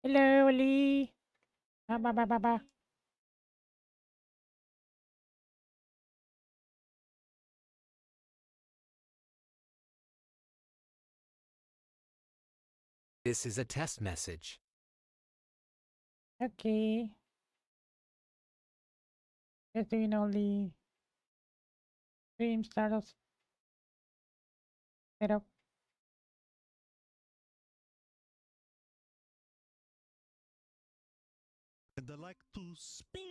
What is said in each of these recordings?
Hello, Ali. Ba. This is a test message. Okay. Just doing all the stream status setup. And I like to spin.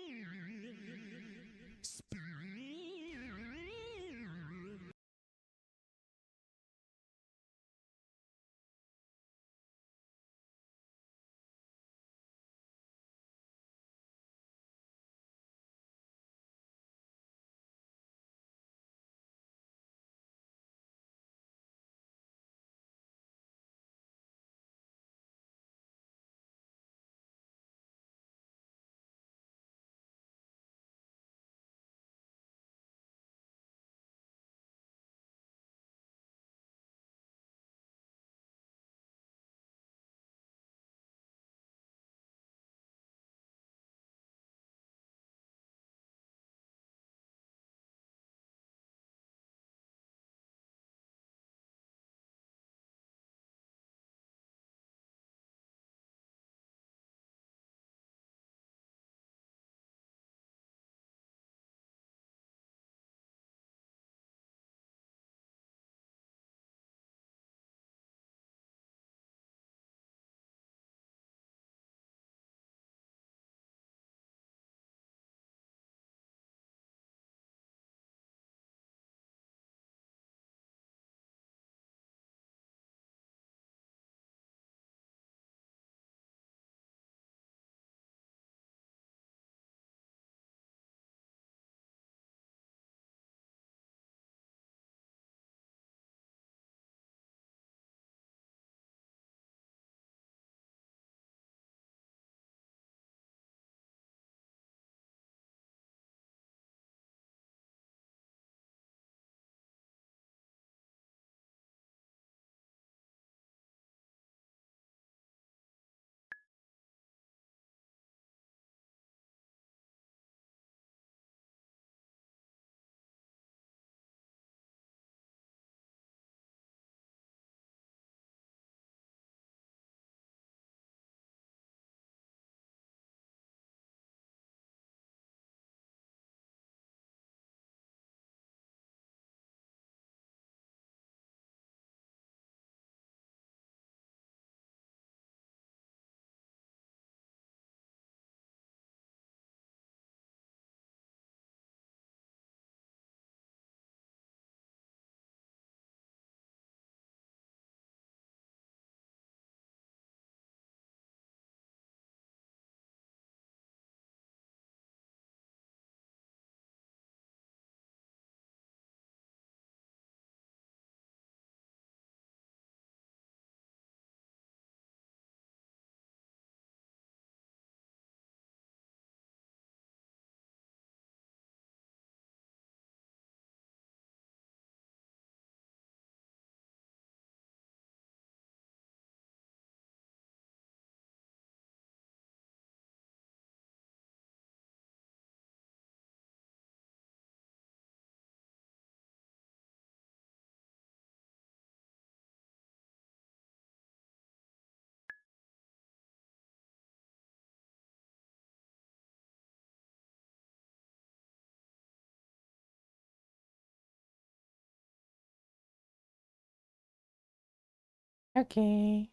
Okay.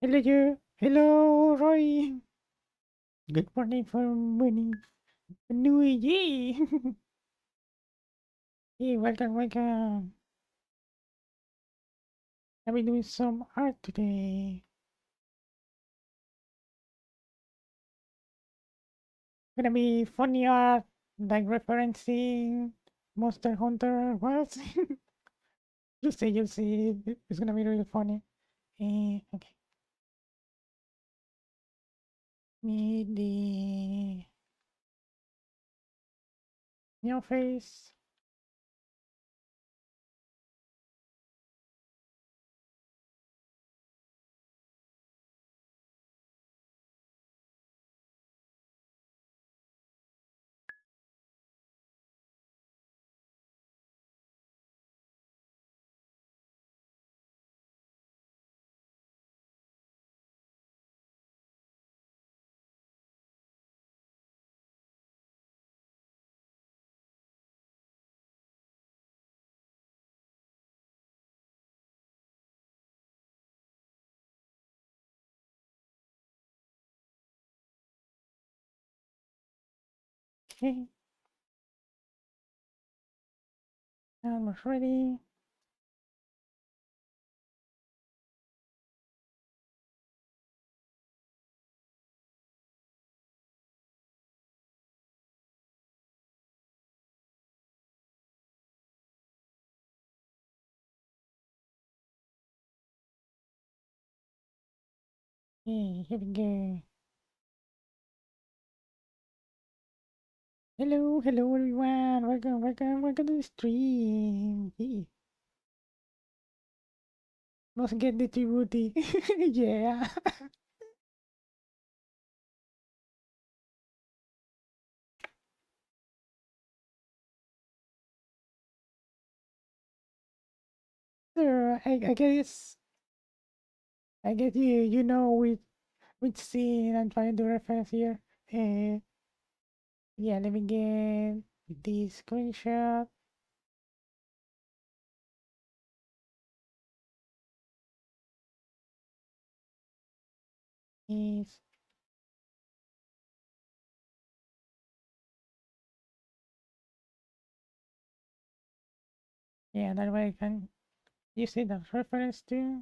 Hello, you. Hello, Roy. Good morning for morning. New Year. Hey, welcome. I'll be doing some art today. Gonna be funny art, like referencing Monster Hunter. What? You'll see. It's gonna be really funny. Okay. Need the new face. Okay. Almost ready. Okay, here we go. Hello, hello everyone. Welcome to the stream. Hey, let's get the Tribooty. Yeah. So I guess you know which scene I'm trying to reference here. Uh, yeah, let me get this screenshot. Is yeah, that way I can use it as reference too.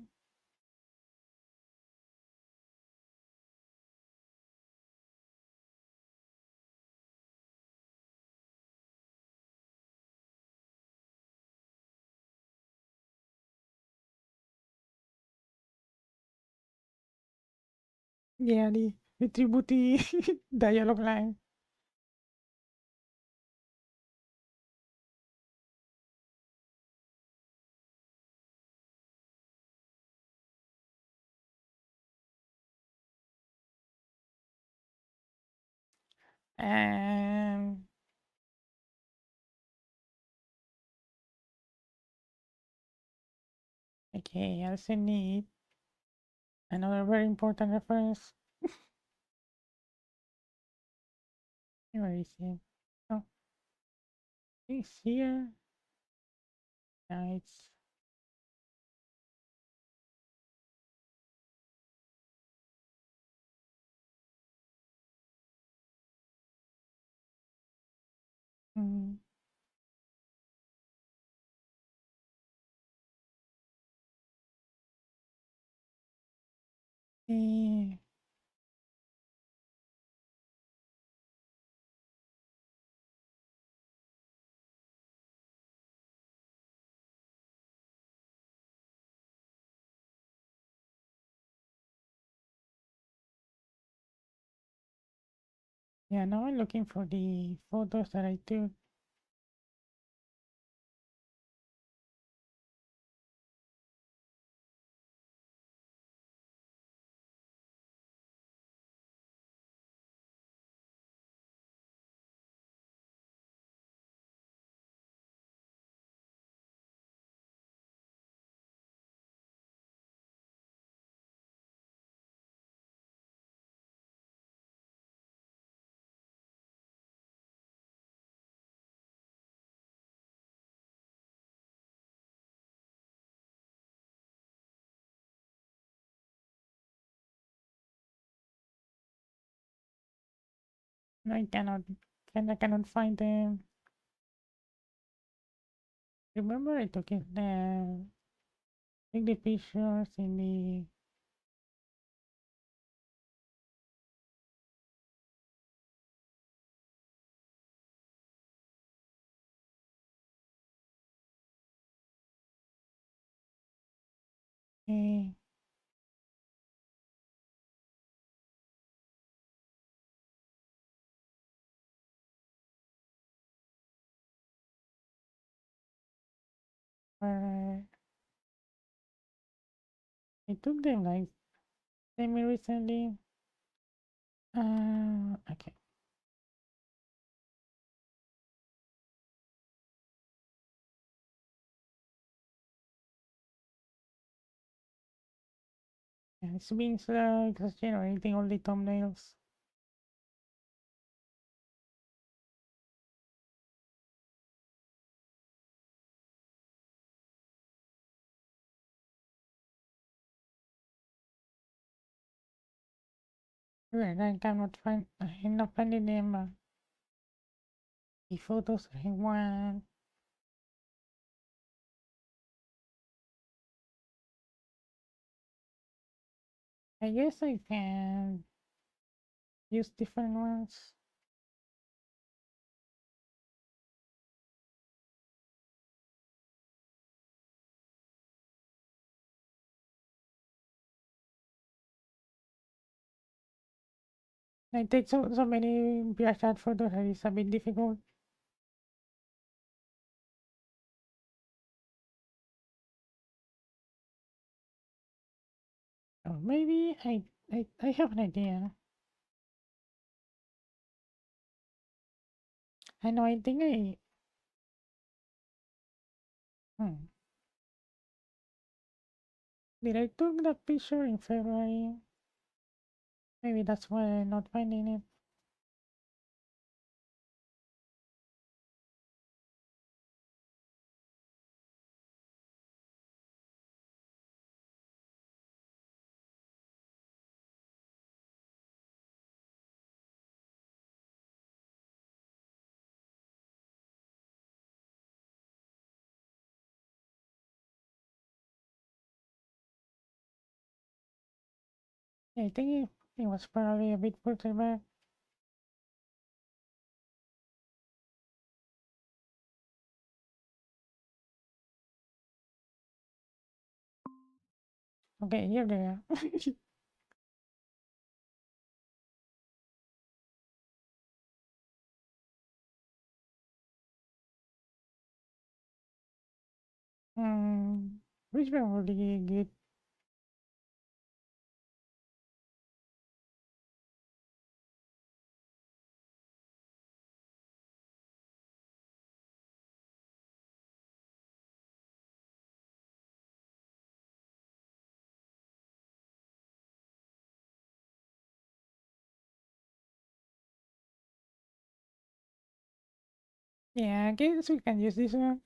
Yeah, the Tribooty dialogue line. And okay, I also need another very important reference. Where is it? Oh, it's here. No, it's mm, eh, yeah, now I'm looking for the photos that I took. No, I cannot find them. Remember I took the pictures in the eh, where I took them like semi recently. Okay. Yeah, it's being slow because generating all the thumbnails. Right, I cannot find. I end up finding them. The photos I want. I guess I can use different ones. I take so many backyard photos that it's a bit difficult. Or maybe I have an idea. I know, I think hmm. Did I took that picture in February? Maybe that's why I'm not finding it. I think it was probably a bit further back. Okay, here they are. Hmm, which one would be good? Yeah, I guess we can use this one.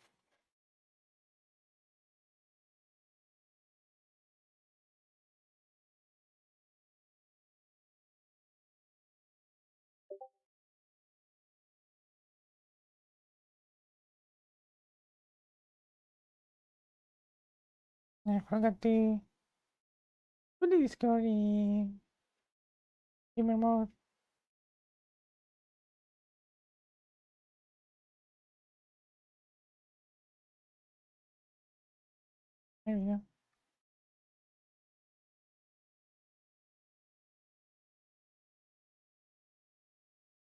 I forgot to put the Discord in gamer mode. There we go.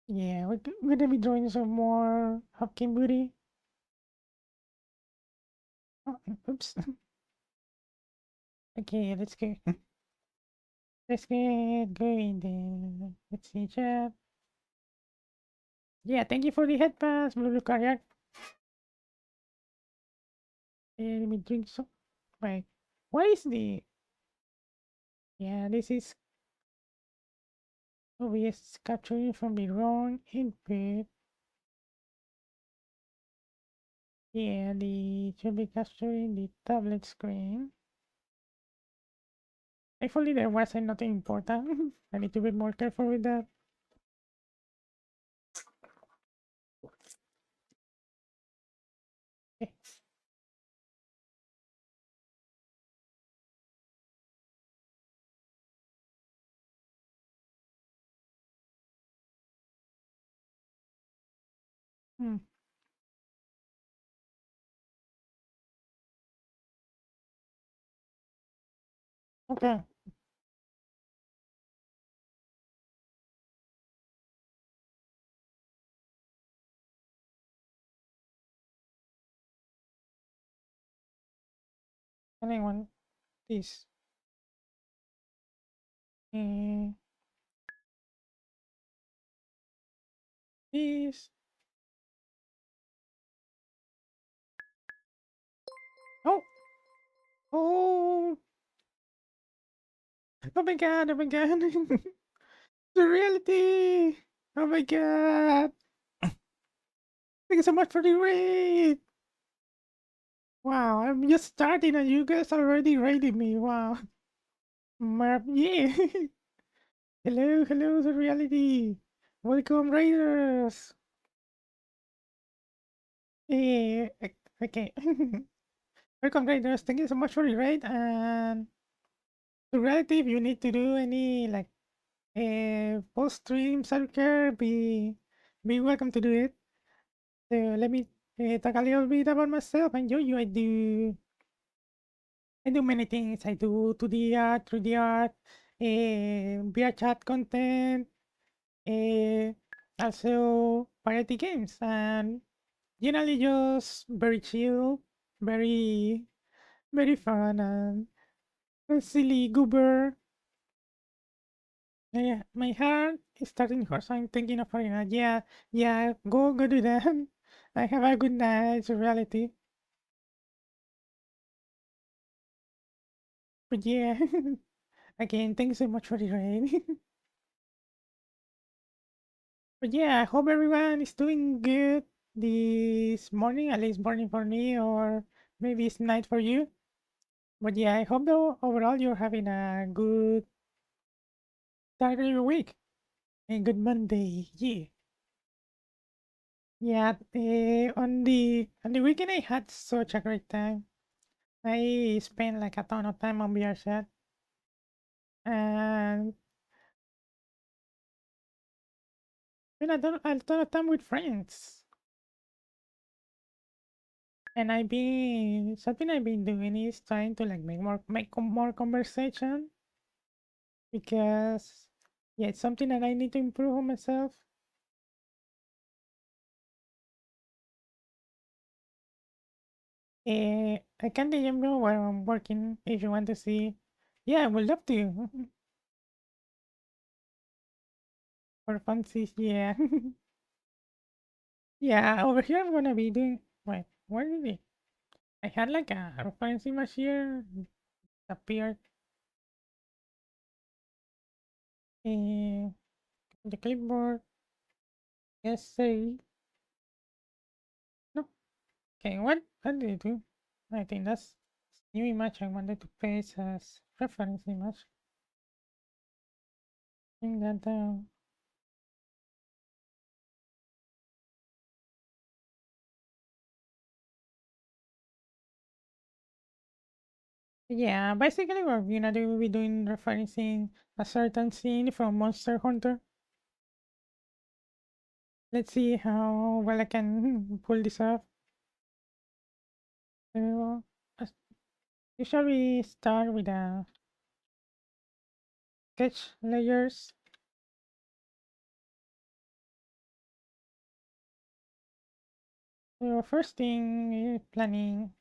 Yeah, we're gonna be doing some more Hopkin booty. Oh, oops. Okay, let's go. Let's get going then. Let's see chat. Yeah, thank you for the head pass, Blue Kayak. Let me drink some. Wait, what is the? Yeah, this is OBS capturing from the wrong input. Yeah, the should be capturing the tablet screen. Thankfully, there wasn't nothing important. I need to be more careful with that. Okay. Hmm. Okay. Anyone, please. Uh, please. Oh. Oh. Oh my god. Oh my god. The reality. Oh my god. Thank you so much for the raid. Wow, I'm just starting and you guys already raiding me. Wow. Yeah. Hello, hello, the reality. Welcome, raiders. Okay. Welcome, traders. Thank you so much for the raid. And to relative, you need to do any like post stream self-care, be welcome to do it. So let me talk a little bit about myself and you. I do many things. I do 2D art, 3D art, VR chat content, uh, also party games, and generally just very chill, very fun and silly goober. Yeah, my heart is starting to hurt, so I'm thinking of putting it. Yeah, yeah, go do that. I have a good night. It's a reality. But yeah, again, thanks so much for the rain. But yeah, I hope everyone is doing good this morning, at least morning for me, or maybe it's night for you. But yeah, I hope though overall you're having a good start of your week and good Monday. Yeah. Yeah, on the weekend I had such a great time. I spent like a ton of time on VR chat and spent a ton of time with friends. And I've been doing is trying to like more conversation because yeah, it's something that I need to improve on myself. I can DM you where I'm working if you want to see. Yeah, I would love to. For funsies, yeah. Yeah, over here I'm gonna be doing. Wait, where did it? I had like a reference image here appeared in the clipboard. Yes, say no. Okay, what did you do? I think that's new image I wanted to paste as reference image. Bring that down. Yeah, basically we're gonna be doing referencing a certain scene from Monster Hunter. Let's see how well I can pull this off. So, as usually start with a sketch layers. So first thing is planning.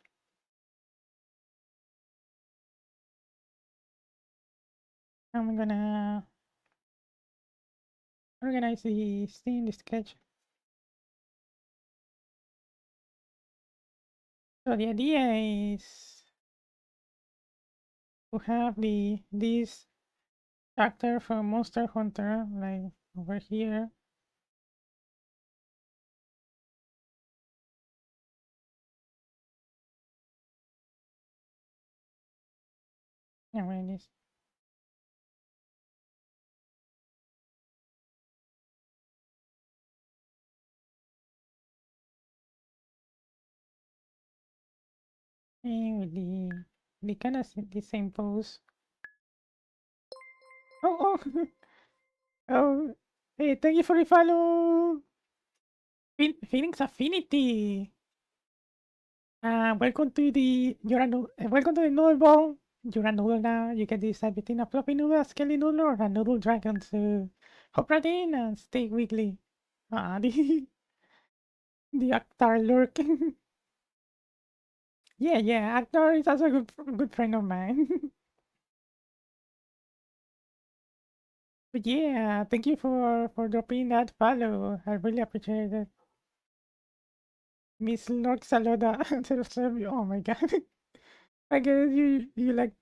I'm gonna organize the scene, the sketch. So the idea is to have this actor from Monster Hunter, like over here. And where it is. And with the kind of the same pose. Oh, oh, oh! Hey, thank you for the follow. Phoenix Affinity. Welcome to the welcome to the noodle ball. You're a noodle now. You can decide between a fluffy noodle, a skelly noodle, or a noodle dragon. So hop right in and stay wiggly. The actor lurking. Yeah. Actor is also a good friend of mine. But yeah, thank you for dropping that follow. I really appreciate it. Miss Lord Saloda. Oh my god. I guess you like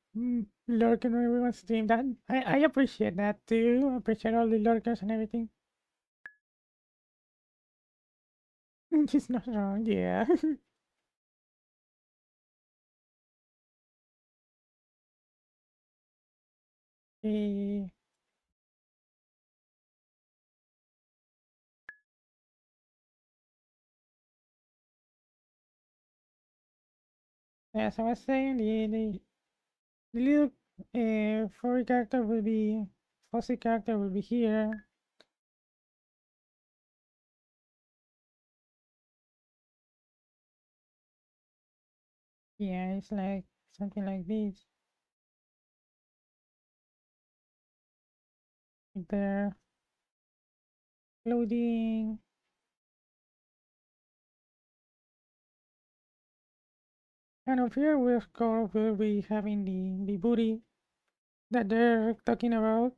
lurking when everyone stream that. I appreciate that too. I appreciate all the lurkers and everything. She's not wrong, yeah. Eh, As I was saying, the little furry character will be, fuzzy character will be here. Yeah, it's like something like this. With their clothing. And up here, of course, we'll be having the booty that they're talking about.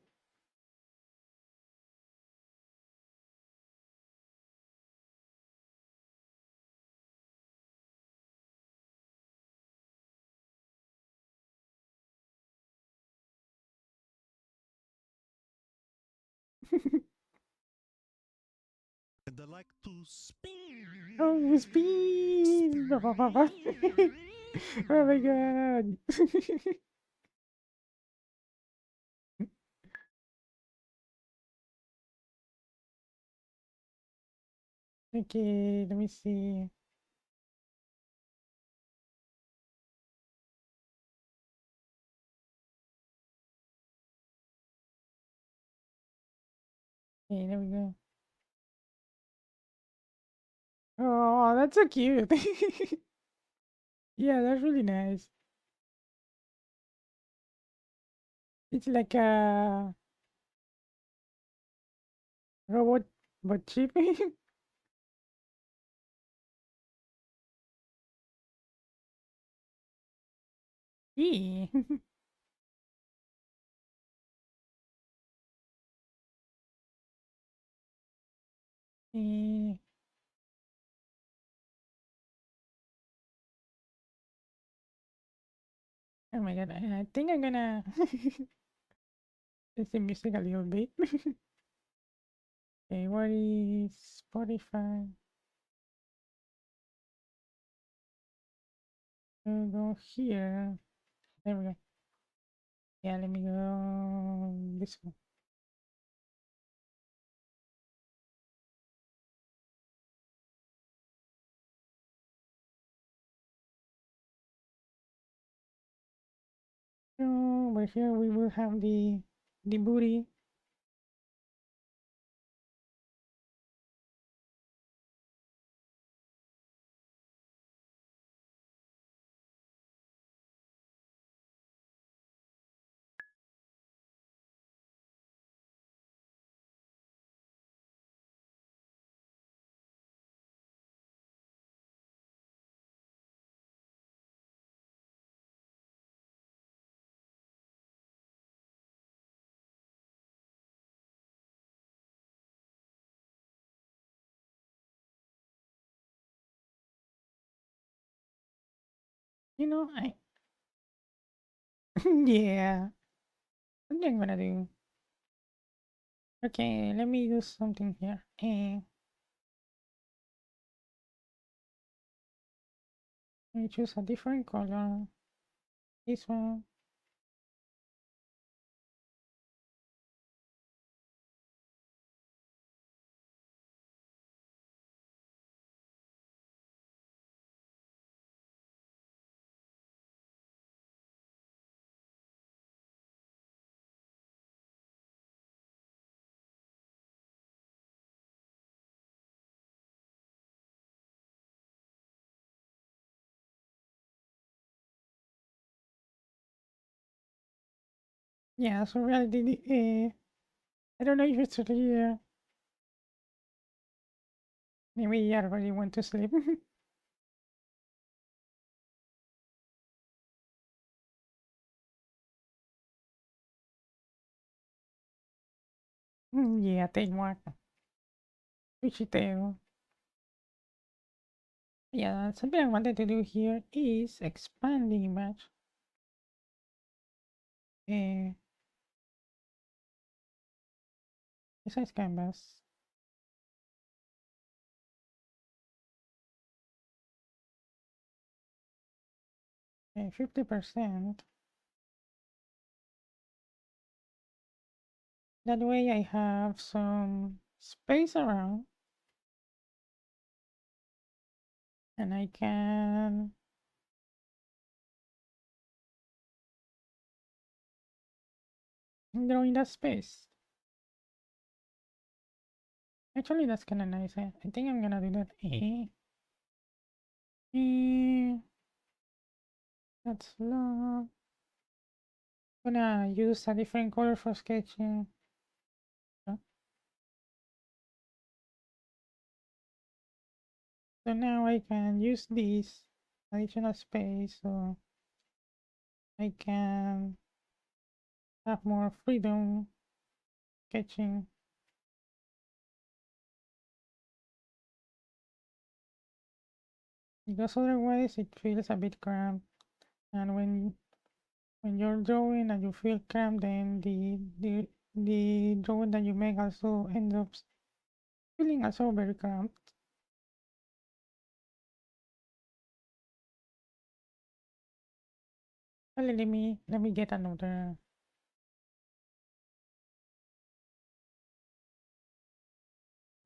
And I like to spin. Oh, speed! Oh my god! Okay, let me see. Okay, there we go. Oh, that's so cute. Yeah, that's really nice. It's like a robot, but cheap. Yeah. Eh, oh my god, I think I'm gonna just the music a little bit. Okay, what is Spotify? Go here. There we go. Yeah, let me go this one. So over here we will have the booty. You know, I yeah. What am I gonna do? Okay, let me do something here. Let me choose a different color. This one. Yeah, so reality, I don't know if it's really, maybe I already went to sleep. Yeah, take one. Wichiteo. Yeah, something I wanted to do here is expand the image. Uh, Besides canvas. 50%. That way I have some space around and I can drawing that space. Actually, that's kind of nice. I think I'm gonna do that. That's long. Gonna use a different color for sketching. Uh, So now I can use this additional space so I can have more freedom sketching. Because otherwise it feels a bit cramped. And when you're drawing and you feel cramped, then the drawing that you make also ends up feeling also very cramped. Well, let me get another.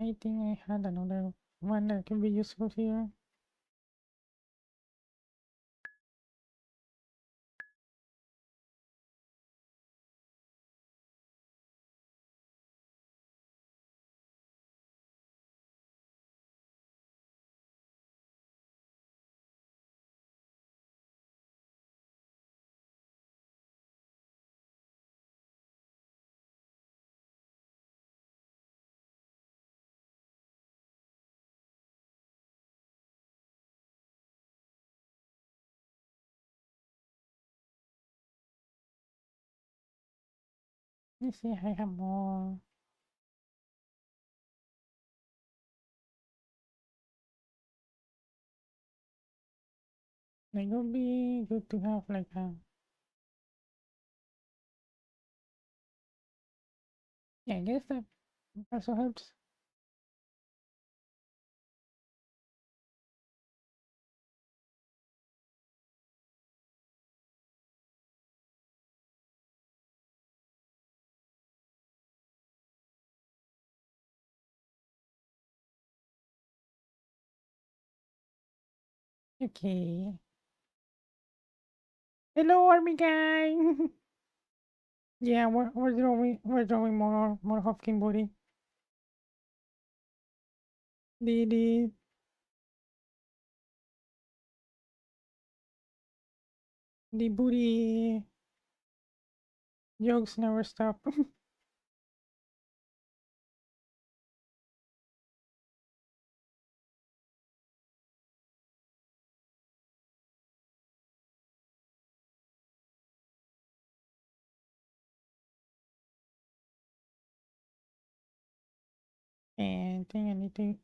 I think I had another one that can be useful here. Let me see if I have more. Like, it would be good to have like a. Yeah, I guess that also helps. Okay. Hello, army gang. Yeah, we're drawing more Hopkins booty. The the booty jokes never stop. And I think I need to.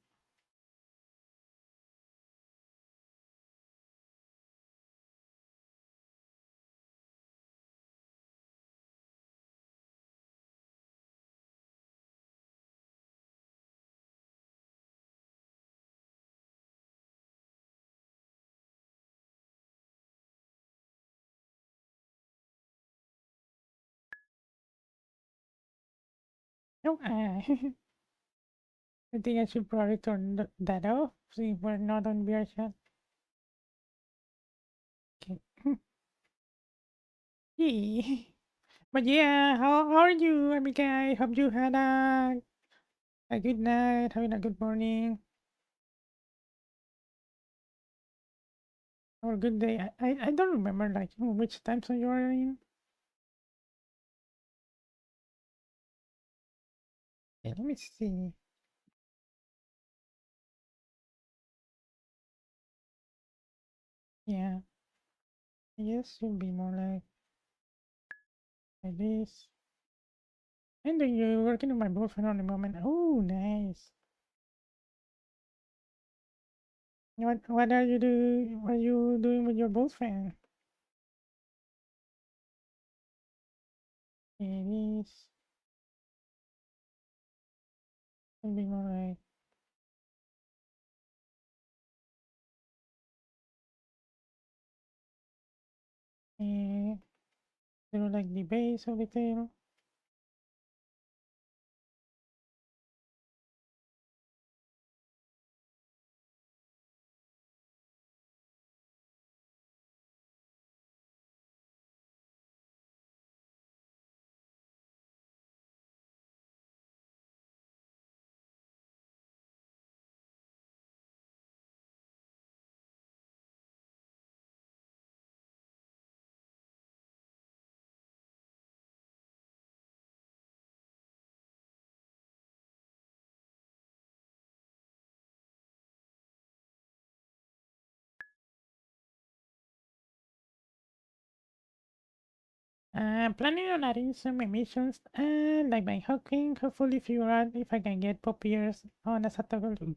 Oh, I think I should probably turn that off. See, we're not on VR chat. Okay. Yeah. But yeah, how are you, army guy? Hope you had a good night, having a good morning, or a good day. I don't remember like which time zone you are in. Yeah, let me see. Yeah, I guess you'll be more like this. And then you're working with my boyfriend on the moment. Oh, nice. What are you do? What are you doing with your boyfriend? It is. It'll be more like. Eh, like the base of the tail. I'm planning on adding some emissions and like my hooking. Hopefully figure out if I can get pop ears on a Satoru.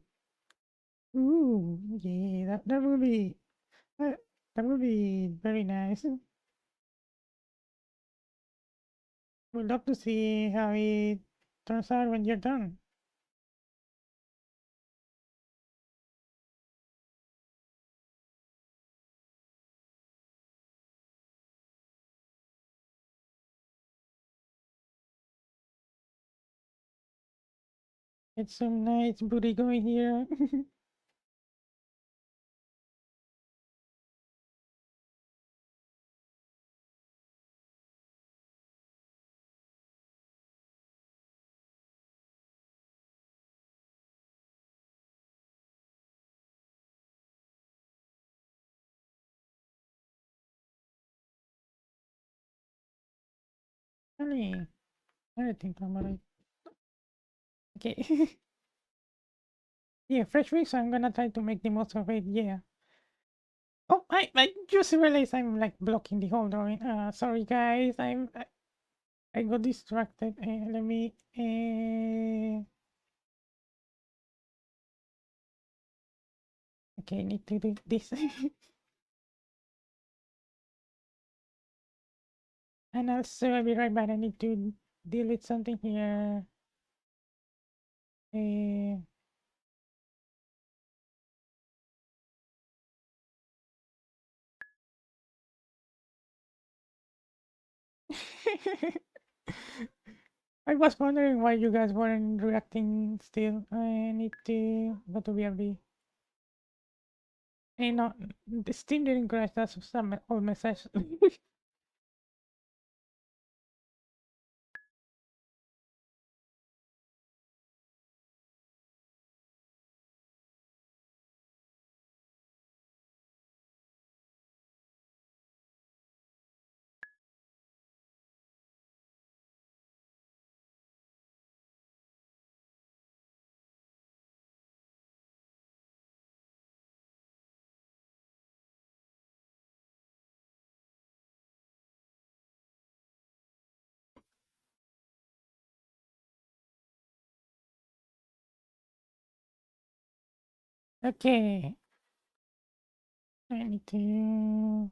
Ooh, yeah, that would be that, that would be very nice. We'd love to see how it turns out when you're done. It's some nice booty going here. Really, I think about it. Okay. Yeah, fresh week, so I'm gonna try to make the most of it. Yeah. Oh, I just realized I'm like blocking the whole drawing. Sorry guys, I got distracted. Let me. Okay, I need to do this. And also, I'll be right back. I need to deal with something here. Uh, I was wondering why you guys weren't reacting still. I need to go to BRB. Hey, no, the Steam didn't crash. That's some old message. Okay, I need to.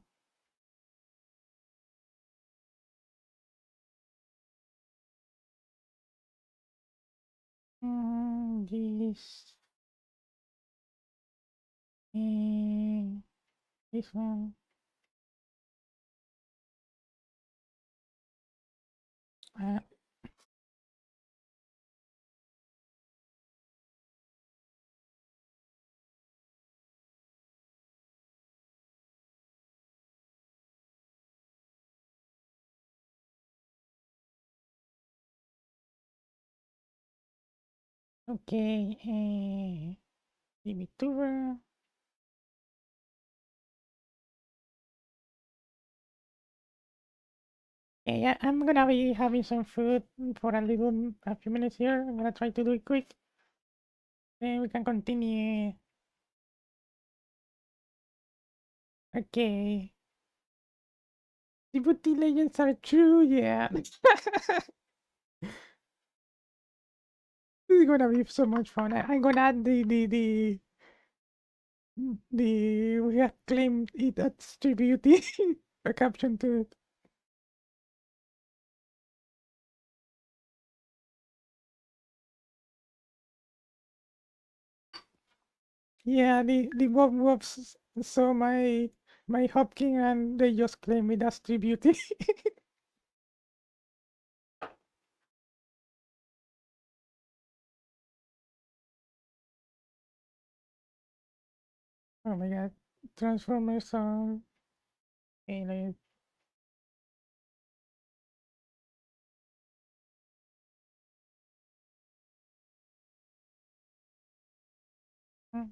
This. Uh, this one. Uh, okay, the VTuber. Okay, yeah, I'm gonna be having some food for a few minutes here. I'm gonna try to do it quick. Then we can continue. Okay. Tribooty legends are true, yeah. This is gonna be so much fun. I'm gonna add the we have claimed it as Tribooty a caption to it. Yeah, the Bob Wobs saw my Hopking and they just claim it as Tribooty. Oh my god. Transformers song. Okay, mm,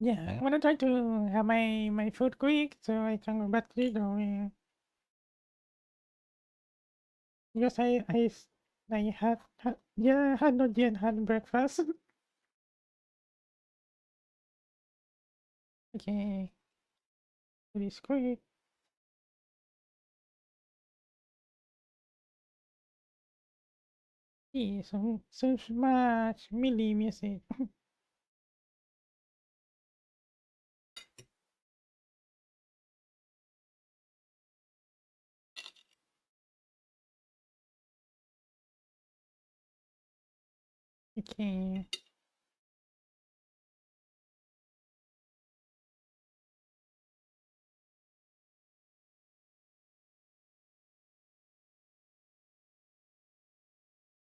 yeah, I'm gonna try to have my food quick so I can go back to the drawing. Because I yeah, I had not yet had breakfast. Okay, it is quick. Yeah, so much melee music. Okay.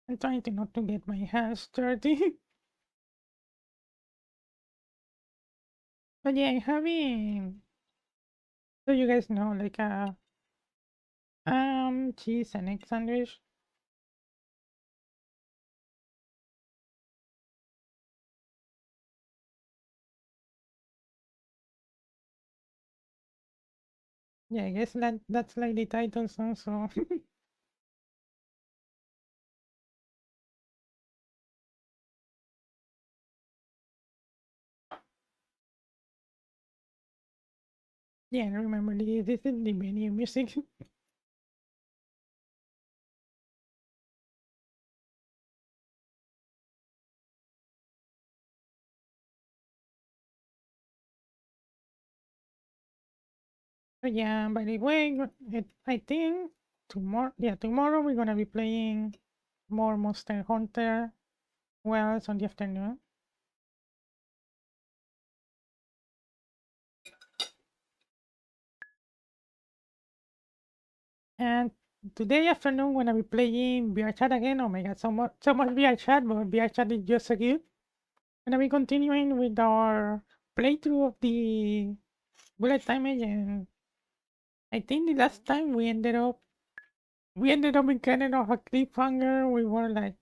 I'm trying to not to get my hands dirty. But yeah, I'm having, so you guys know, like a cheese and egg sandwich. Yeah, I guess that's like the title song, so yeah, I remember this is the menu music. But yeah, by the way, I think tomorrow we're gonna be playing more Monster Hunter. Well, it's on the afternoon. And today afternoon, when I be playing VR chat again, oh my god, so much VR chat, but VR chat is just so good. And I'll be continuing with our playthrough of the bullet time agent. I think the last time we ended up in kind of a cliffhanger. We were like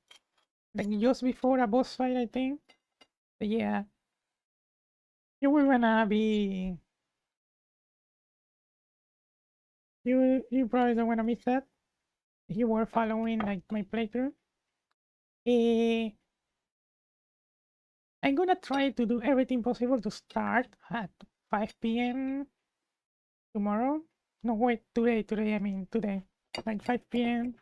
just before a boss fight, I think. But yeah, you were gonna be you probably don't wanna miss that. If you were following like my playthrough. Eh, I'm gonna try to do everything possible to start at 5 p.m. tomorrow. No, wait, today, I mean today. Like 5 p.m.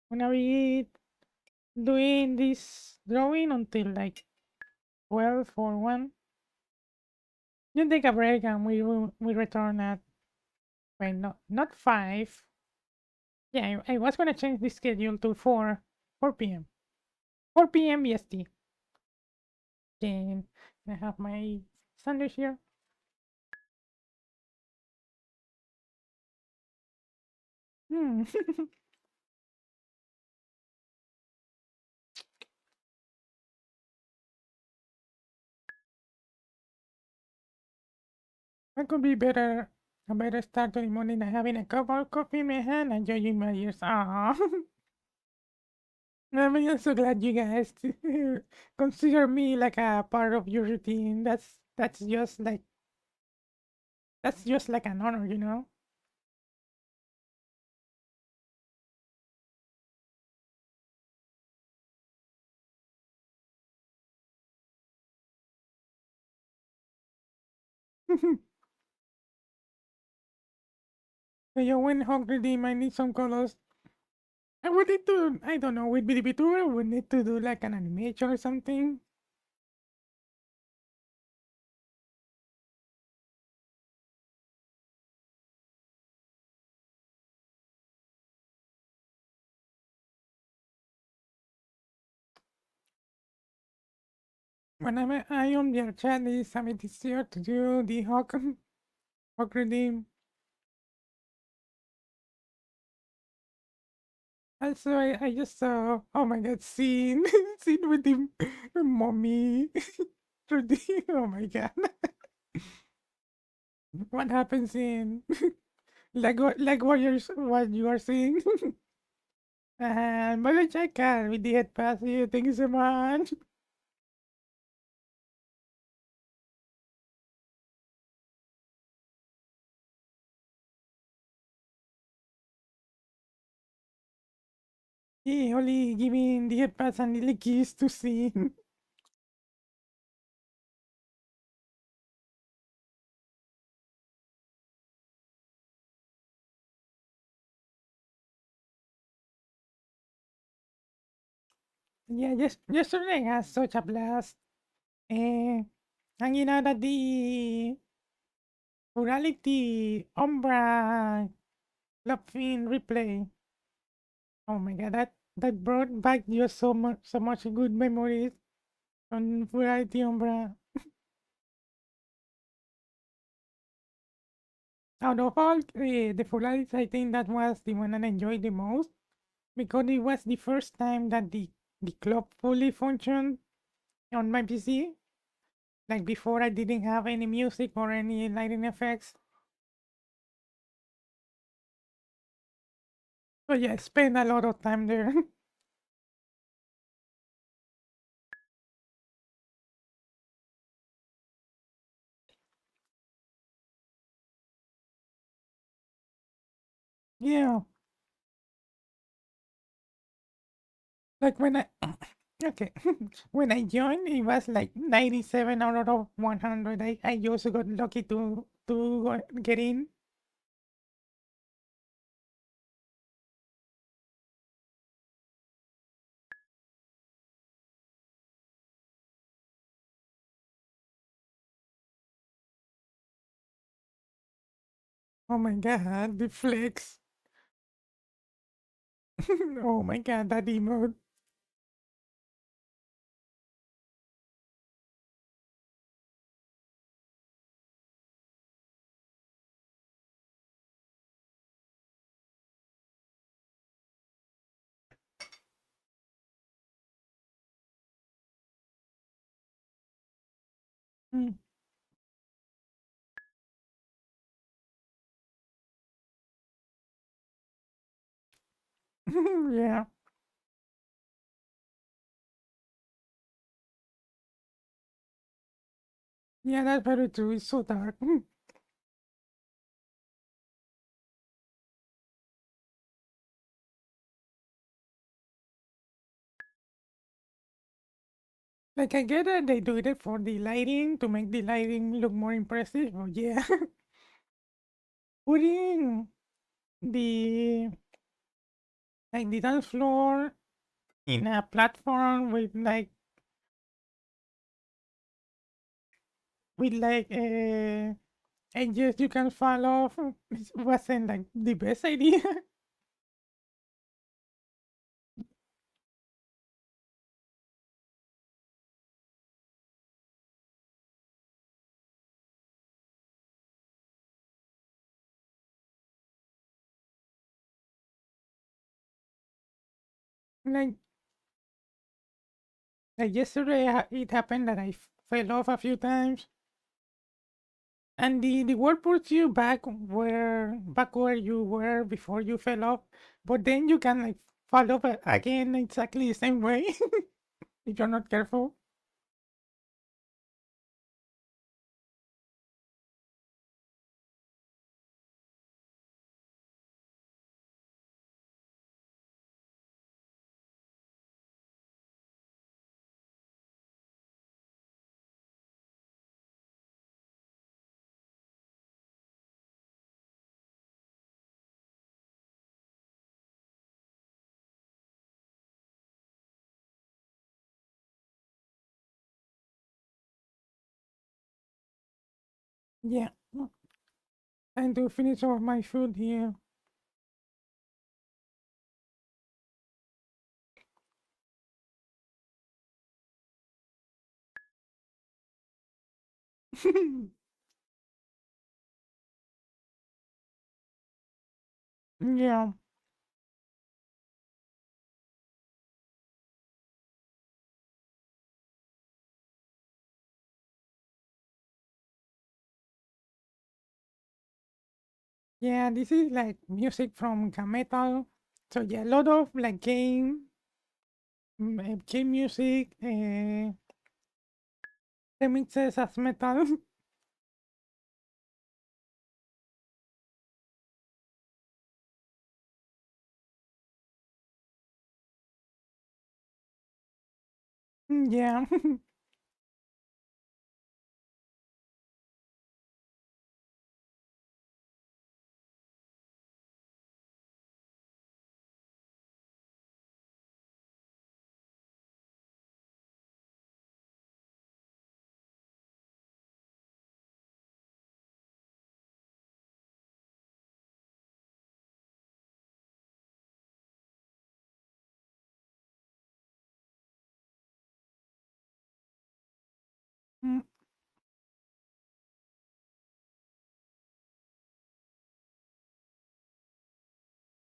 Gonna be doing this drawing until like 12 or 1. Then take a break and we return at, well, not 5. Yeah, I was gonna change the schedule to 4 p.m. 4 p.m. BST. Then I have my sandwich here. Hmm. What could be better? A better start to the morning than having a cup of coffee in my hand and enjoying my ears. Ah, I'm so glad you guys consider me like a part of your routine. That's just like an honor, you know. So you win hungry team. I need some colors. I would need to. I don't know. With VTuber, we need to do like an animation or something. When I on their chat, is something easier to do the hawk redeem. Also, I just saw, oh my god, scene, scene with the mommy. Oh my god. What happens in, what you are seeing? And Mother Chaka, we did pass you. Thank you so much. Yeah, only giving the pass and little keys to see. Yeah, yesterday I had such a blast. Uh, hanging out at the Plurality Umbra Clubfin replay. Oh my god, that brought back just so much good memories on Plurality Umbra. Out of all the Pluralities, I think that was the one I enjoyed the most because it was the first time that the club fully functioned on my PC. Like before, I didn't have any music or any lighting effects. So yeah, I spent a lot of time there. Yeah, like when I okay, when I joined, it was like 97 out of 100. I just got lucky to get in. Oh my god, the flex. Oh my god, that emote. Mm. Yeah, yeah, that's very true. It's so dark. Like I get that they do it for the lighting to make the lighting look more impressive. But yeah, putting the like the dance floor in a platform with edges you can fall off it wasn't like the best idea. like like yesterday it happened that fell off a few times and the wall puts you back where you were before you fell off, but then you can like fall off again exactly the same way if you're not careful. Yeah, and to finish off my food here. Yeah. Yeah, this is like music from metal. So yeah, a lot of like game music, remixes as metal. Yeah,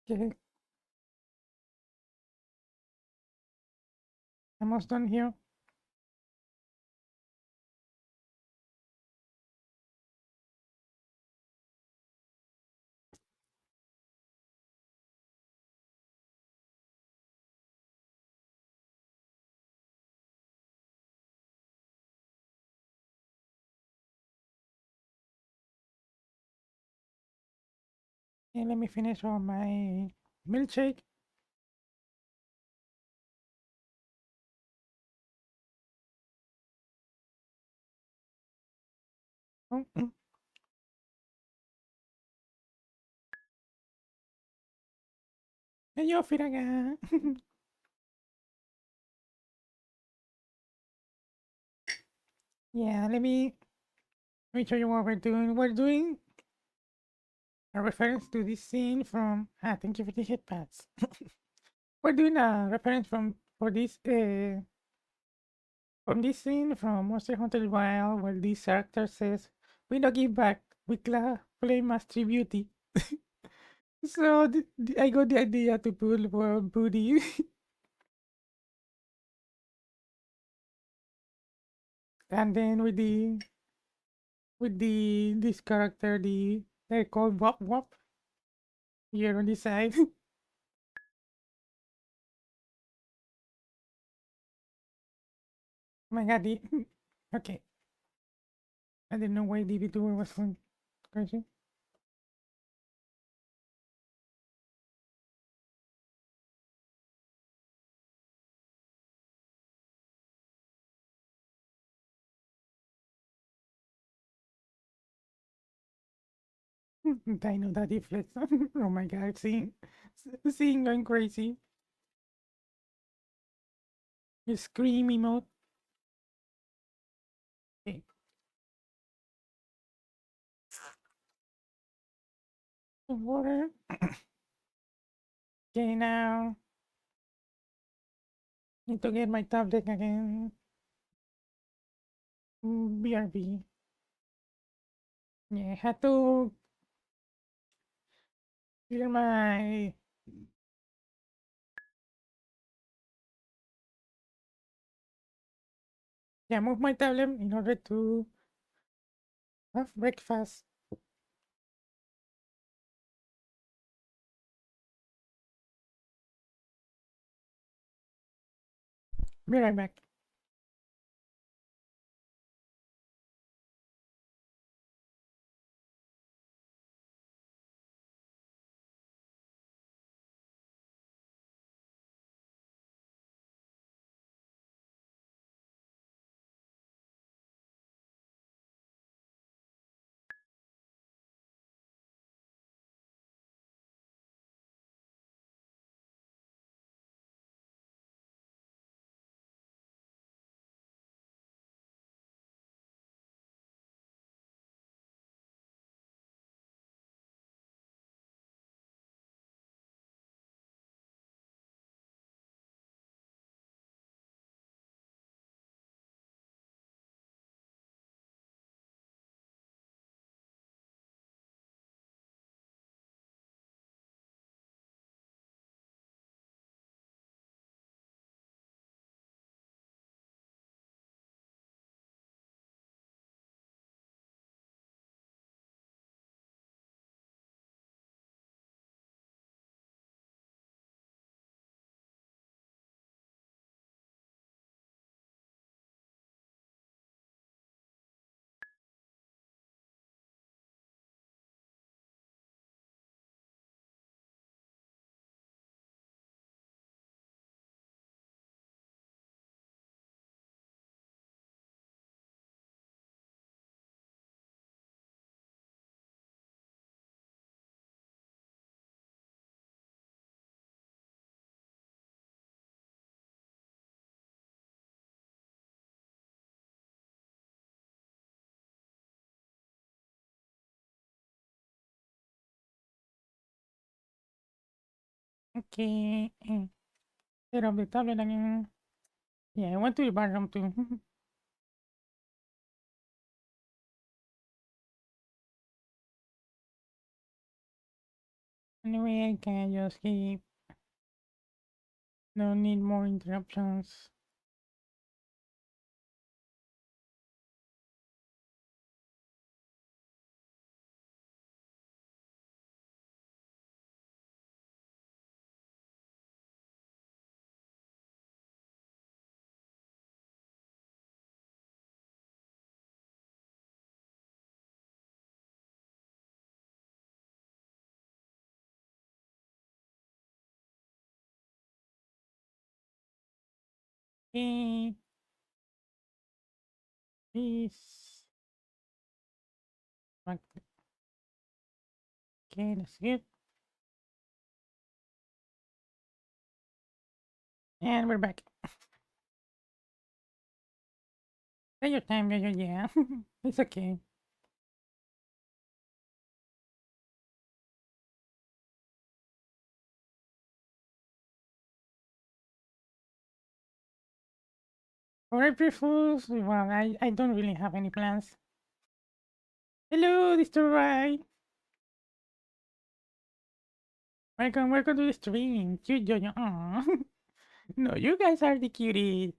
Okay, almost done here. And let me finish on my milkshake. Oh, and yo, Firaga. Yeah, let me show you what we're doing. We're doing a reference to this scene from thank you for the headpads. We're doing a reference for this from this scene from Monster Hunter Wild where this character says, "We don't give back, we claim as Tribooty." So I got the idea to pull for booty. And then with the this character they call Wop Wop here on this side. Oh my god, okay. I didn't know why the VTuber was going crazy. Dino Daddy Flex. Oh my god, seeing going crazy. Scream emote. Okay, some water. Okay, now need to get my tablet again. BRB. Yeah, had to clear my. Yeah, move my tablet in order to have breakfast. Be right back. Okay. Set up the tablet again. Yeah, I went to the bathroom too. Anyway, I can just keep. Don't need more interruptions. Okay, peace. Okay, that's good. And we're back. Take your time, yeah. It's okay. For April Fools, well, I don't really have any plans. Hello, Mr. Right. Welcome to the stream. Cute Jojo. Aw. No, you guys are the cuties.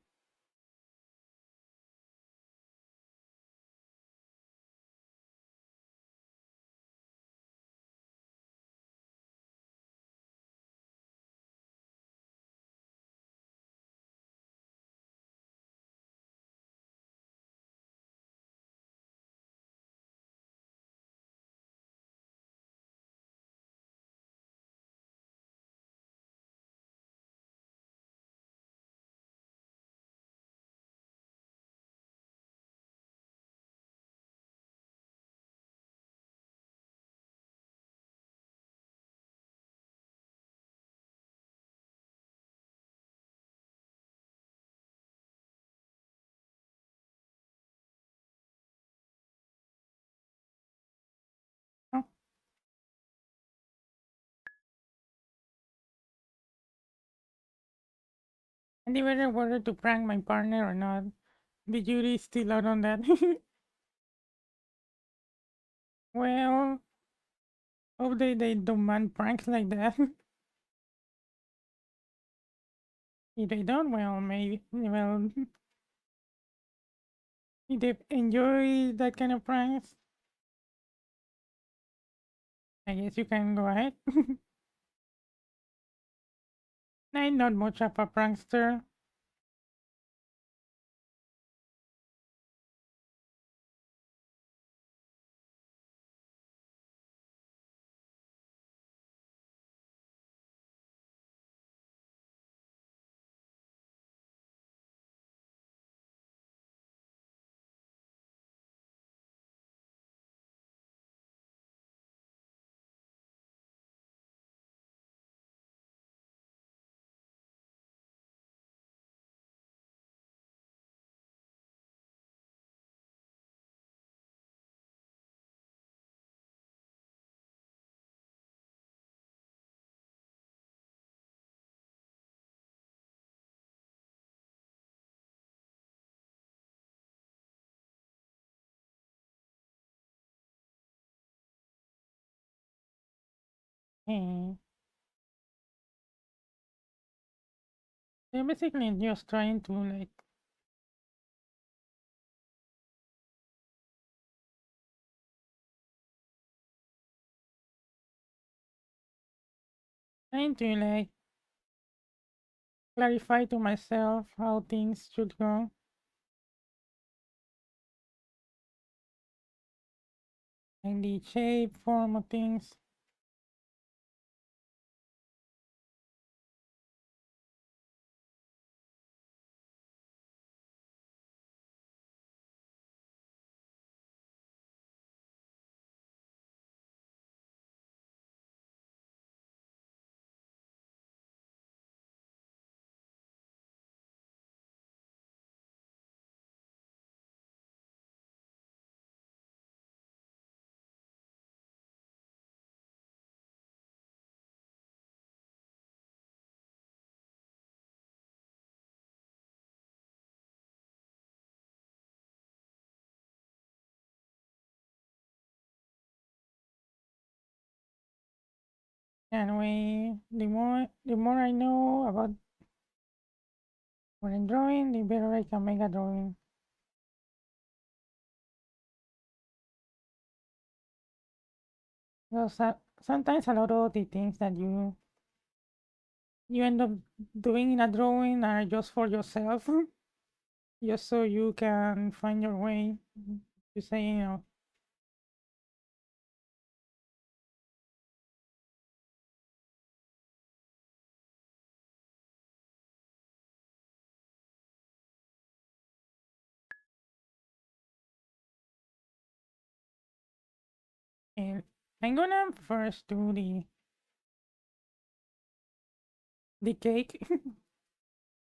Oh, and they whether to prank my partner or not. The jury is still out on that. Well, hope they demand pranks like that. If they don't, well, maybe, well, if they enjoy that kind of pranks, I guess you can go ahead. I'm not much of a prankster. Okay. They're basically just trying to like trying to like clarify to myself how things should go. Like the shape, form of things. Anyway, the more I know about what I'm drawing, the better I can make a drawing. Because sometimes a lot of the things that you end up doing in a drawing are just for yourself, just so you can find your way. You say, and I'm gonna first do the cake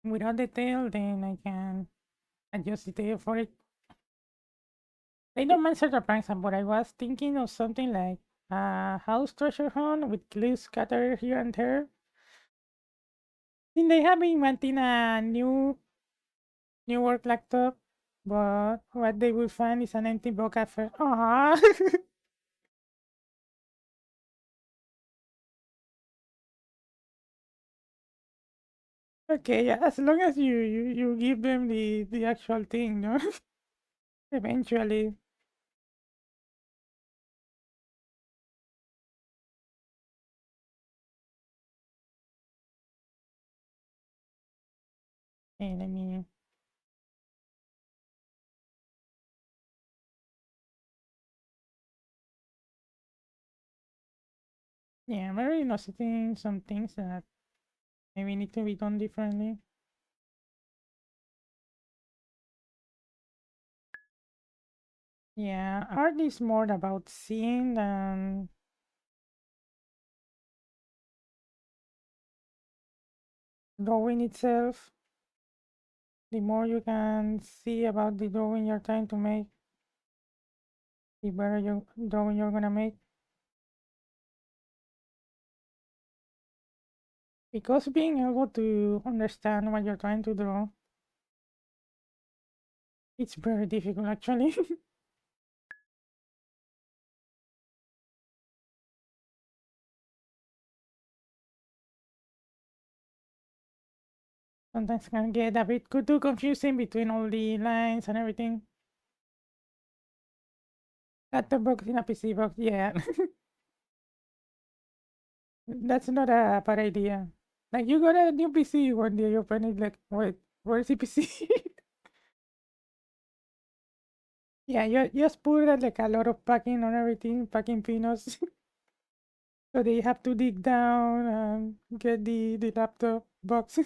without the tail, then I can adjust the tail for it. I don't mind such a pranks, but I was thinking of something like a house treasure hunt with clues scattered here and there. Think they have been wanting a new work laptop, but what they will find is an empty box at first. Aww. Okay, yeah, as long as you give them the actual thing, no? Eventually. And I mean, yeah, I'm already noticing some things that maybe need to be done differently. Yeah, art is more about seeing than drawing itself. The more you can see about the drawing you're trying to make, the better drawing you're gonna make. Because being able to understand what you're trying to draw, it's very difficult actually. Sometimes can get a bit too confusing between all the lines and everything. Laptop box in a PC box, yeah. That's not a bad idea. Like you got a new PC one day, you open it like, wait, where's the PC? Yeah, you just put like a lot of packing on everything, packing peanuts. So they have to dig down and get the laptop box.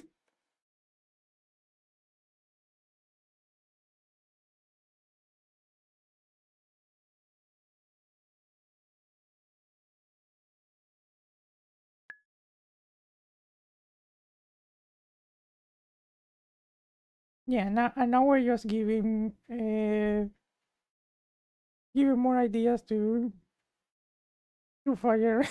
Yeah, now we're just giving more ideas to fire.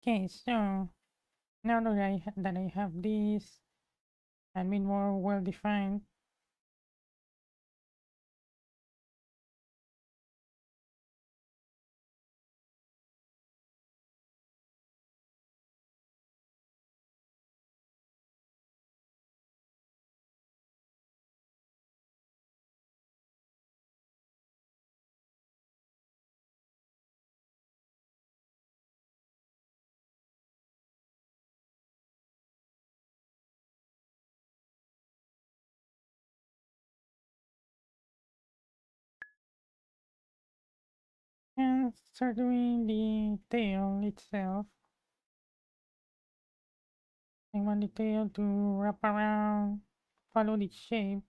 Okay, so now that I have this and been more well defined, and start doing the tail itself. and one detail to wrap around, follow the shape.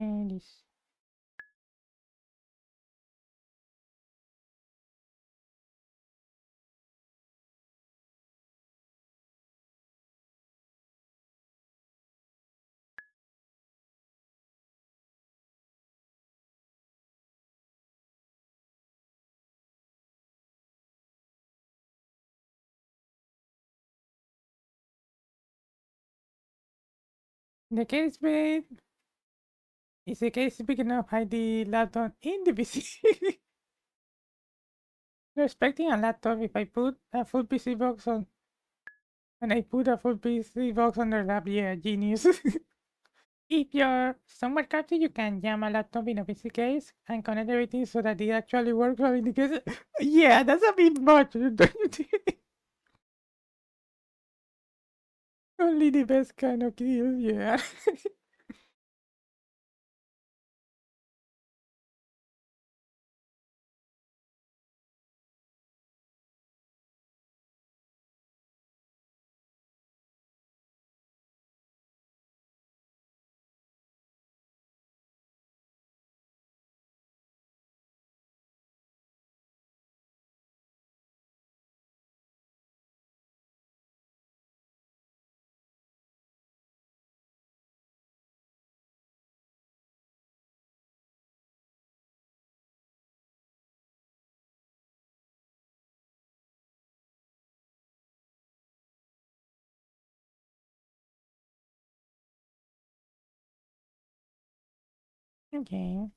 And this. The case bed is the case big enough hide the laptop in the PC. You're expecting a laptop if I put a full PC box on and I put a full PC box on the lap, yeah, genius. If you're somewhat crafty, you can jam a laptop in a PC case and connect everything so that it actually works well in the case. Yeah, that's a bit much, don't you think? Only the best kind of kills, yeah. Okay.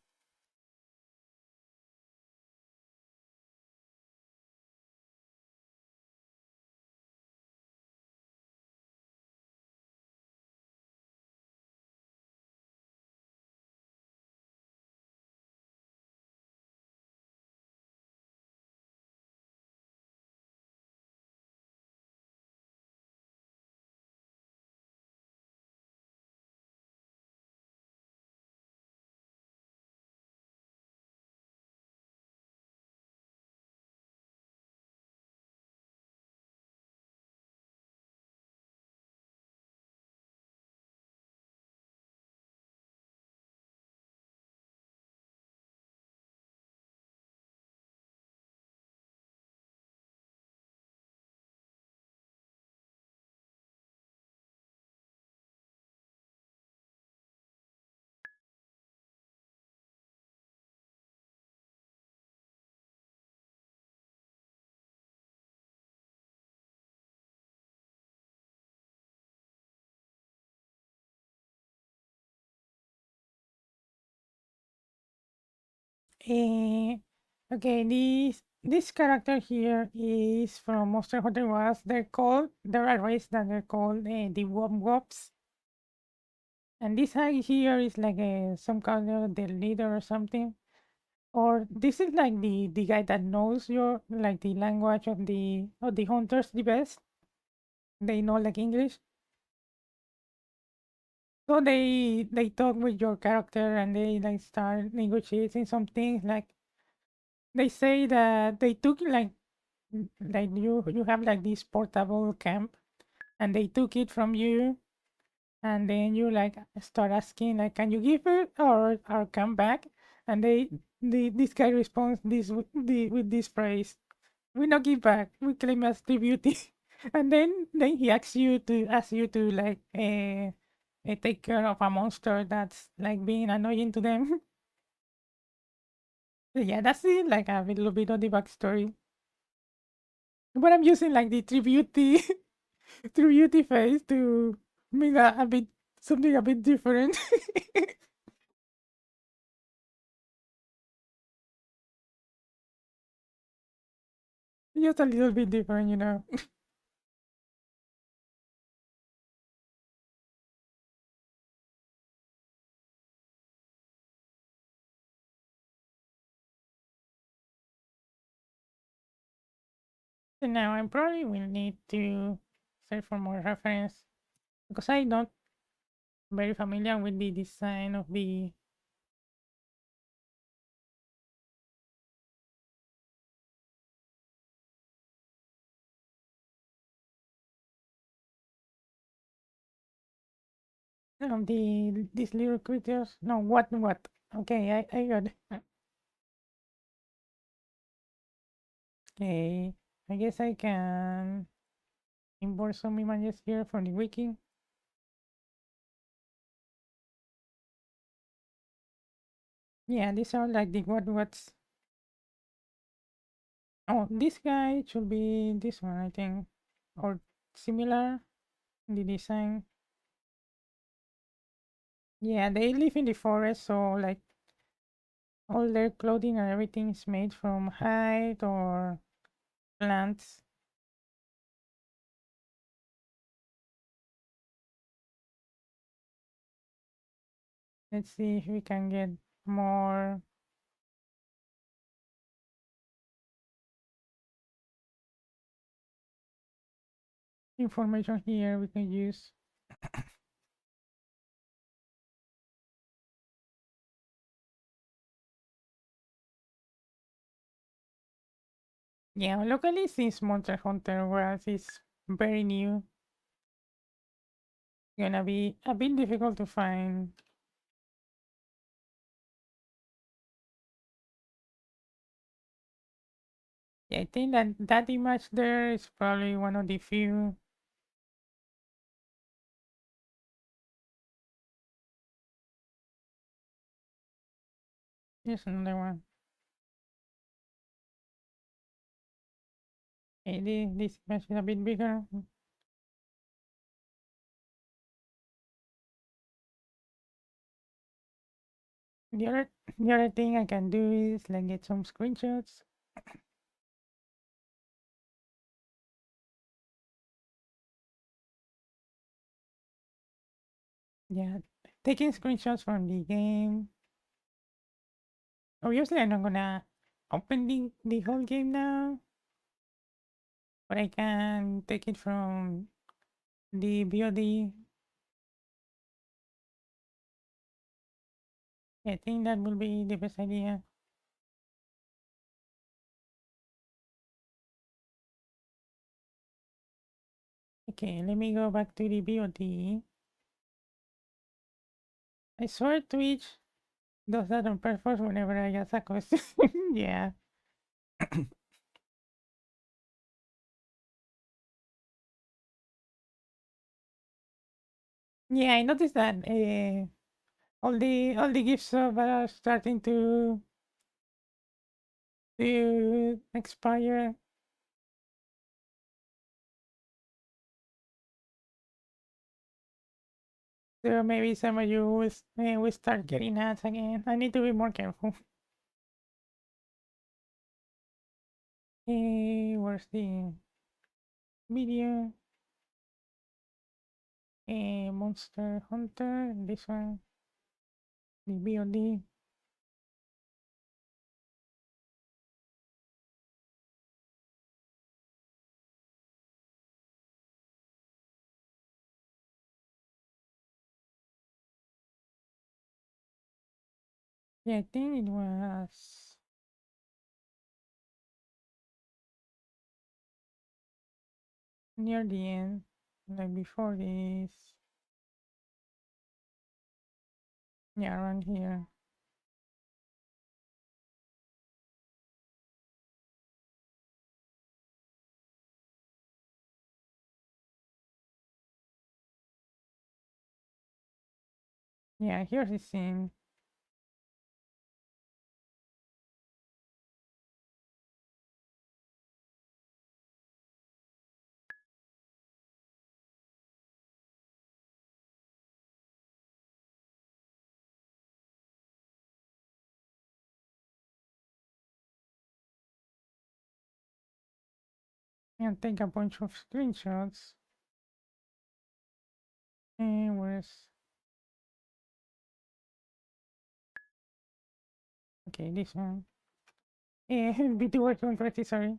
Eh, okay, this character here is from Monster Hunter Wilds. There are races that they're called the Womp. And this guy here is like some kind of the leader or something. Or this is like the guy that knows your like the language of the hunters the best. They know like English. So they talk with your character and they like start negotiating some things. Like they say that they took like you have like this portable camp and they took it from you and then you like start asking like can you give it or come back and this guy responds with this phrase, we not give back, we claim as tribute. And then he asks you to like take care of a monster that's like being annoying to them. Yeah, that's it, like a little bit of the backstory, but I'm using like the tribute tribute face to make a bit something a bit different. Just a little bit different, you know. So now I probably will need to search for more reference because I'm not very familiar with the design of these little creatures. No, what? Okay, I got it. Okay, I guess I can import some images here from the wiki. Yeah, these are like the what's. Oh, this guy should be this one, I think, or similar in the design. Yeah, they live in the forest, so like all their clothing and everything is made from hide or plants. Let's see if we can get more information here we can use. Yeah, locally since Monster Hunter World is very new, gonna be a bit difficult to find. Yeah, I think that image there is probably one of the few. Here's another one. Okay, this image is a bit bigger. The other the other thing I can do is like get some screenshots. Yeah, taking screenshots from the game. Obviously, I'm not gonna open the whole game now, but I can take it from the VOD. I think that will be the best idea. Okay, let me go back to the VOD. I swear Twitch does that on purpose whenever I ask a question. Yeah. Yeah, I noticed that all the gifts are starting to expire. So maybe some of you will start getting ads again. I need to be more careful. Where's the video? Monster Hunter. This one. The VOD. Yeah, I think it was near the end, like before this. Yeah, around here. Yeah, here's the scene. And take a bunch of screenshots. And where's okay, this one. VTuber 120, sorry.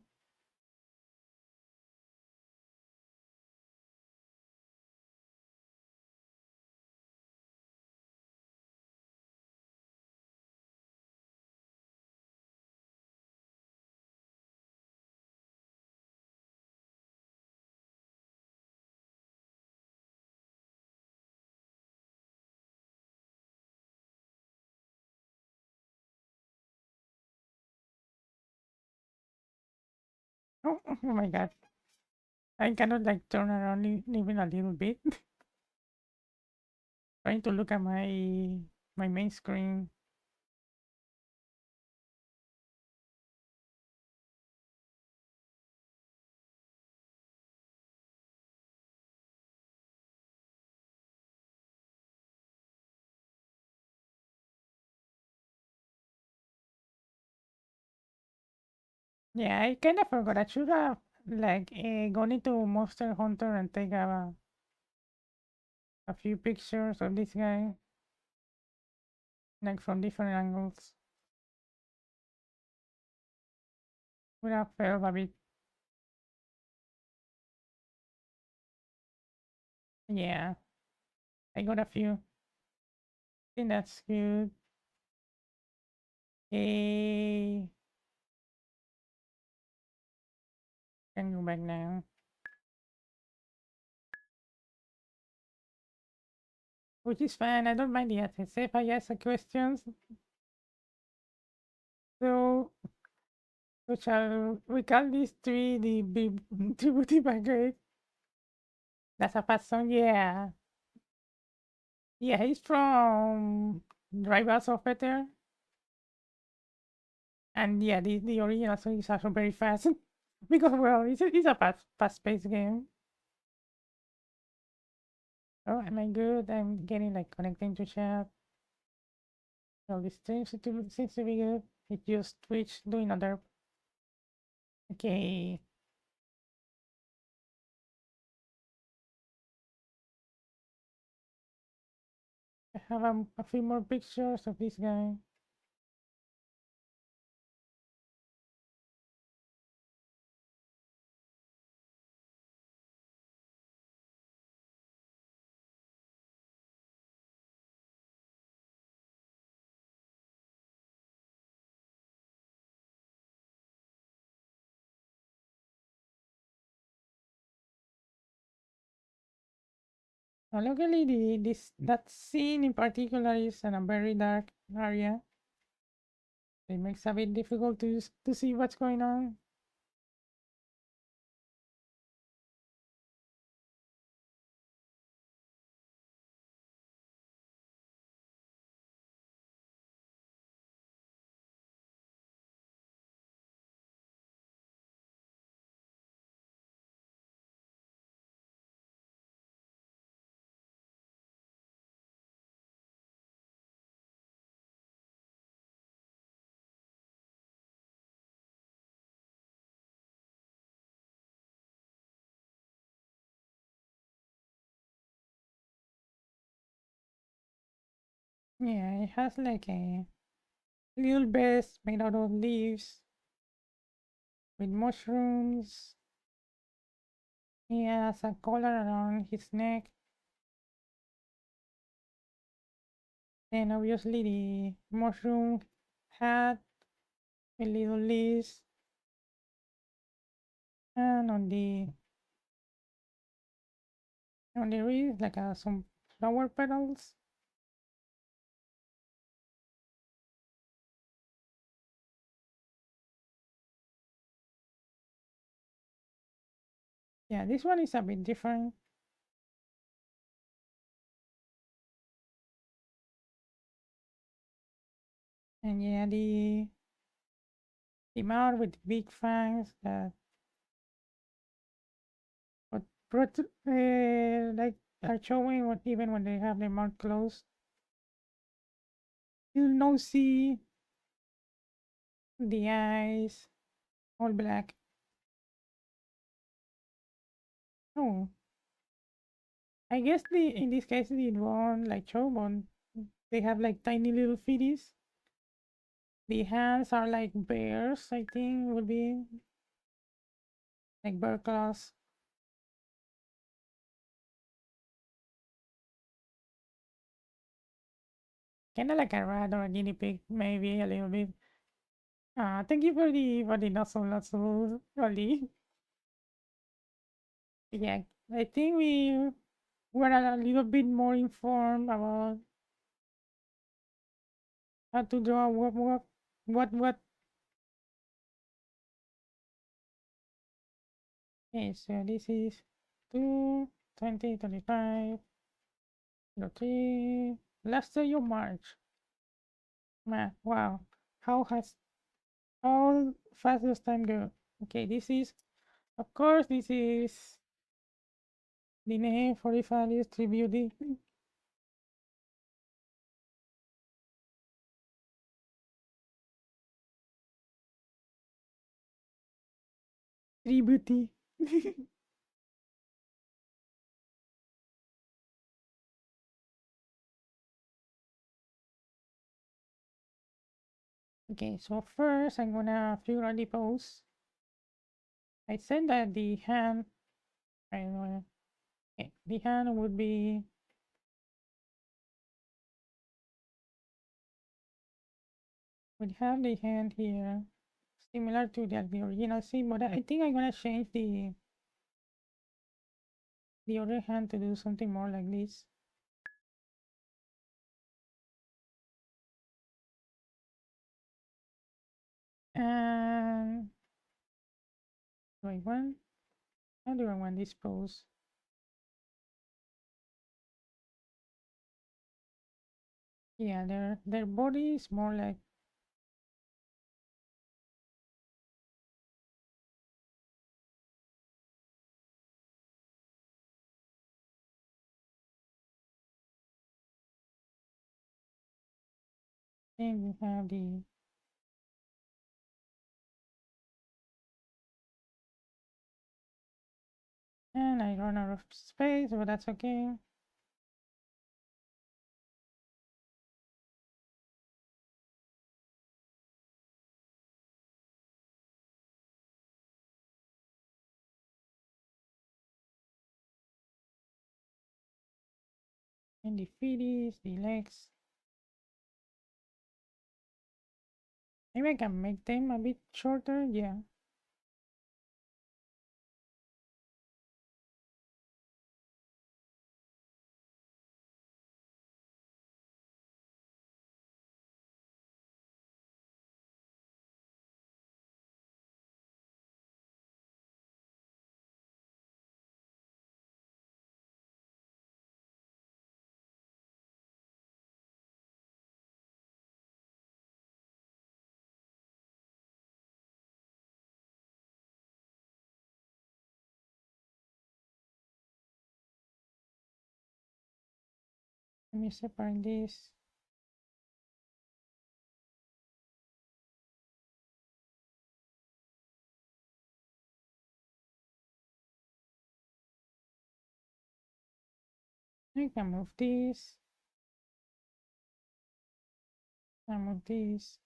Oh my god. I cannot like turn around even a little bit. Trying to look at my main screen. Yeah, I kind of forgot. I should have like gone into Monster Hunter and take a few pictures of this guy, like from different angles. Would have felt a bit. Yeah, I got a few. I think that's good. Hey, can go back now. Which is fine. I don't mind the answers if I ask the questions. So, so shall we call these three the big Tribooty Brigade? That's a fast song, yeah. Yeah, he's from Rival Software. And yeah, the original song is also very fast. Because, well, it's a fast-paced game. Oh, am I good? I'm getting like connecting to chat. Well, this seems to be good. It just Twitch doing other. Okay. I have a few more pictures of this guy. Now, luckily, that scene in particular is in a very dark area. It makes it a bit difficult to see what's going on. Yeah, it has like a little vest made out of leaves with mushrooms. He has a collar around his neck. And obviously the mushroom hat with little leaves. And on the wrist like some flower petals. Yeah, this one is a bit different. And yeah, the mouth with the big fangs that what like are showing what even when they have their mouth closed. Still nosy, the eyes all black. Oh, I guess in this case the one like Chobon, they have like tiny little feeties. The hands are like bears, I think would be like bear claws. Kind of like a rat or a guinea pig, maybe a little bit. Thank you for the not so early. Yeah, I think we were a little bit more informed about how to draw what Okay, so this is 2, 20, 25, 03. Last day of March. Man, wow. How has how fast does time go? Okay, this is, of course, this is the name for the file is Tribooty. Tribooty. Okay, so first I'm gonna figure out the pose. I said that the hand, I don't know, okay, the hand would have the hand here, similar to the original scene, but I think I'm gonna change the other hand to do something more like this. And do I want? How do I want this pose? Yeah, their body is more like, and we have the, and I run out of space, but that's okay. And the feet is the legs. Maybe I can make them a bit shorter. Yeah. Let me separate this. I can move this. I move this.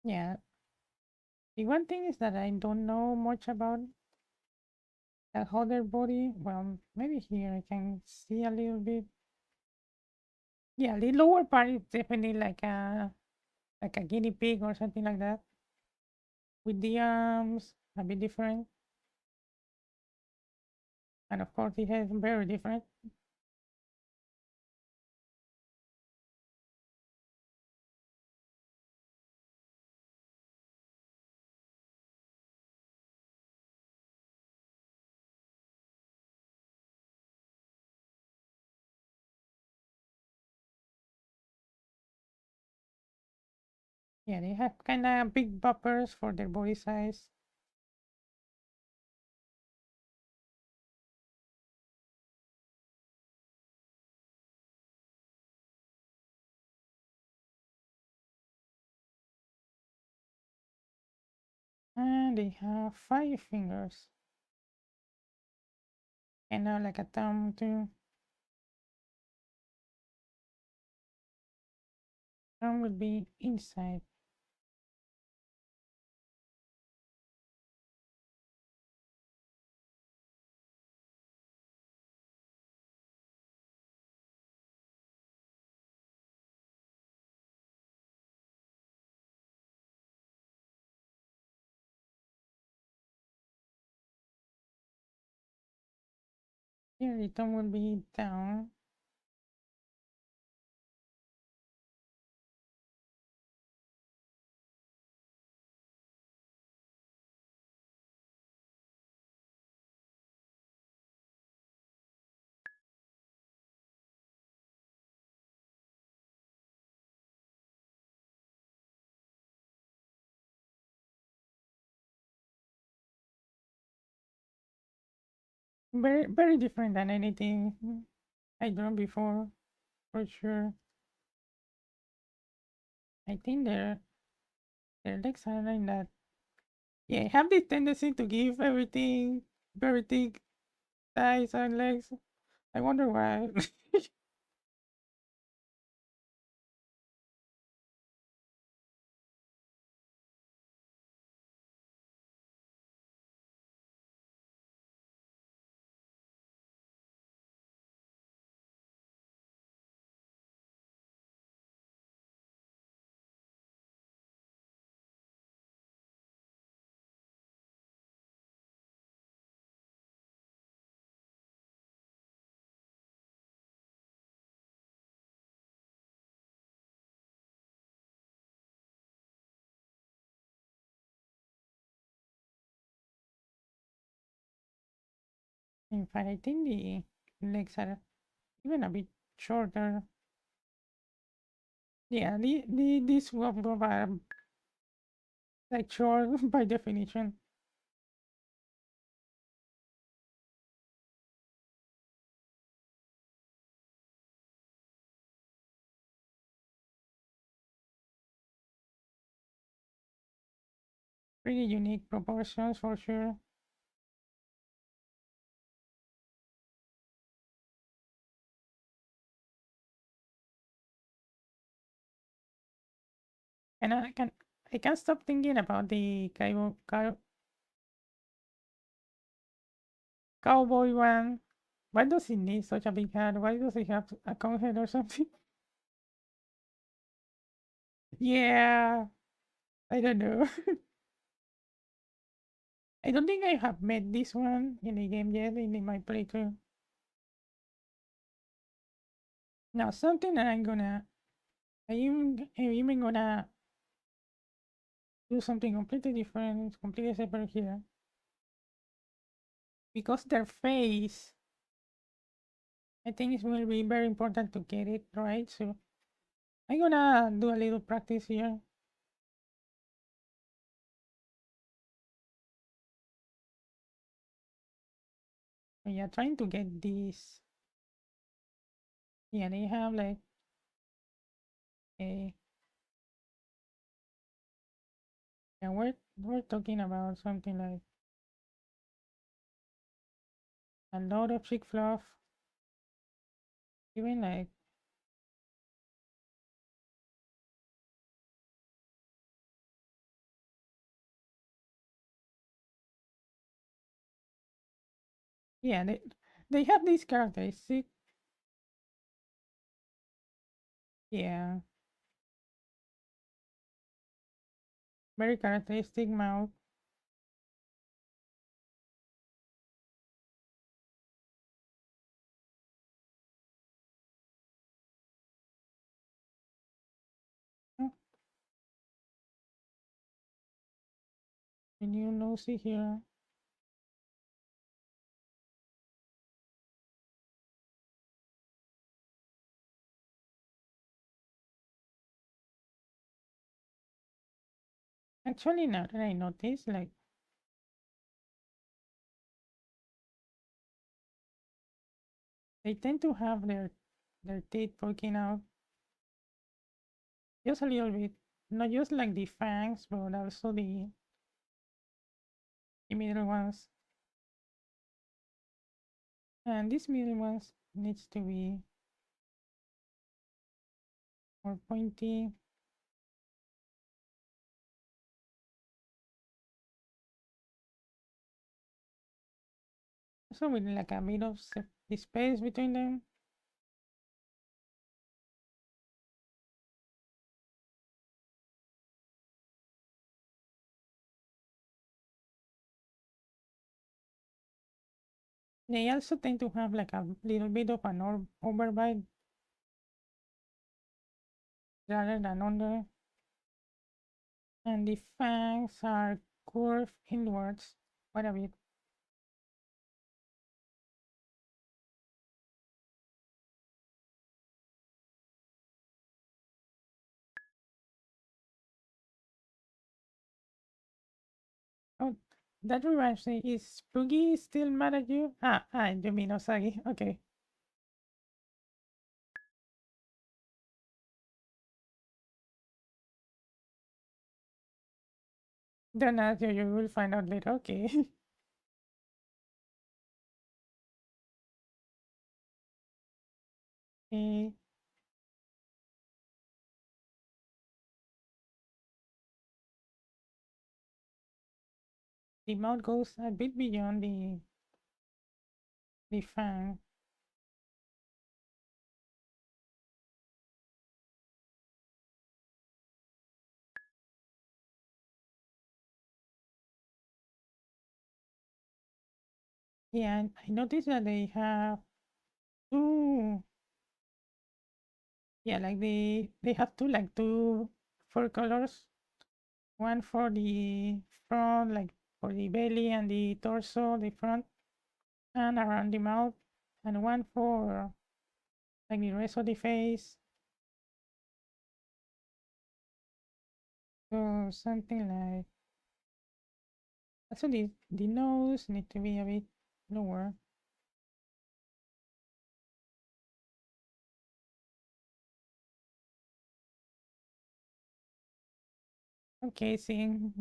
Yeah. The one thing is that I don't know much about the other body. Well, maybe here I can see a little bit. Yeah, the lower part is definitely like a guinea pig or something like that. With the arms a bit different. And of course the head is very different. Yeah, they have kind of big bumpers for their body size. And they have 5 fingers. And now like a thumb too. Thumb would be inside. Here the thumb would be down. Very different than anything I drawn before, for sure. I think their legs are like that. Yeah, I have this tendency to give everything very thick thighs and legs. I wonder why. In fact, I think the legs are even a bit shorter. Yeah, these wolf are like short by definition. Pretty unique proportions for sure. And I can't stop thinking about the cowboy one. Why does he need such a big hat? Why does he have a cone head or something? Yeah, I don't know. I don't think I have met this one in the game yet in my playthrough. Now something that I'm even gonna do something completely different, completely separate here. Because their face, I think it will be very important to get it right. So I'm gonna do a little practice here. So yeah, trying to get this. Yeah, they have like a yeah, we're talking about something like a lot of chick fluff. Even like yeah, they have these characteristic. Yeah, very characteristic mouth. Oh, and you nosy here. Actually, now that I notice, like they tend to have their teeth poking out just a little bit, not just like the fangs, but also the middle ones. And this middle one needs to be more pointy. So with like a bit of space between them. They also tend to have like a little bit of an overbite rather than under. And the fangs are curved inwards quite a bit. Oh, that reminds me, is Spooky still mad at you? You mean Osagi. Okay. Don't ask you, you will find out later. Okay. Eh, the mouth goes a bit beyond the fang. Yeah, and I noticed that they have two. Yeah, like they have two fur colors. One for the front, like for the belly and the torso, the front, and around the mouth, and one for like the rest of the face. So something like also the nose need to be a bit lower. Okay, seeing.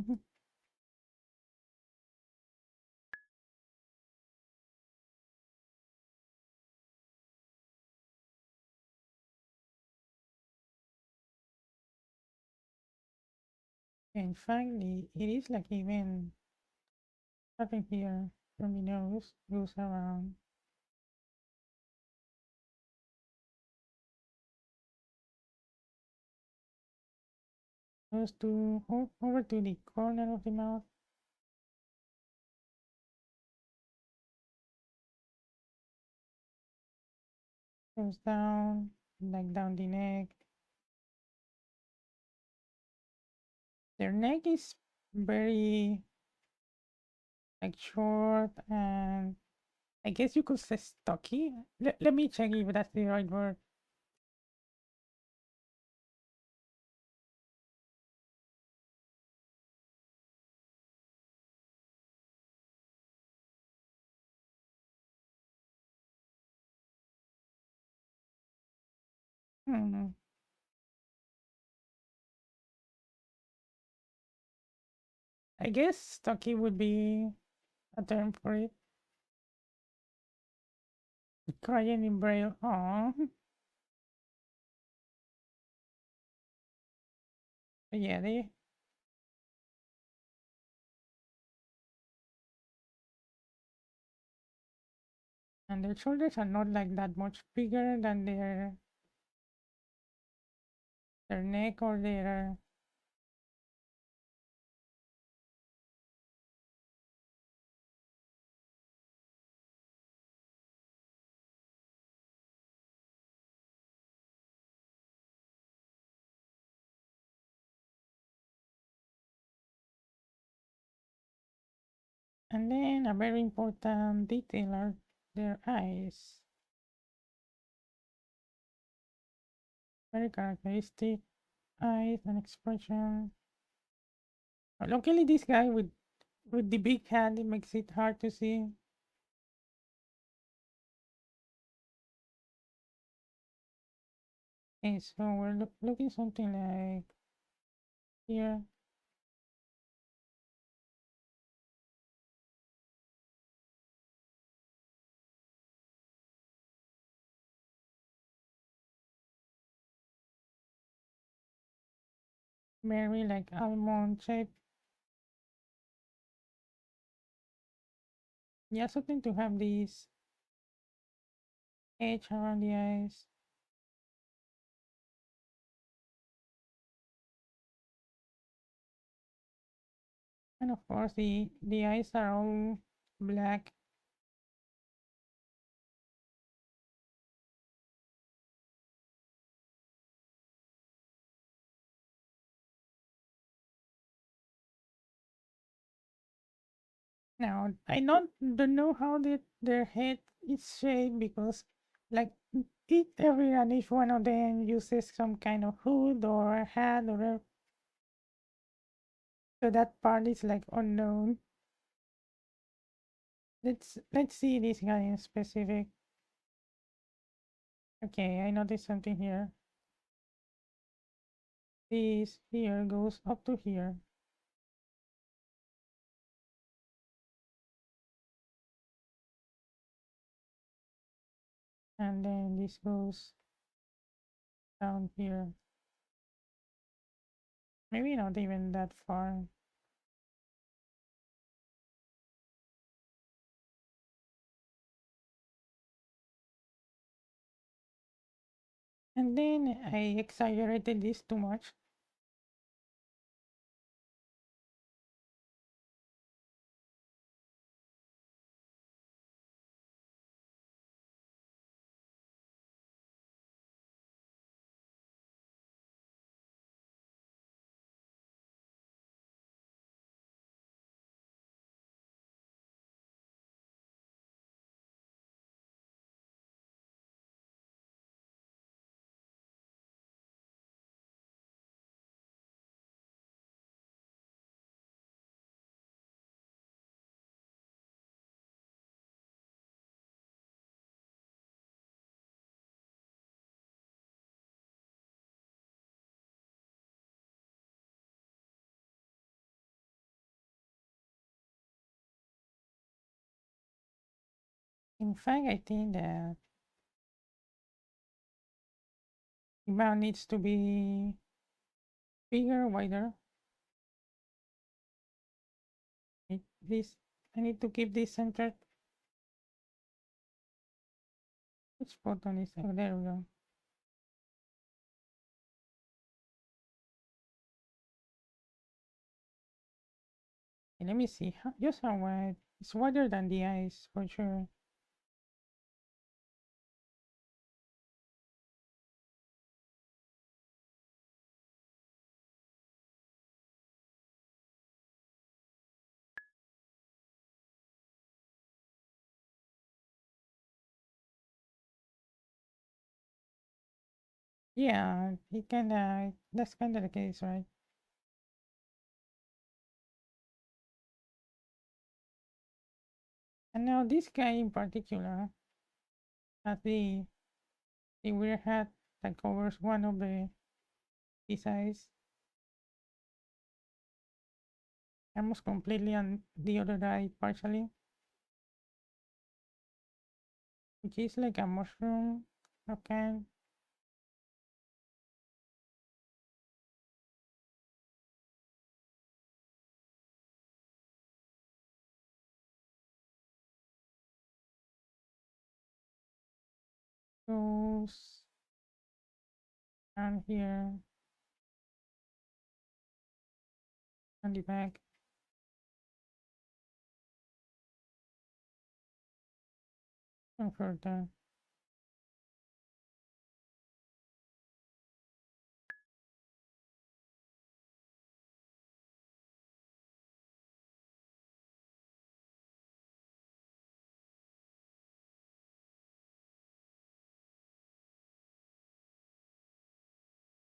In fact, it is like even something here from the nose goes around. Goes to over to the corner of the mouth. Goes down, like down the neck. Their neck is very like short and I guess you could say stocky. Let me check if that's the right word. Hmm. I guess stocky would be a term for it. Crying in braille. Aww. But yeah, and their shoulders are not like that much bigger than their neck or their. And then a very important detail are their eyes. Very characteristic eyes and expression. Luckily, this guy with the big hand, it makes it hard to see. Okay, so we're looking something like here. very like almond shape. You also tend to have this edge around the eyes. And of course the eyes are all black. Now don't know how their head is shaped because like every and each one of them uses some kind of hood or a hat or so that part is like unknown. Let's see this guy in specific. Okay, I noticed something here. This here goes up to here. And then this goes down here. Maybe not even that far. And then I exaggerated this too much. In fact, I think that the mount needs to be bigger, wider. This I need to keep this centered. Which button is? Oh, there we go. Okay, let me see. Just how wide? It's wider than the eyes for sure. Yeah, it kinda that's kinda the case, right? And now this guy in particular has the weird hat that covers one of his eyes, almost completely on the other eye partially, which is like a mushroom of kind. Goes down here on the back. And further.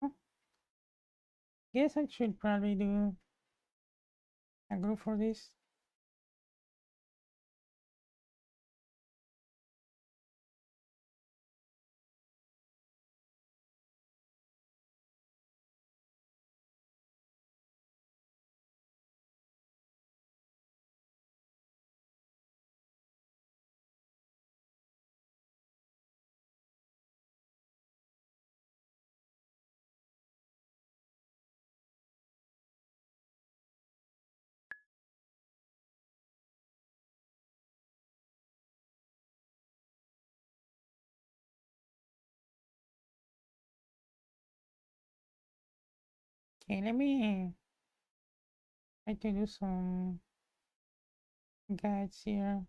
Oh, guess I should probably do a group for this. Okay, let me try to do some guides here.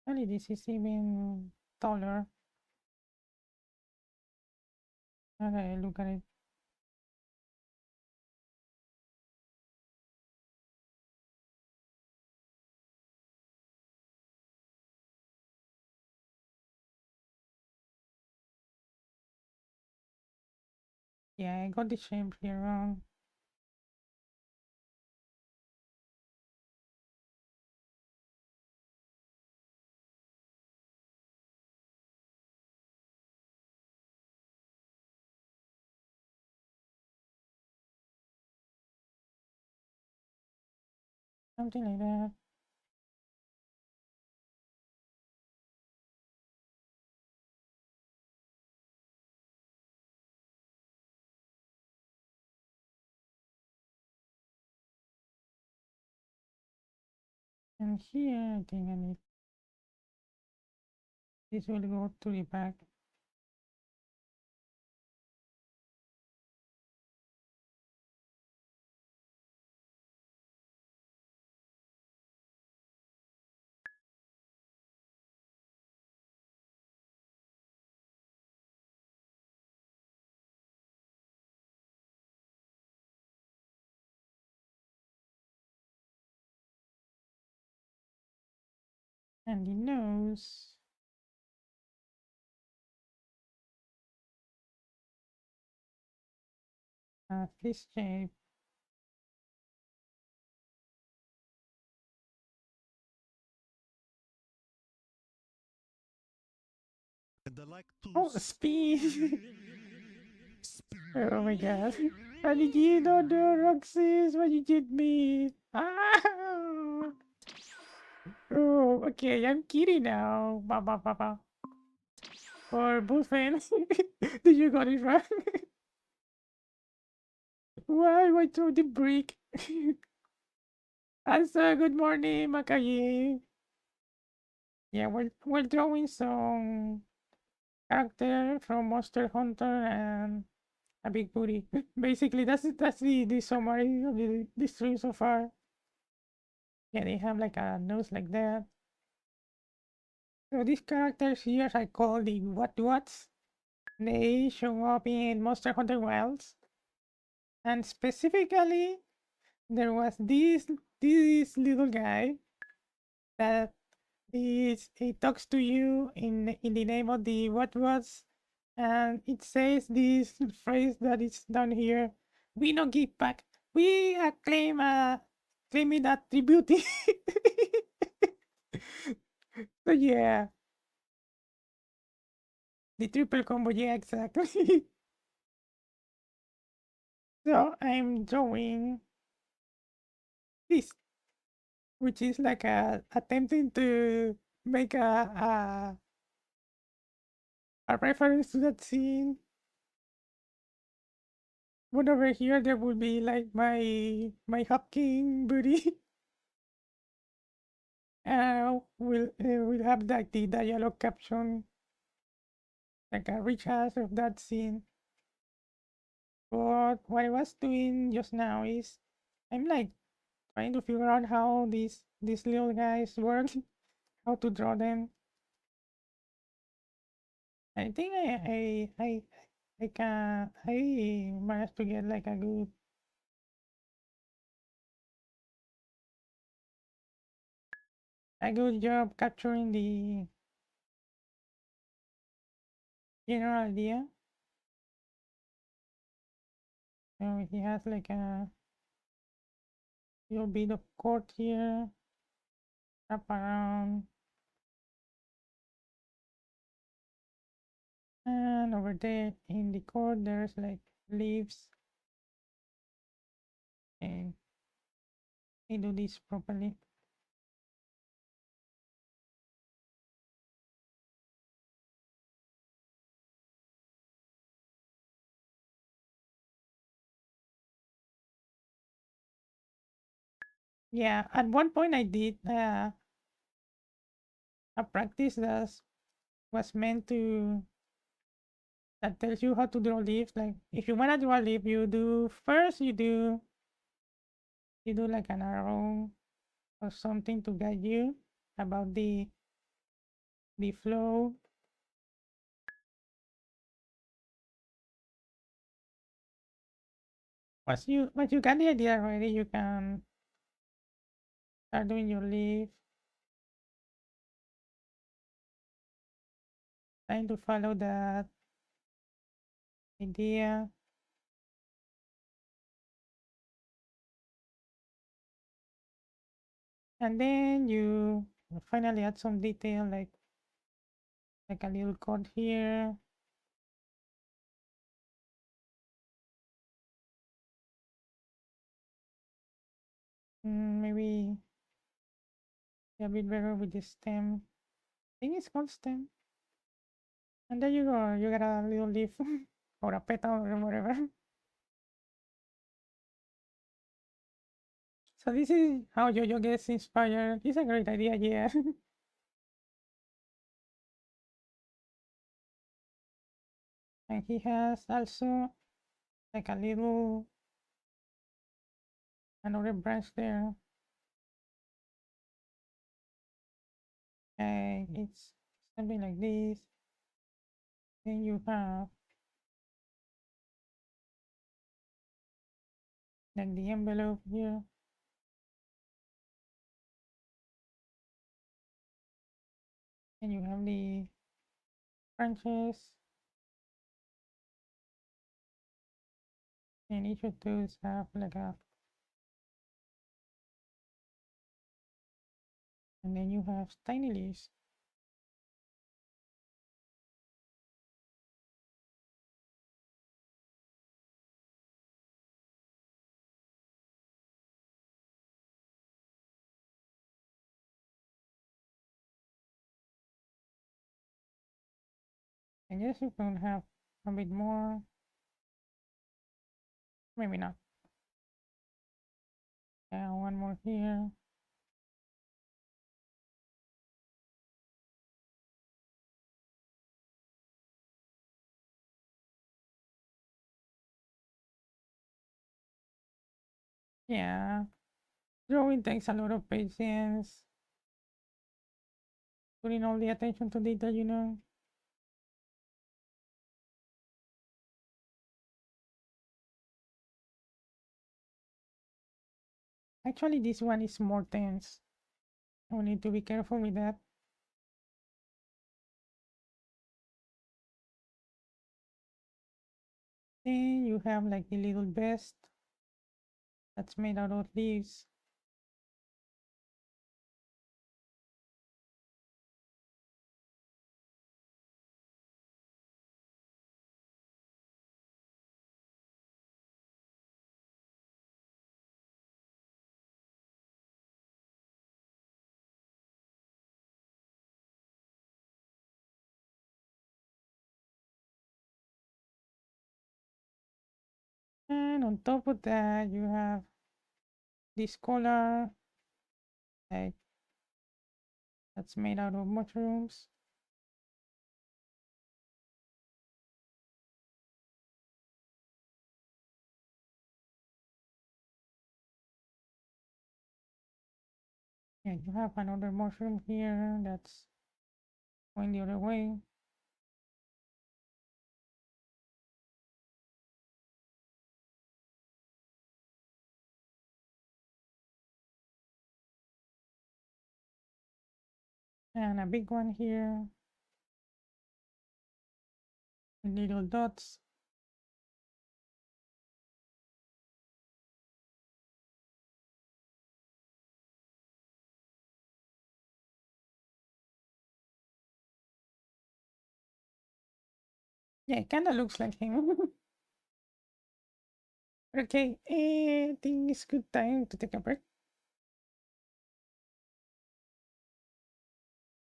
Actually, this is even taller. Okay, look at it. Yeah, I got the shape here wrong. Something like that. And here, I think I need this will go to the back. And the nose. This shape. And I like to Oh, speed! spin. Oh my god. What did you not do, Roxys? What you did me? Ah! Oh, okay, I'm kidding now. Ba ba ba ba. For both ends. Did you got it wrong? Why throw the brick? Also, good morning, Makaye. Yeah, we're drawing some character from Monster Hunter and a big booty. Basically, that's the summary of the stream so far. Yeah, they have like a nose like that. So these characters here I call the what's. They show up in Monster Hunter Wilds, and specifically there was this little guy that is he talks to you in the name of the what was, and it says this phrase that is down here. We no give back. We claiming that Tribooty. So yeah, the triple combo. Yeah, exactly. So I'm drawing this, which is like attempting to make a reference to that scene. But over here there will be like my Hopking booty. We'll have like the dialogue caption, like a rehash of that scene. But what I was doing just now is I'm like trying to figure out how these little guys work, how to draw them. I think I can I managed to get like a good job capturing the general idea. So he has like a little bit of court here, wrap around, and over there in the court there's like leaves, and I do this properly. Yeah, at one point I did a practice that was meant to that tells you how to draw leaves. Like if you wanna draw a leaf, you do first you do like an arrow or something to guide you about the flow. Once you got the idea already, you can start doing your leaf, trying to follow that idea. And then you finally add some detail like a little cord here. Maybe a bit better with the stem. I think it's called stem. And there you go. You got a little leaf or a petal or whatever. So this is how Jojo gets inspired. It's a great idea, yeah. And he has also like a little another branch there. And it's something like this. Then you have like the envelope here. And you have the branches. And each of those have like a, and then you have tiny leaves. I guess you can have a bit more. Maybe not. Yeah, one more here. Yeah, drawing takes a lot of patience, putting all the attention to detail. Actually, this one is more tense. We need to be careful with that. Then you have like the little vest that's made out of leaves. And on top of that, you have this collar like that's made out of mushrooms. Yeah, you have another mushroom here that's going the other way. And a big one here with little dots. Yeah, it kind of looks like him. Okay, I think it's good time to take a break.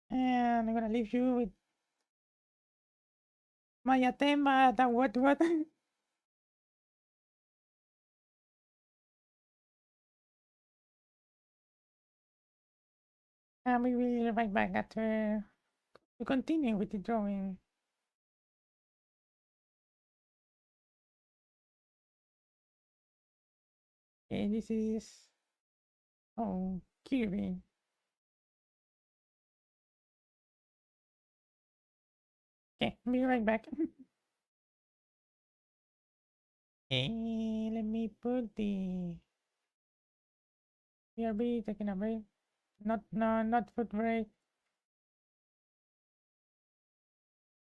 And I'm gonna leave you with Maya tema, that what? And we will be right back after to continue with the drawing. Okay, this is Kirby. Okay, be right back. Okay, let me put the BRB taking a break. Not foot break.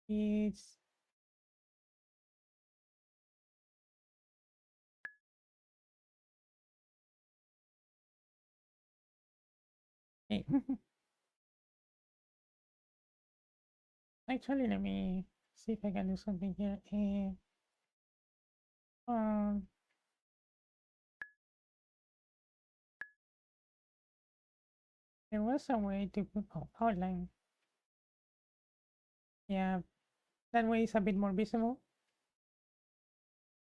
It's okay. Actually, let me see if I can do something here. Um, there was a way to put outline. Yeah, that way it's a bit more visible.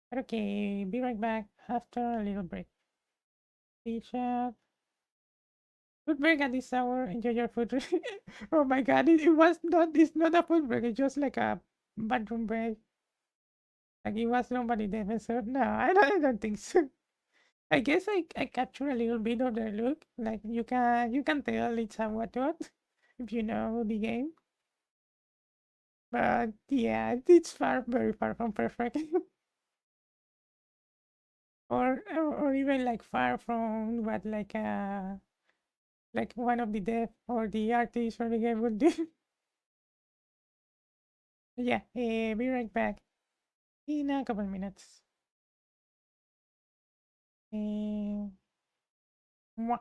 But okay, be right back after a little break. T-shirt. Food break at this hour. Enjoy your food. Oh my god, it was not. It's not a food break. It's just like a bathroom break. Like it was nobody there. So no, I don't think so. I guess I capture a little bit of their look. Like you can tell it's a what if you know the game. But yeah, it's very far from perfect. or even like far from what like one of the dev or the artists for the game would do. Yeah, be right back in a couple minutes. Eh, mwah.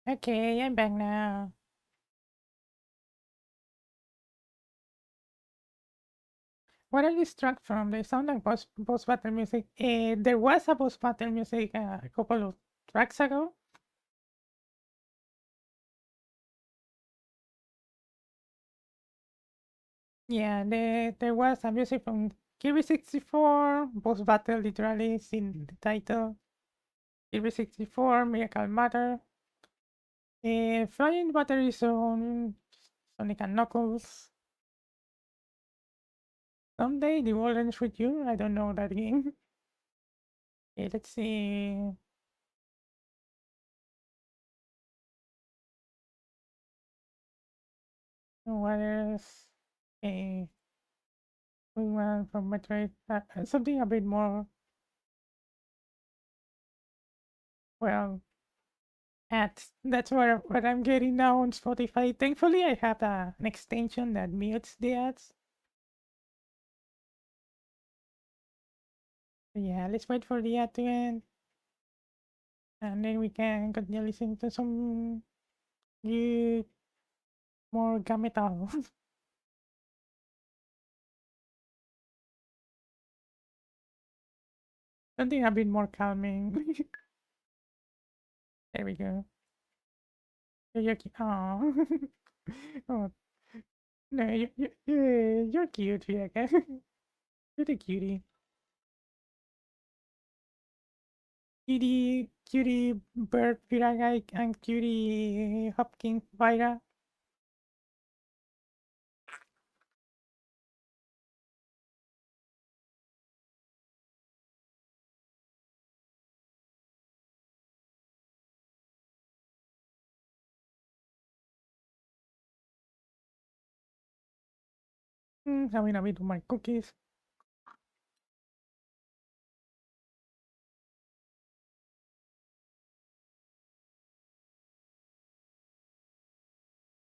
Okay, I'm back now. What are you struck from? They sound like boss battle music. There was a boss battle music a couple of tracks ago. Yeah, there was a music from Kirby 64. Boss battle literally is in the title. Kirby 64, Miracle Matter. Flying Battery Zone, Sonic and Knuckles. Someday the world ends with you. I don't know that game. Okay, let's see. What else? Okay, we went from Metroid. Something a bit more, well, ads. That's what I'm getting now on Spotify. Thankfully, I have an extension that mutes the ads. So yeah, let's wait for the ad to end. And then we can continue listening to some good, more gametal. Something a bit more calming. There we go. You're cute. Oh. Oh, no, you're cute, yeah. You're the cutie. Cutie bird Piragai and cutie Hopkins Vira. Having a bit of my cookies.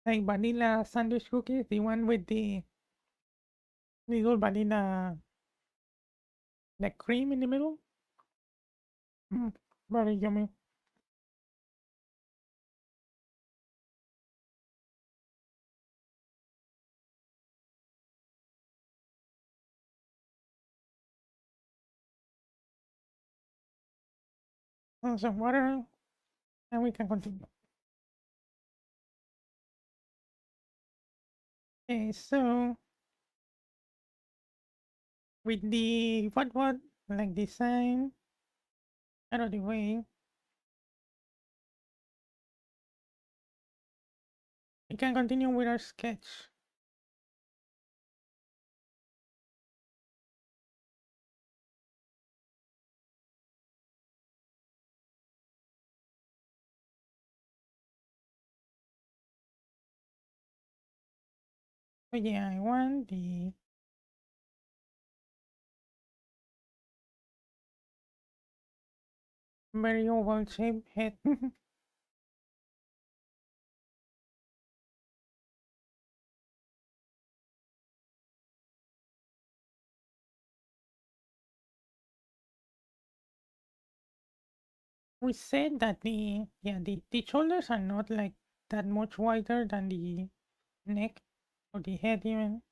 Like vanilla sandwich cookies, the one with the little vanilla like cream in the middle. Mm, very yummy. Some water, and we can continue. Okay, so with the what like design out of the way, we can continue with our sketch. So yeah, I want the very oval shaped head. We said that the shoulders are not like that much wider than the neck or the head even.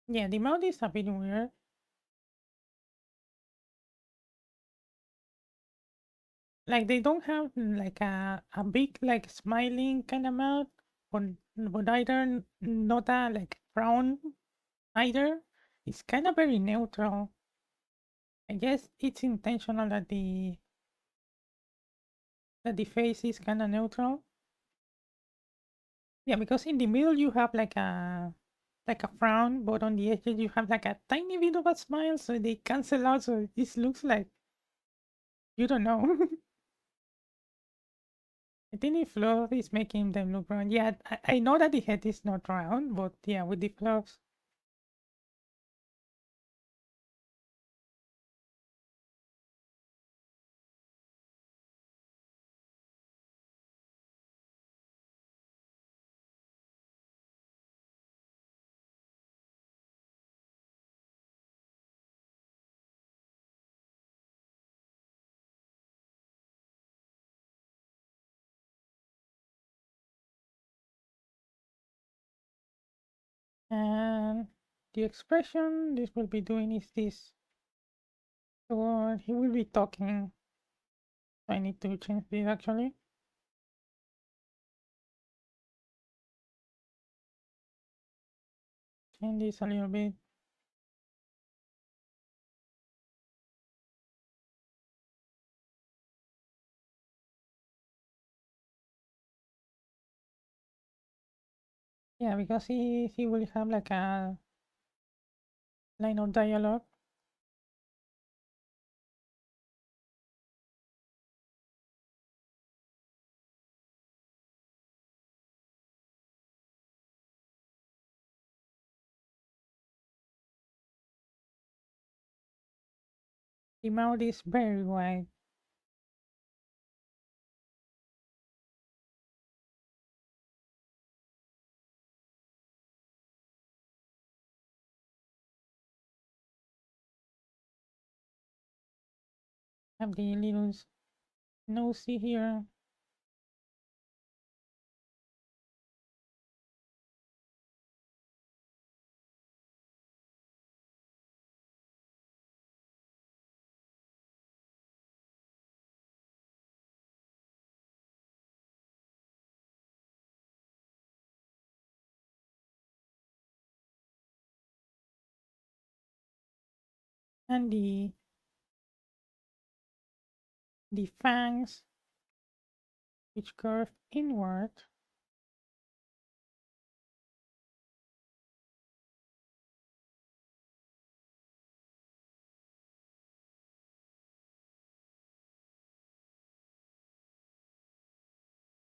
Yeah, the mouth is a bit weird. Like they don't have like a big like smiling kind of mouth, but either not a like frown either. It's kind of very neutral. I guess it's intentional that the face is kind of neutral. Yeah, because in the middle you have like a frown, but on the edges you have like a tiny bit of a smile, so they cancel out. So this looks like you don't know. I think the fluff is making them look round. Yeah, I know that the head is not round, but yeah, with the fluffs. And the expression this will be doing is this. So he will be talking. I need to change this actually. Change this a little bit. Yeah, because he will have like a line of dialogue. The mouth is very wide. Have the little nosy here. And the fangs which curve inward.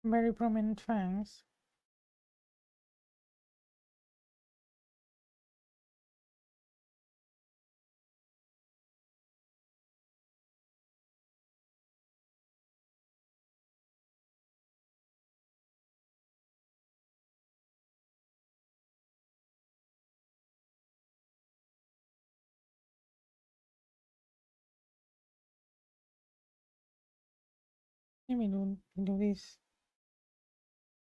Very prominent fangs. Let me do this.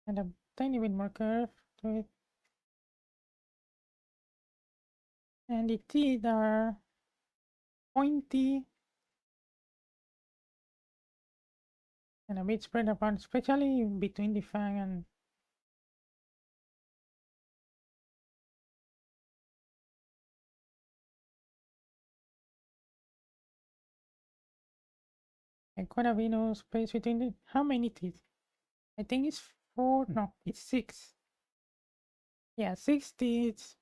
And a tiny bit more curve to it. And the teeth are pointy and a bit spread apart, especially between the fang and quite a bit of space between the. How many teeth? I think it's four. No, it's six. Yeah, six teeth.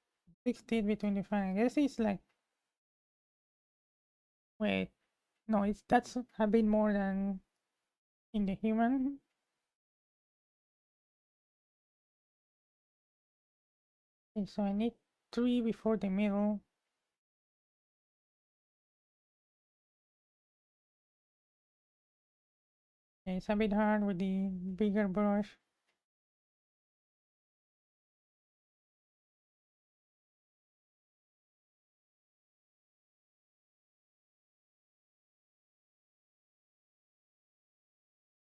Six teeth between the fang. I guess it's like. Wait, no, that's a bit more than in the human. Okay, so I need three before the middle. Yeah, it's a bit hard with the bigger brush.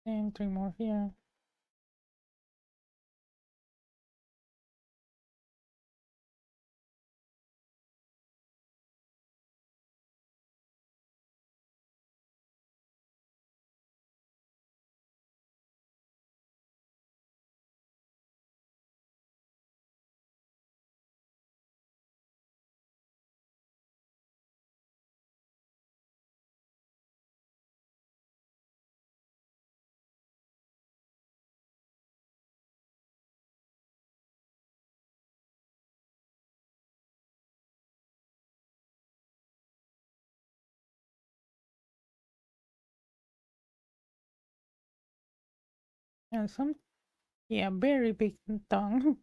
And three more here. And some, yeah, very big tongue.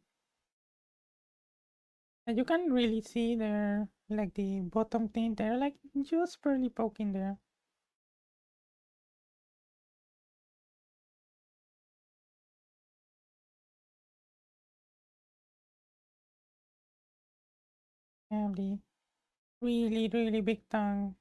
And you can really see there, like the bottom thing there, like just barely poking there. And the really, really big tongue.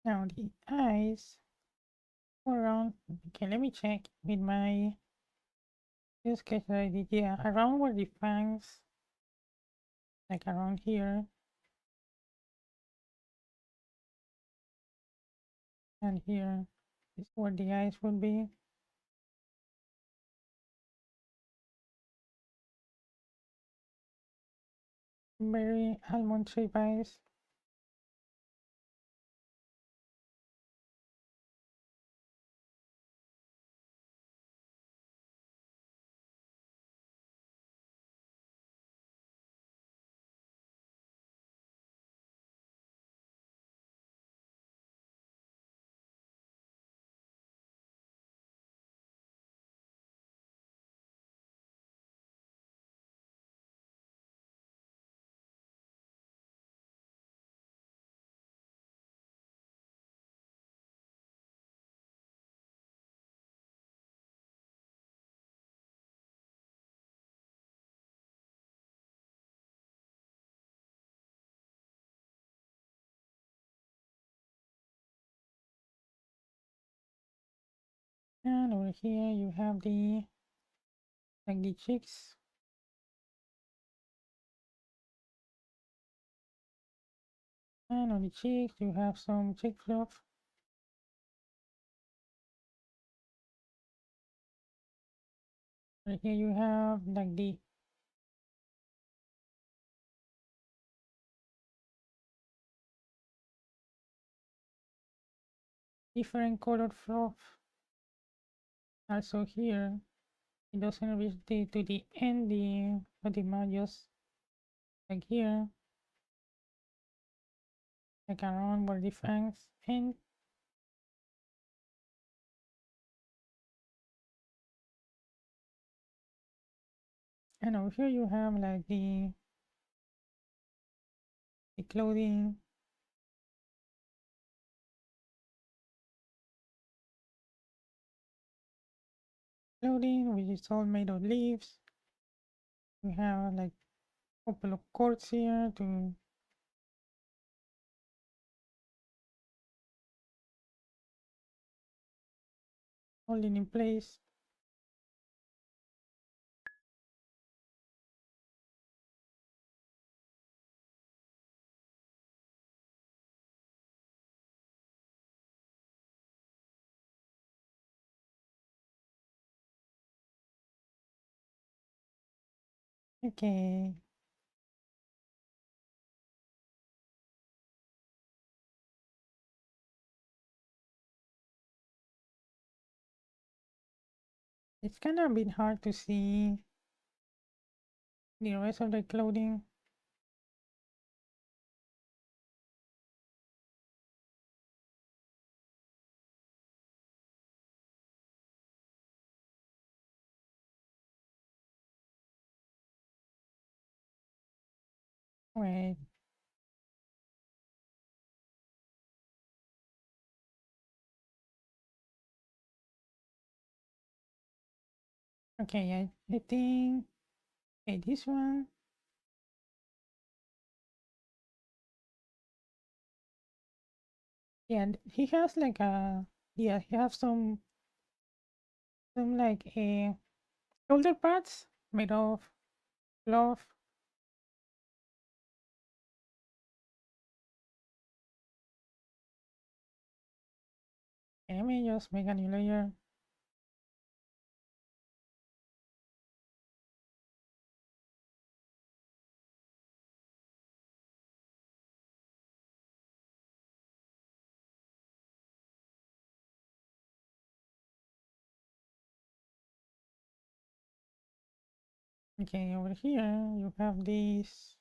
Now the eyes go around. Okay, let me check with my sketch that I did. Yeah, around where the fangs, like around here, and here is where the eyes would be. Very almond shape eyes. And over here you have the like the cheeks. And on the cheeks you have some cheek fluff. Right here you have like the different colored fluff. Also here it doesn't reach to the ending of the mouth, just like here, like around where the fangs end. And over here you have like the clothing. Clothing which is all made of leaves. We have like a couple of cords here to hold it in place. Okay. It's kind of a bit hard to see the rest of the clothing. Wait. Okay, I think okay, this one. Yeah, he has like a yeah, he has some like a shoulder pads made of cloth. Let me just make a new layer. Okay, over here you have this.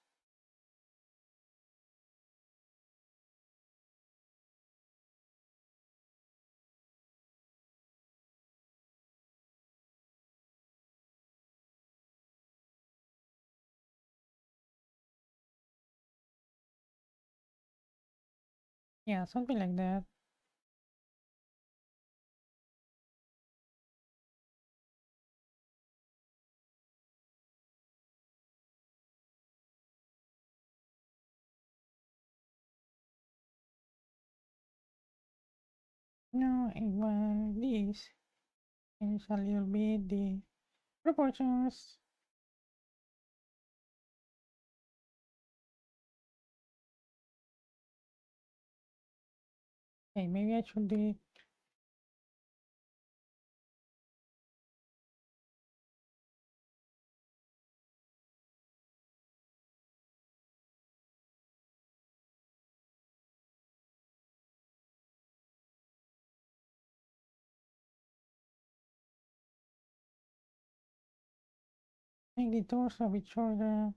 Yeah, something like that. No, I want this. Change a little bit the proportions. Okay, maybe I should do it make the doors a bit shorter.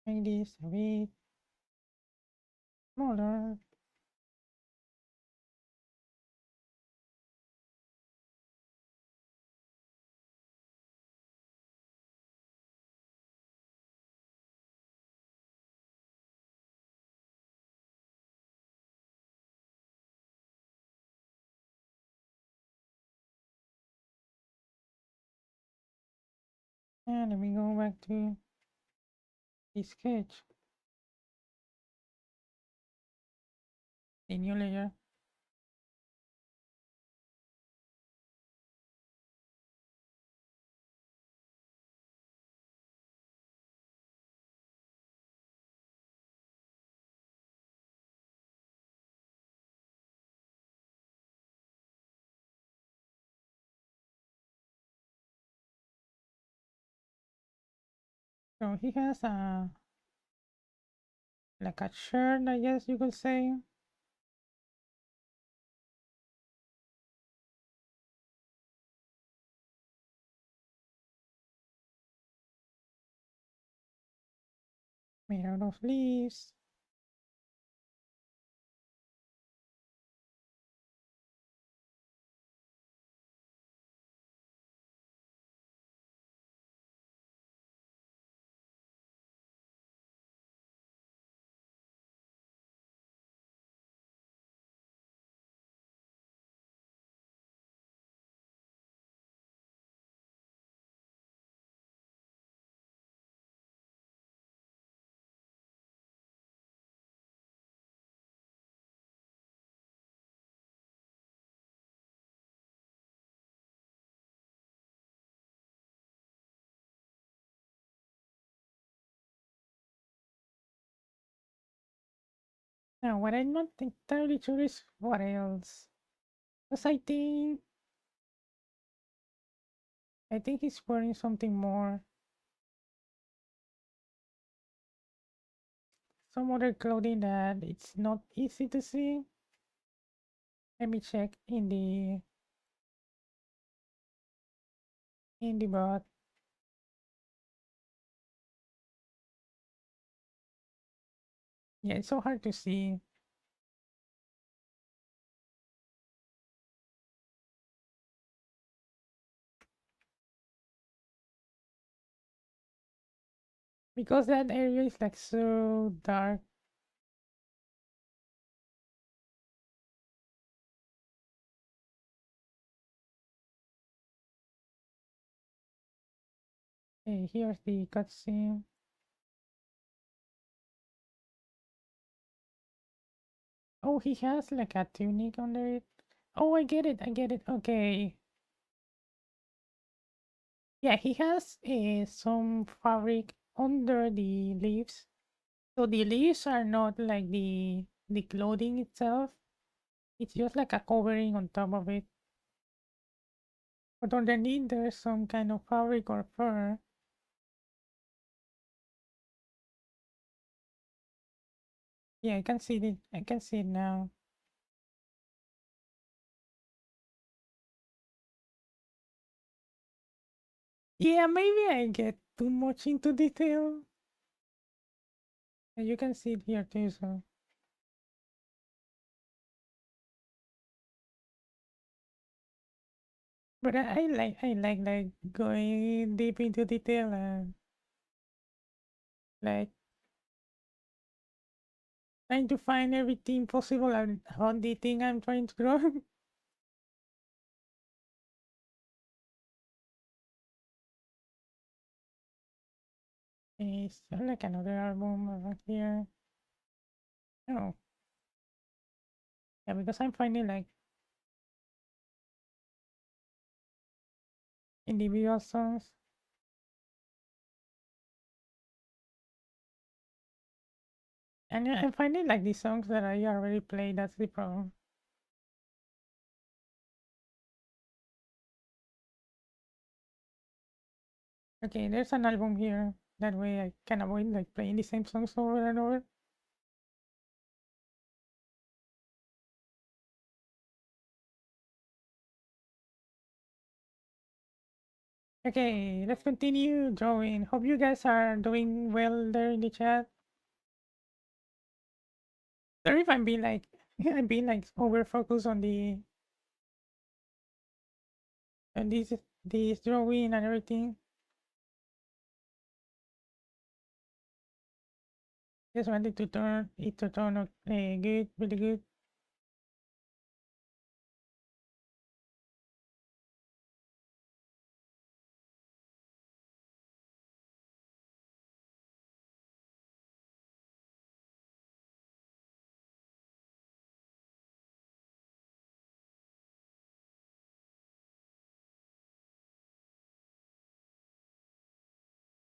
Make this a bit smaller. And let me go back to the sketch, the new layer. So he has a like a shirt, I guess you could say. Made out of leaves. Now, what I'm not entirely sure is what else. Because I think he's wearing something more. Some other clothing that it's not easy to see. Let me check in the bot. Yeah, it's so hard to see. Because that area is like so dark. Okay, here's the cutscene. Oh, he has like a tunic under it. Oh, I get it. I get it. Okay. Yeah, he has some fabric under the leaves. So the leaves are not like the clothing itself. It's just like a covering on top of it. But underneath there's some kind of fabric or fur. Yeah, I can see it. I can see it now. Yeah, maybe I get too much into detail. And you can see it here too, so. But I like going deep into detail and like trying to find everything possible on the thing I'm trying to draw. Is there like another album around here? Oh, yeah, because I'm finding like individual songs. And yeah, I'm finding like the songs that I already played, that's the problem. Okay, there's an album here. That way I can avoid like playing the same songs over and over. Okay, let's continue drawing. Hope you guys are doing well there in the chat. Sorry if I'm being like I'm being like over focused on the on this drawing and everything. Just wanted to turn it to turn out good, really good.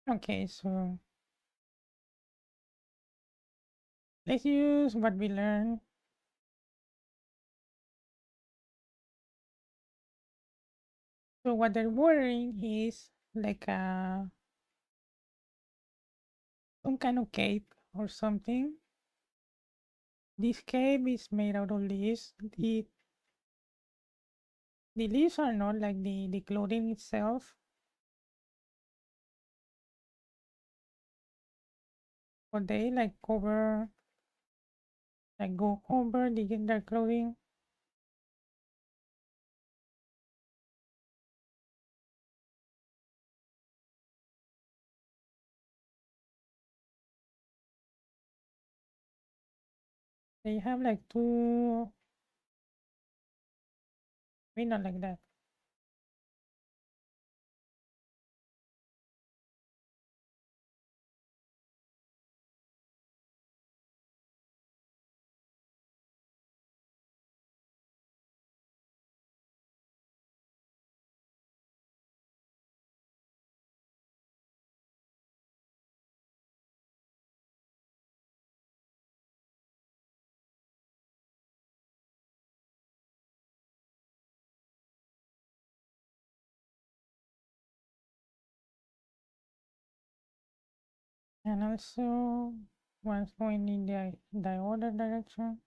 Okay, so let's use what we learned. So what they're wearing is like some kind of cape or something. This cape is made out of leaves. The leaves are not like the clothing itself, but they like cover, like go over their clothing. They have like two, maybe not like that. And also one's going in the other direction.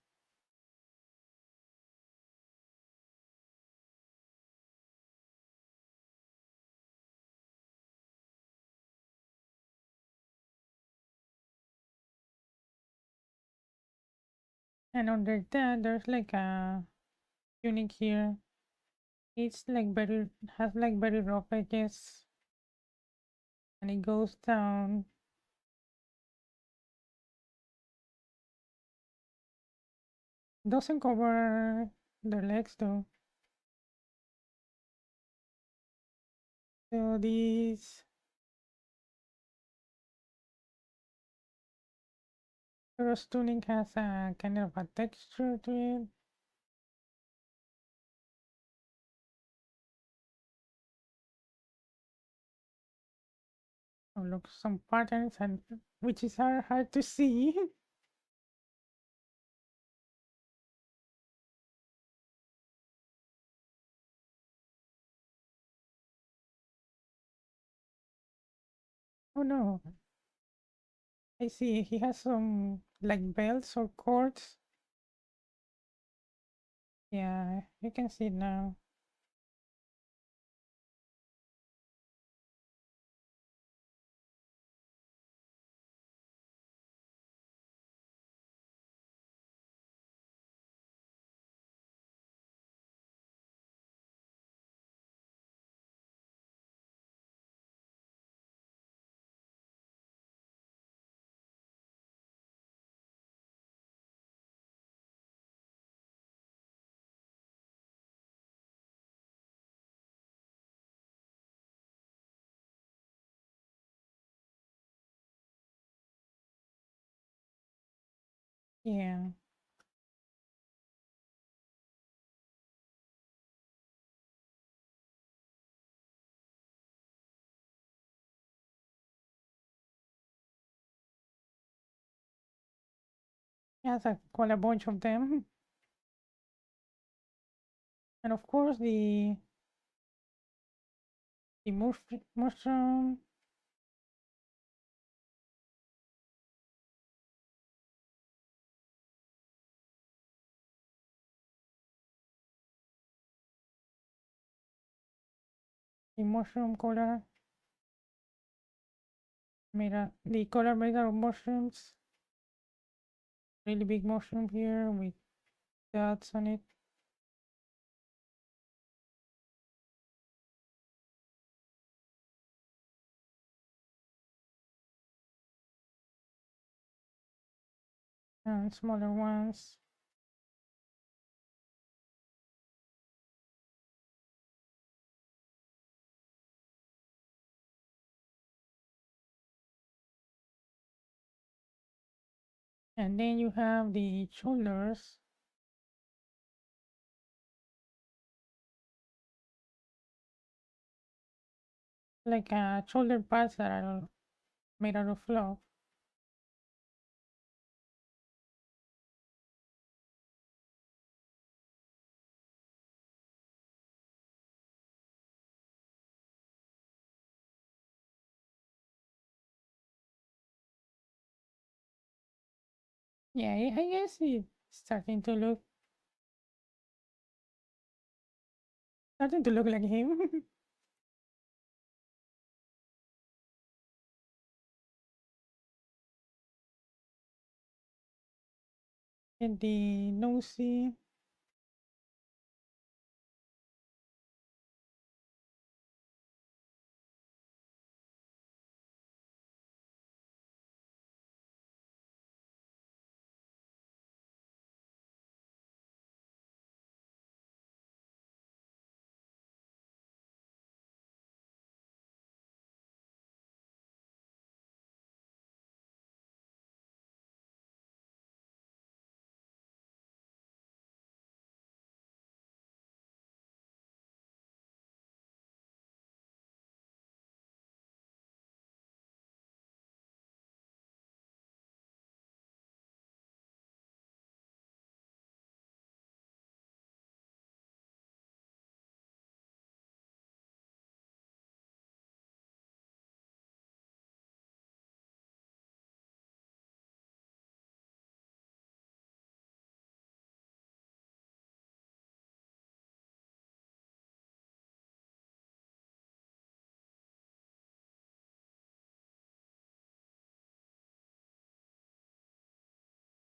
And under that, there's like a tunic here. It's like very, has like very rough edges. And it goes down. Doesn't cover their legs though. So this first tunic has a kind of a texture to it. Oh, look, some patterns and which is hard to see. Oh no, I see. He has some like belts or cords. Yeah, you can see it now. Yeah. Yes, quite a bunch of them. And of course the mushroom. The mushroom color the color made out of mushrooms. Really big mushroom here with dots on it. And smaller ones. And then you have the shoulders. Like shoulder pads that are made out of fluff. Yeah, I guess it's starting to look like him. And the nosy.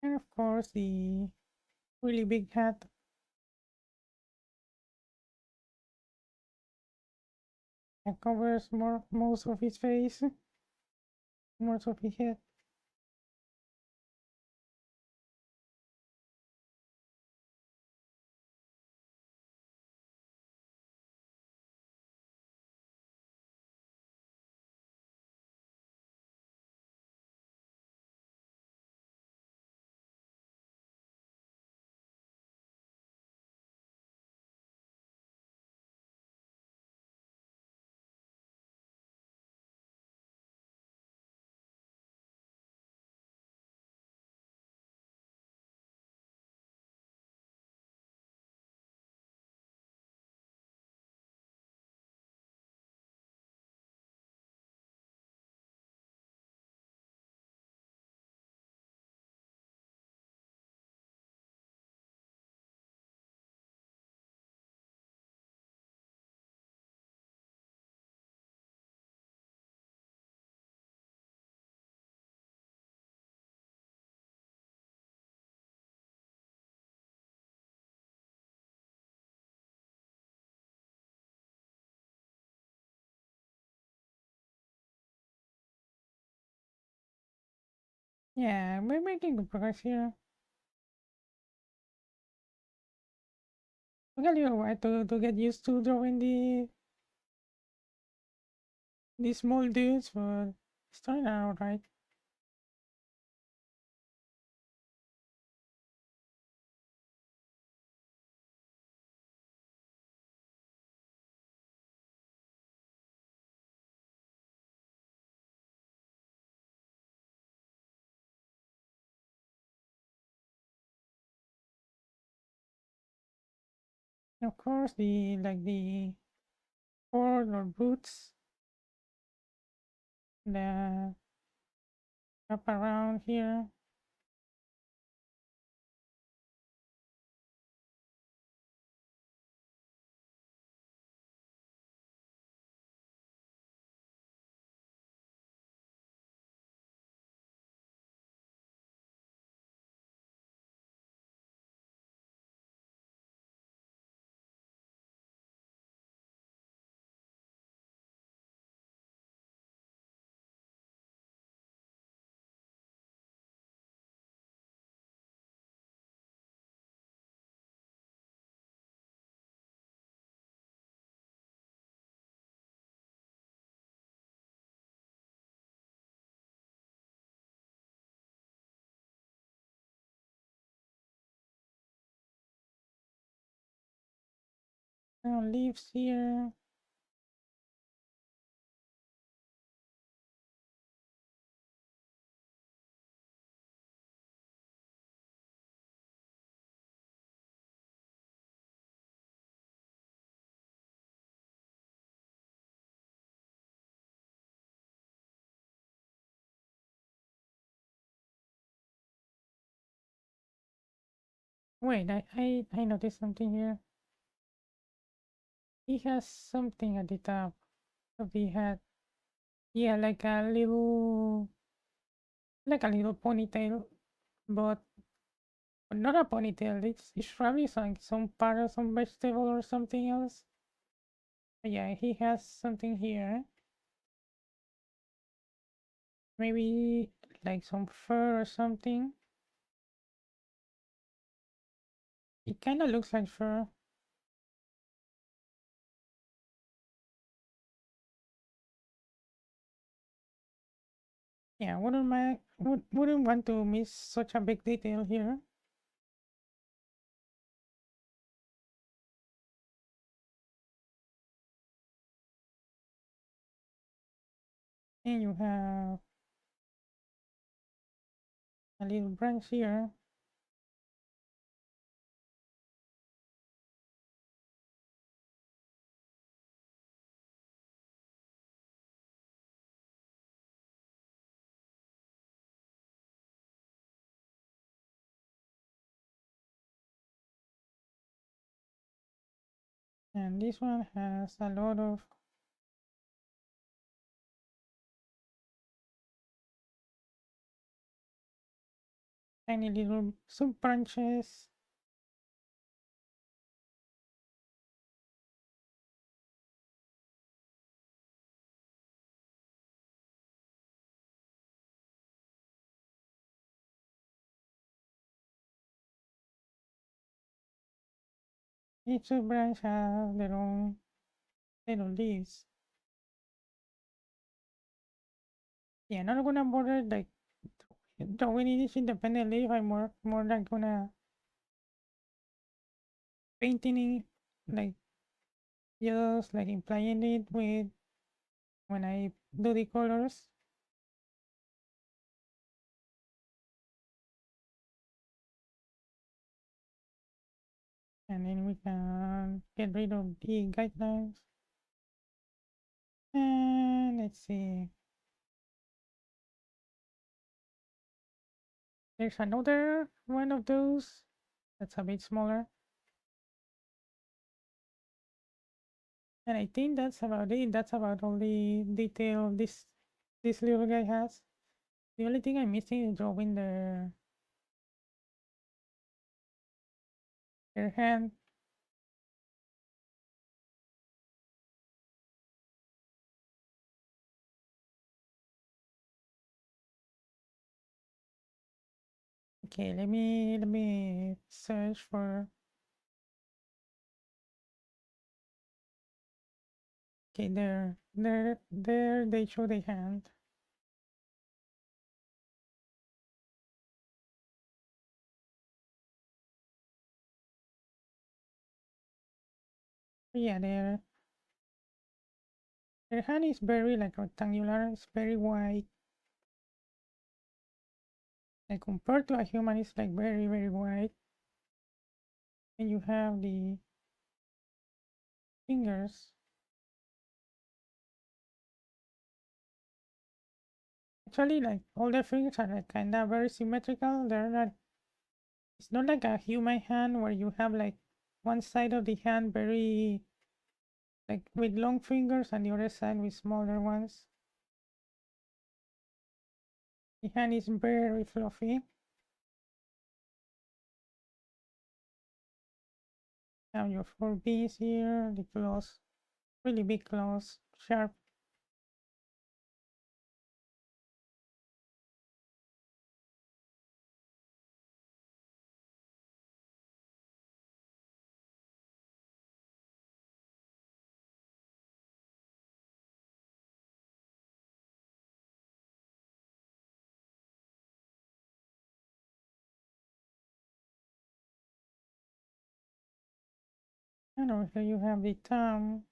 And of course the really big hat. That covers most of his face. Most of his head. Yeah, we're making good progress here. Took a little while to get used to drawing the small dudes, but it's turning out right. Of course, the cord or roots that wrap around here. Now leaves here. Wait, I noticed something here. He has something at the top of the hat. Yeah, like a little ponytail, but not a ponytail. It's probably some part of some vegetable or something else. But yeah, he has something here. Maybe like some fur or something. It kind of looks like fur. Yeah, wouldn't want to miss such a big detail here. And you have a little branch here. And this one has a lot of tiny little sub branches. Each sub branch has their own little leaves. Yeah, not gonna bother like drawing each independent leaf. I'm more like gonna painting it, like just like implying it with when I do the colors. And then we can get rid of the guidelines. And let's see. There's another one of those that's a bit smaller. And I think that's about it. That's about all the detail this little guy has. The only thing I'm missing is drawing their hand. Okay, let me search for. Okay, there they show the hand. Yeah, their hand is very like rectangular. It's very wide. Like compared to a human, it's like very wide. And you have fingers. Actually, like all the fingers are like kind of very symmetrical. They're not. It's not like a human hand where you have like one side of the hand very like with long fingers and the other side with smaller ones. The hand is very fluffy. Have your four B's here. The claws, really big claws, sharp. And over here you have the thumb.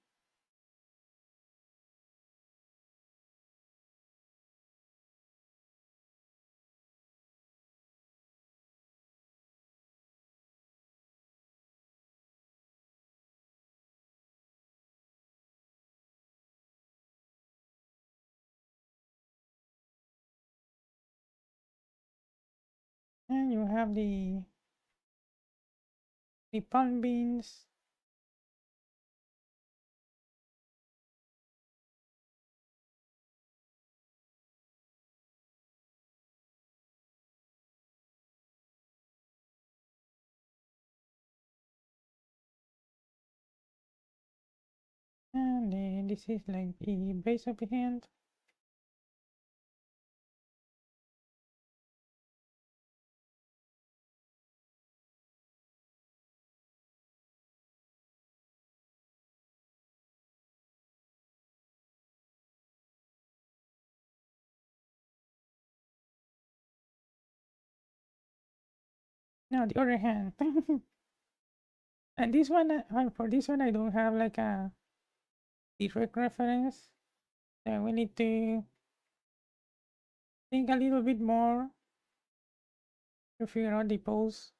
And you have the palm beans. And then this is like the base of the hand. Now the other hand. And this one, for this one, I don't have like a direct reference. So we need to think a little bit more to figure out the pose.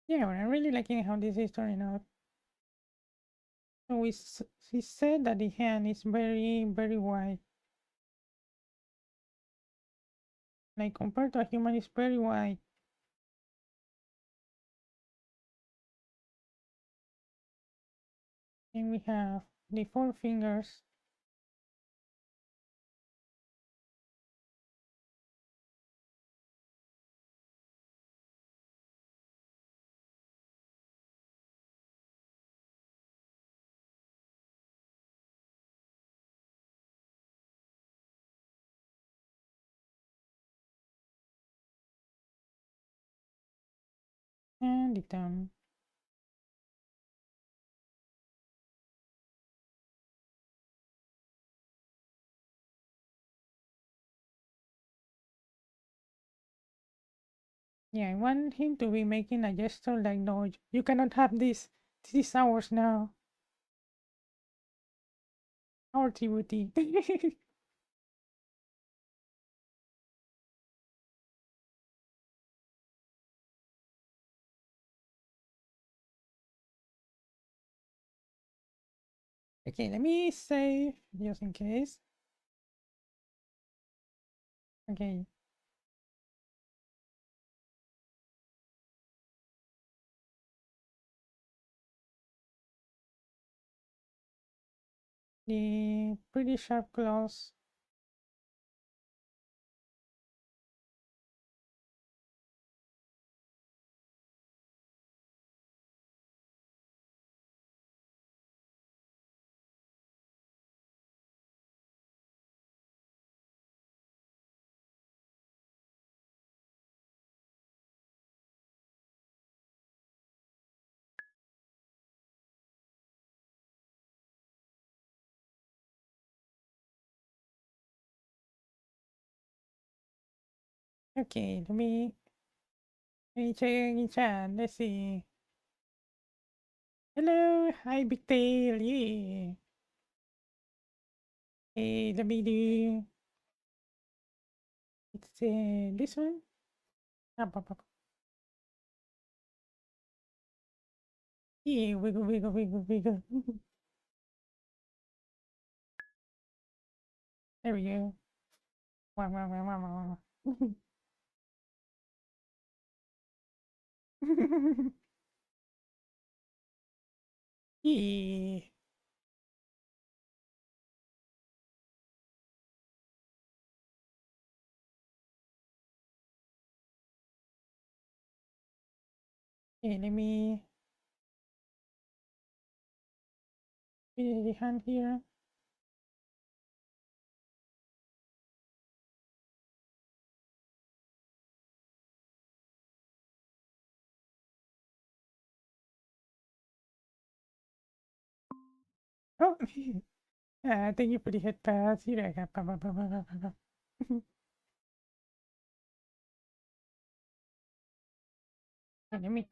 Yeah, but I'm really liking how this is turning out. So we said that the hand is very wide. Like compared to a human, it's very wide. And we have the four fingers. And the thumb. Yeah, I want him to be making a gesture like, no, you cannot have this. This is ours now. Our Tribooty. Okay, let me save just in case. Okay. The pretty sharp claws. Okay, let me check in chat. Let's see. Hello, hi Big Tail, yeah. Hey, let me do. It's this one. Up, up, up. Yeah, wiggle, wiggle, wiggle, wiggle. There we go. Wow, wow, wow, wow, wow. Yeah. Okay, let me finish the hand here. Oh, thank you for the head pass. Here I go. Let me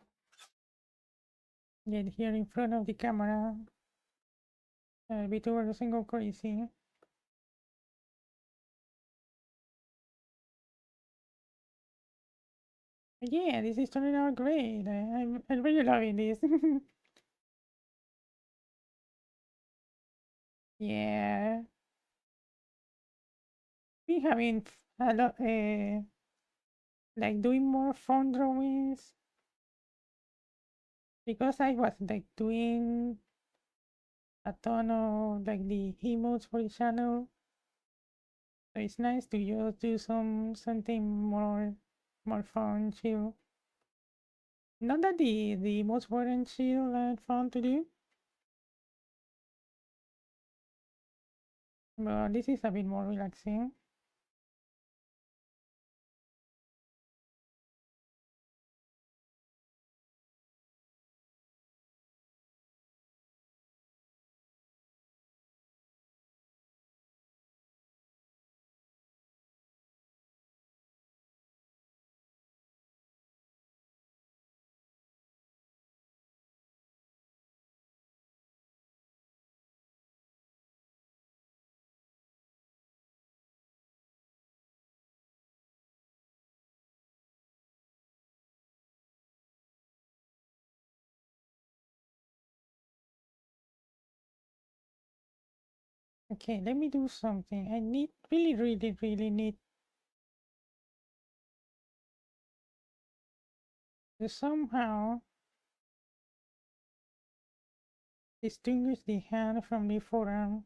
get here in front of the camera. VTuber doesn't go crazy. Yeah, this is turning out great. I'm really loving this. Yeah, we having a lot, like doing more fun drawings because I was like doing a ton of like the emotes for the channel. So it's nice to just do something more fun, chill. Not that the emotes weren't chill and fun to do, but this is a bit more relaxing. Okay, let me do something. I need really need to somehow distinguish the hand from the forearm.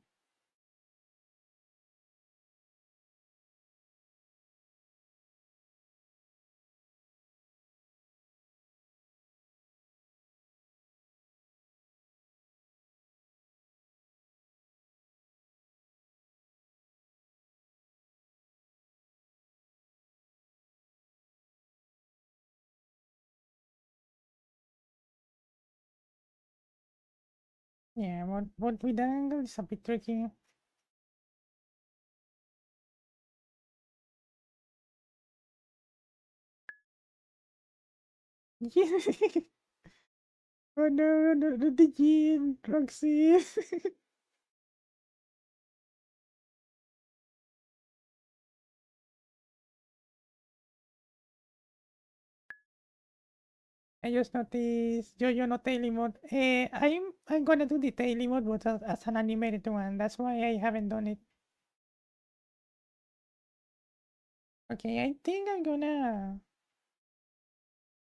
Yeah, what with that angle is a bit tricky. Yeah. Oh no, no, the gene, Roxy. I just noticed yo no daily mode. I'm gonna do the daily mode, but as an animated one. That's why I haven't done it. Okay, I think I'm gonna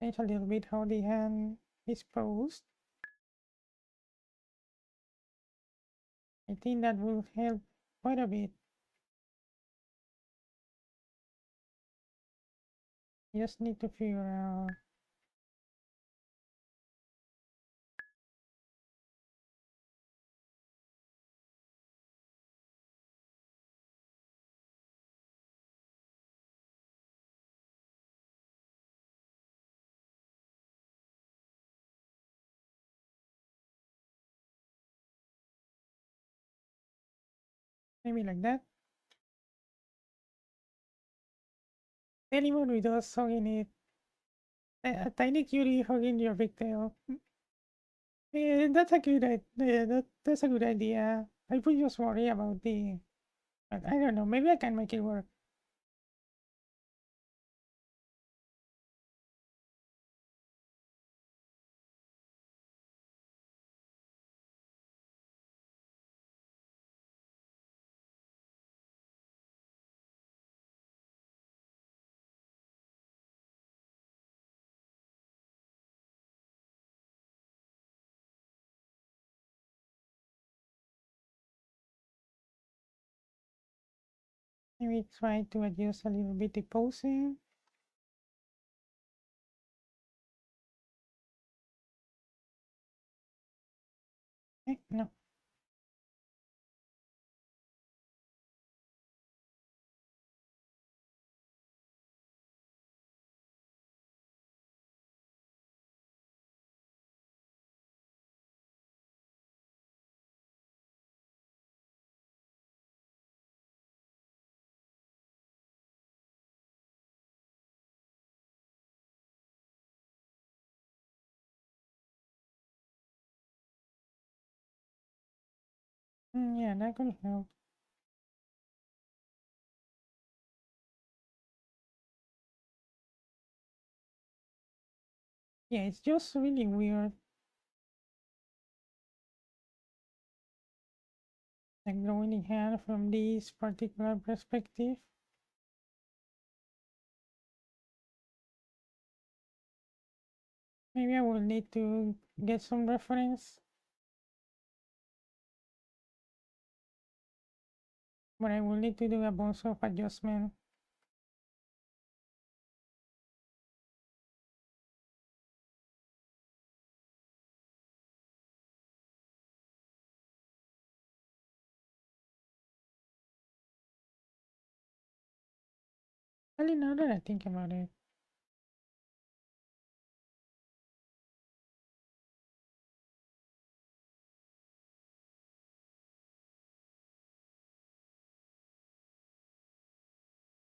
change a little bit how the hand is posed. I think that will help quite a bit. Just need to figure out. Maybe like that. Daily mode with us hugging it. A tiny cutie hugging your big tail. That's a good idea. That's a good idea. I would just worry about the. But I don't know. Maybe I can make it work. Maybe try to adjust a little bit the posing. No. Yeah, that could help. Yeah, it's just really weird. Like drawing the hand from this particular perspective. Maybe I will need to get some reference, but I will need to do a bunch of adjustment. Only now that I think about it.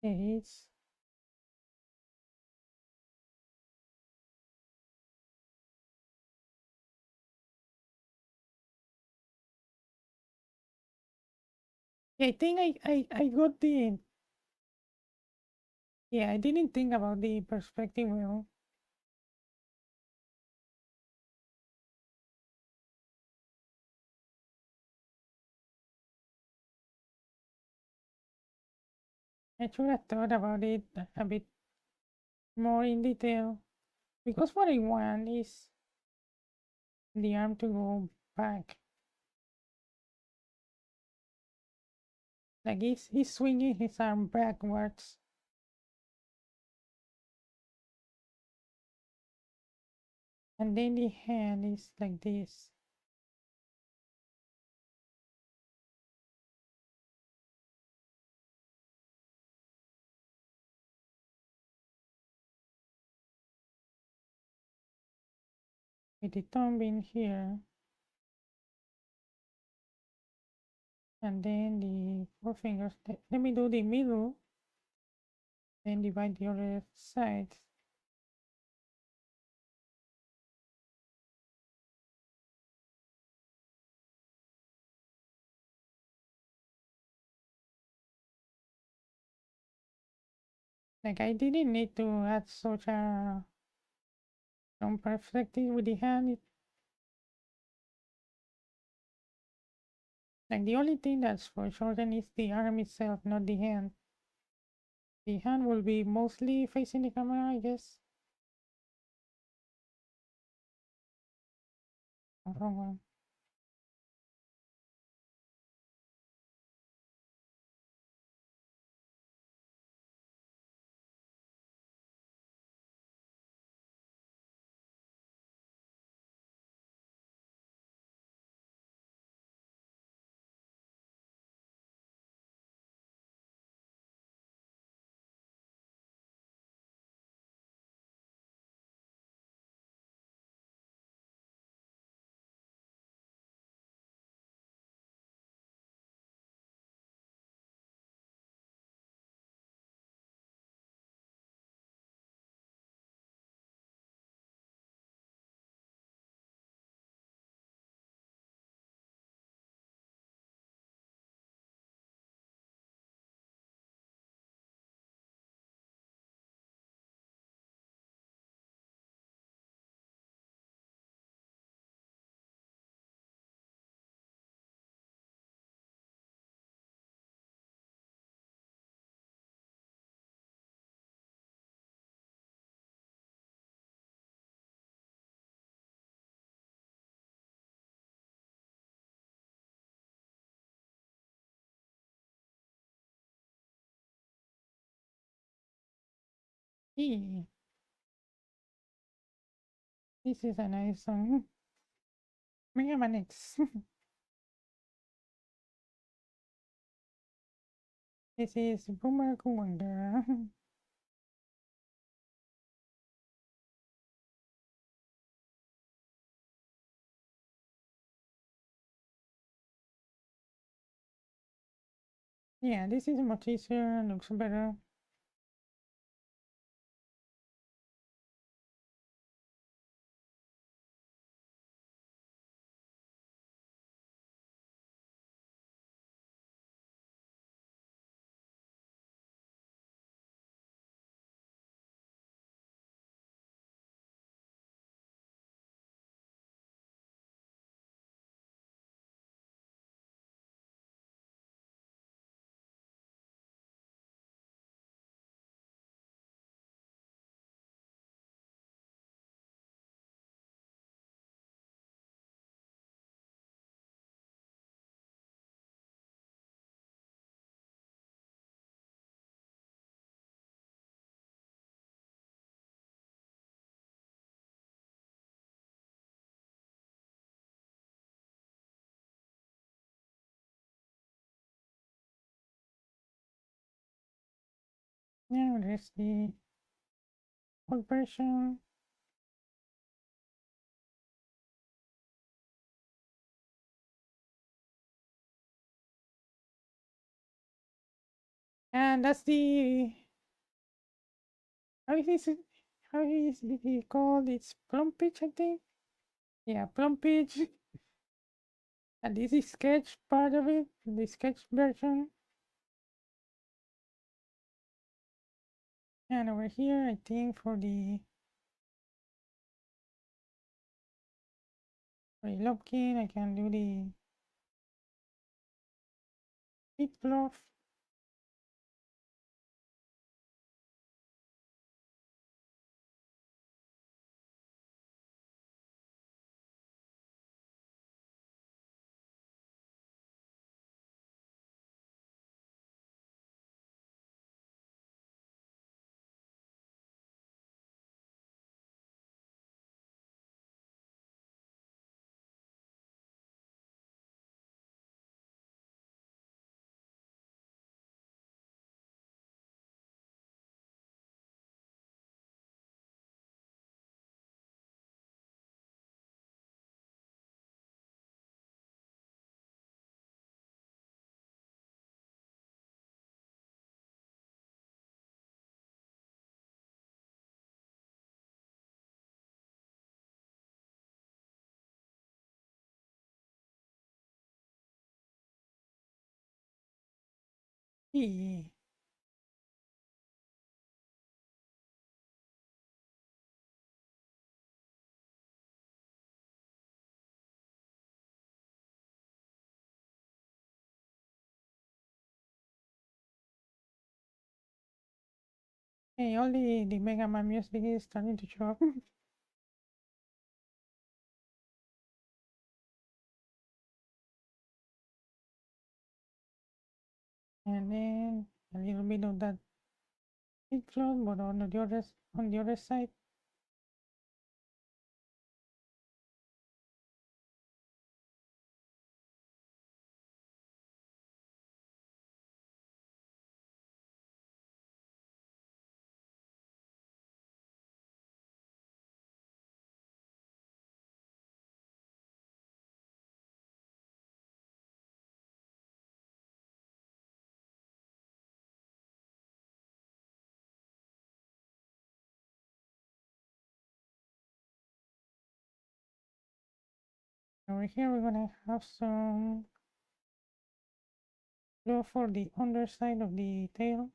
Yeah, it's yeah, I think I got the yeah, I didn't think about the perspective well. I should have thought about it a bit more in detail. Because what I want is the arm to go back. Like he's swinging his arm backwards. And then the hand is like this. With the thumb in here. And then the four fingers. Let me do the middle. Then divide the other side. Like I didn't need to add such a strong perspective with the hand. Like the only thing that's for shorten is the arm itself, not the hand. The hand will be mostly facing the camera, I guess. Wrong one. Yeah, this is a nice song. Mega Man X. This is Boomer Kuwanga. Yeah, this is much easier, looks better. Now there's the old version. And that's the how is it how is it called? It's plum pitch, I think. Yeah, plum pitch. And this is sketch part of it, the sketch version. And over here, I think for the Lopkin, I can do the pit bluff. Yeah. Hey, only the Mega Man music is starting to show up. And then a little bit of that pit cloth, but on the other side. Over here, we're gonna have some glue for the underside of the tail.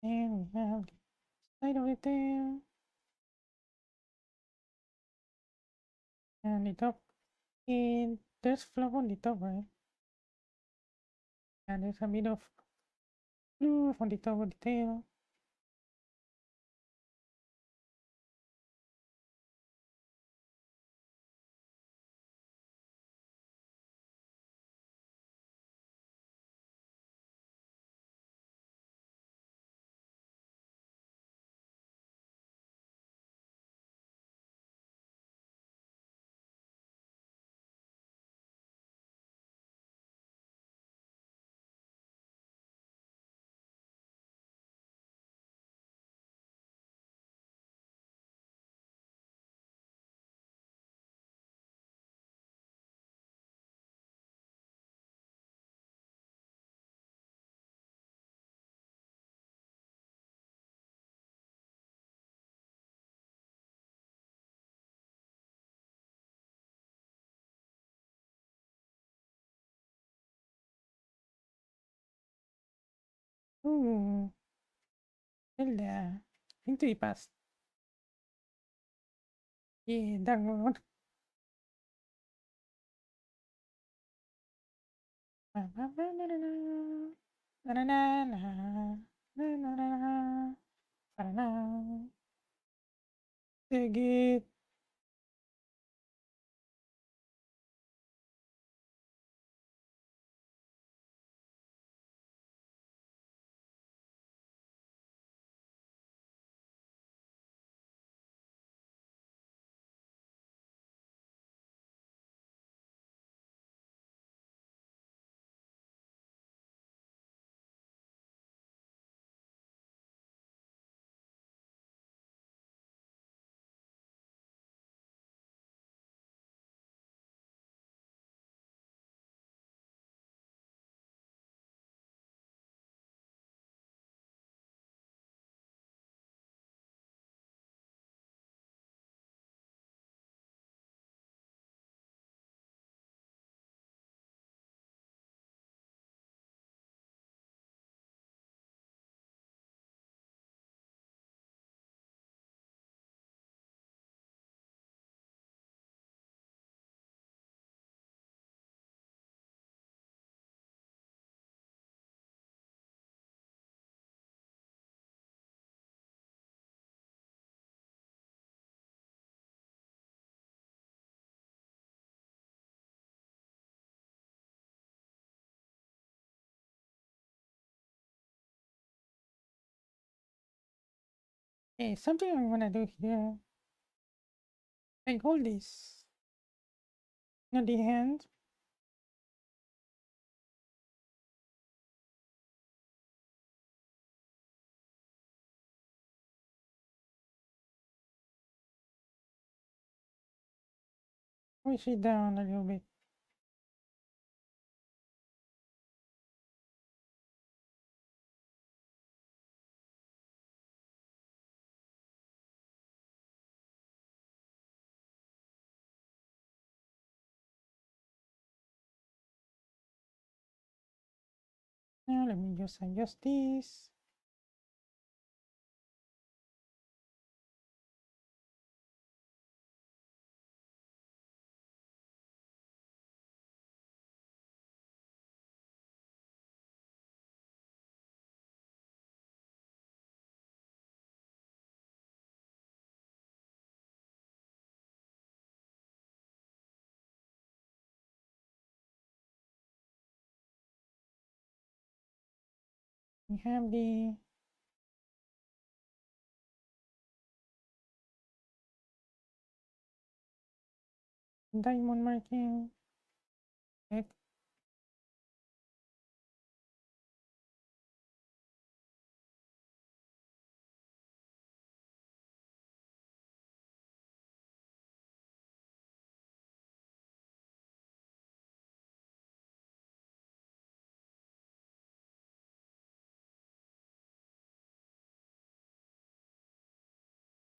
And we have the side of it there. And the top. And there's fluff on the top, right? And there's a bit of fluff on the top of the tail. Ooh, Zelda. Into the past. Yeah, that one. Dig it. Hey, something I wanna do here. Like hold this. Not the hand. Push it down a little bit. Now let me just adjust this. We have the diamond marking. Okay.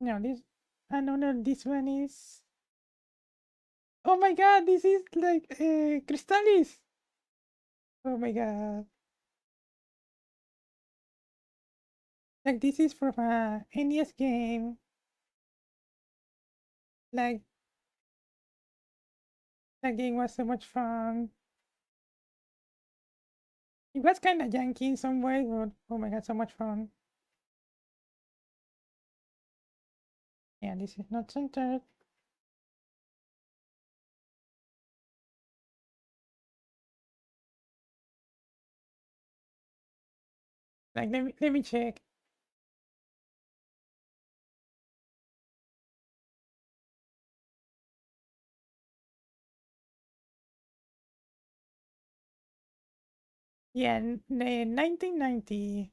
Now this, I don't know, this one is, oh my god, this is like Crystallis. Oh my god. Like this is from a NES game. Like that game was so much fun. It was kind of janky in some way, but oh my god, so much fun. Yeah, this is not centered. Like let me check. Yeah, the 1990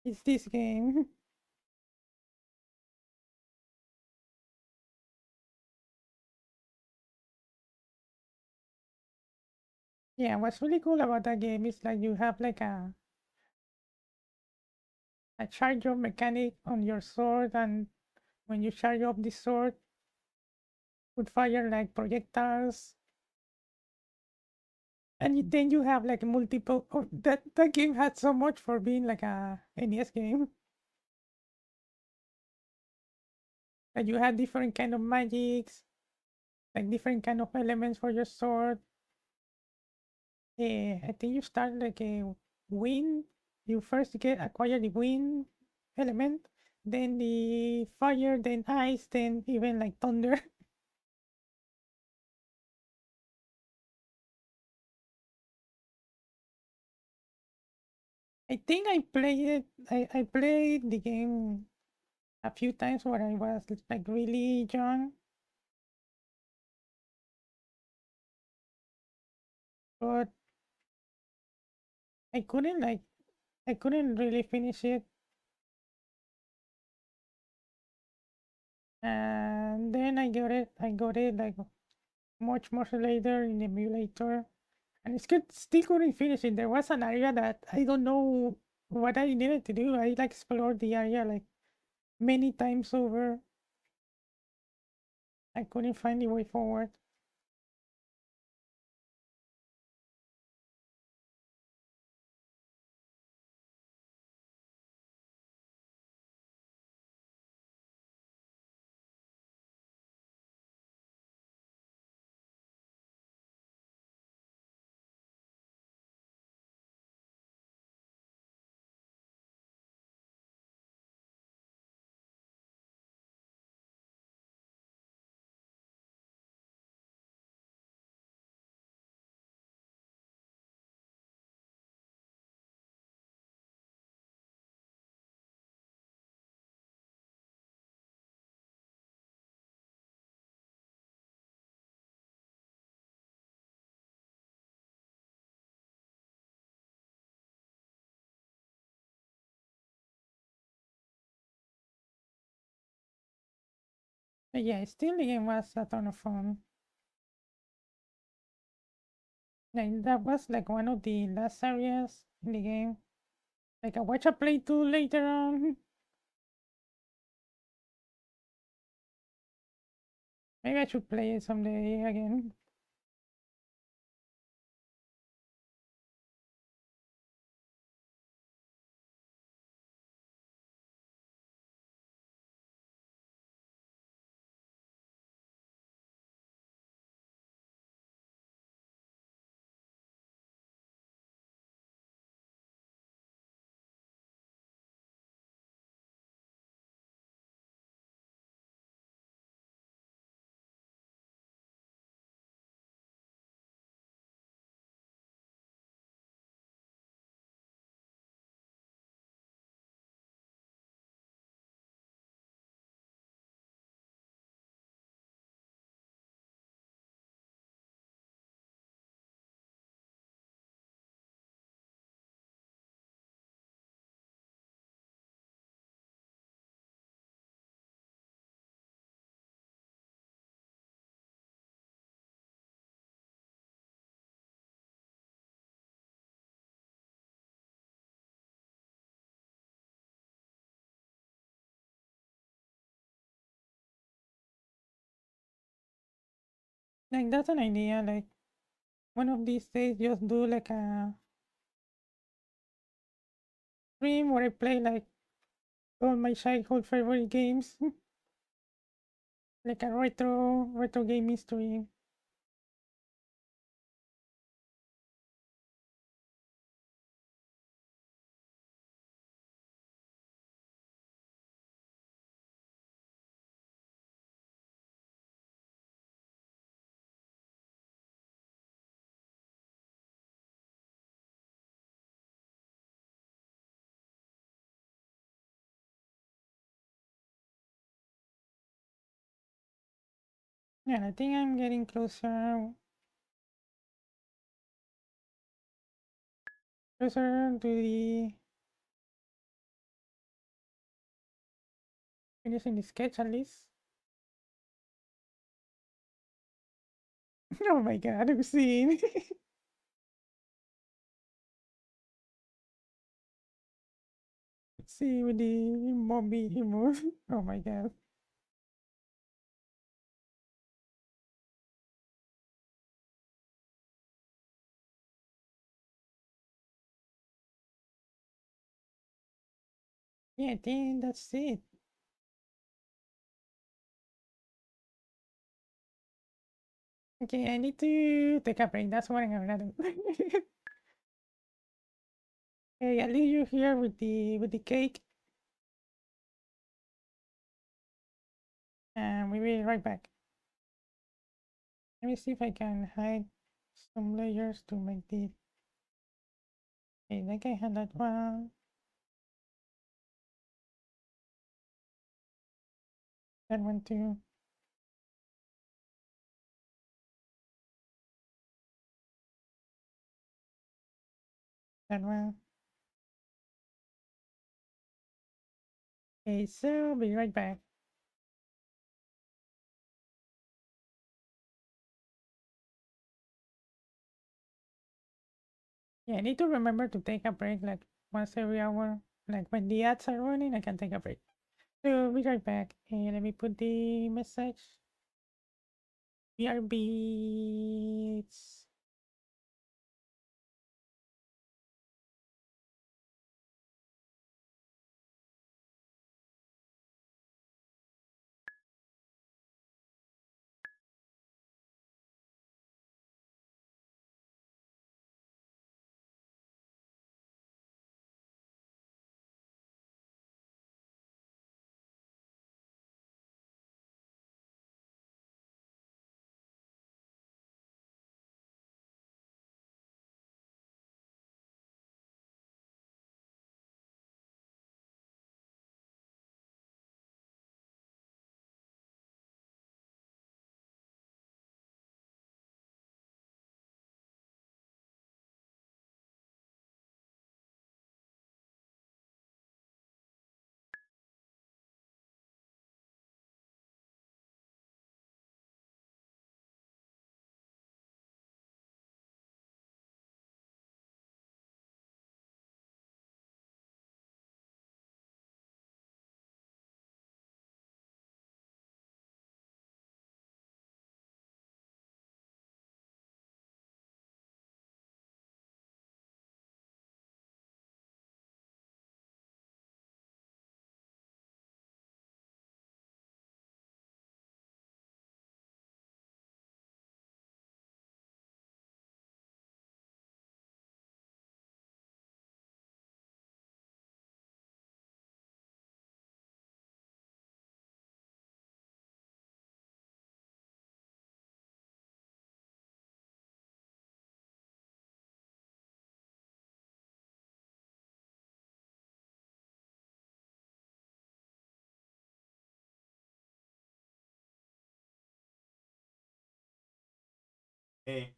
is this game. Yeah, what's really cool about that game is like you have like a charge up mechanic on your sword, and when you charge up the sword, would fire like projectiles, and then you have like multiple. Oh, that game had so much for being like a NES game. Like you had different kind of magics, like different kind of elements for your sword. I think you start like a wind. You first get acquire the wind element, then the fire, then ice, then even like thunder. I think I played it. I played the game a few times when I was like really young, but I couldn't really finish it. And then I got it like much more later in the emulator, and still couldn't finish it. There was an area that I don't know what I needed to do. I like explored the area like many times over. I couldn't find the way forward. But yeah, still the game was a ton of fun. Like that was like one of the last areas in the game. Like I watch a playthrough later on. Maybe I should play it someday again. Like that's an idea. Like one of these days, just do like a stream where I play like all my childhood favorite games, like a retro gaming stream. Yeah, I think I'm getting closer to the finishing the sketch at least. Oh my god, I've seen. See with the Mombi humor. Oh my god. Yeah, I think that's it. Okay, I need to take a break. That's what I'm gonna do. Hey, I'll leave you here with the cake, and we'll be right back. Let me see if I can hide some layers to make the. Okay, I can have that one. That one too. That one. Okay, so I'll be right back. Yeah, I need to remember to take a break like once every hour. Like when the ads are running, I can take a break. So be right back. And let me put the message. BRBs. Hey,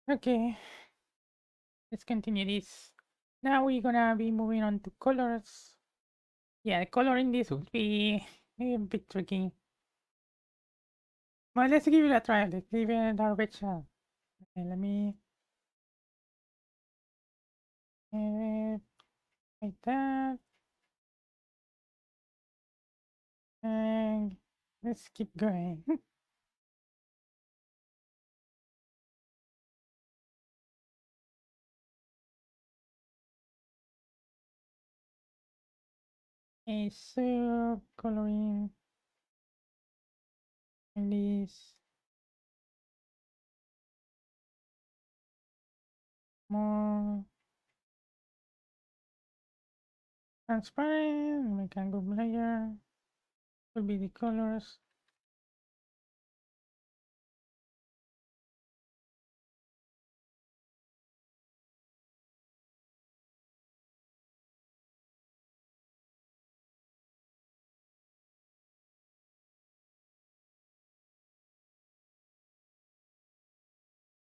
Okay, let's continue this. Now we're gonna be moving on to colors. Yeah, coloring this would be a bit tricky. But let's give it a try. Let's give it our best shot. Okay, let me uh, like that. And let's keep going. Okay, so coloring this more transparent. We can go layer. Will be the colors.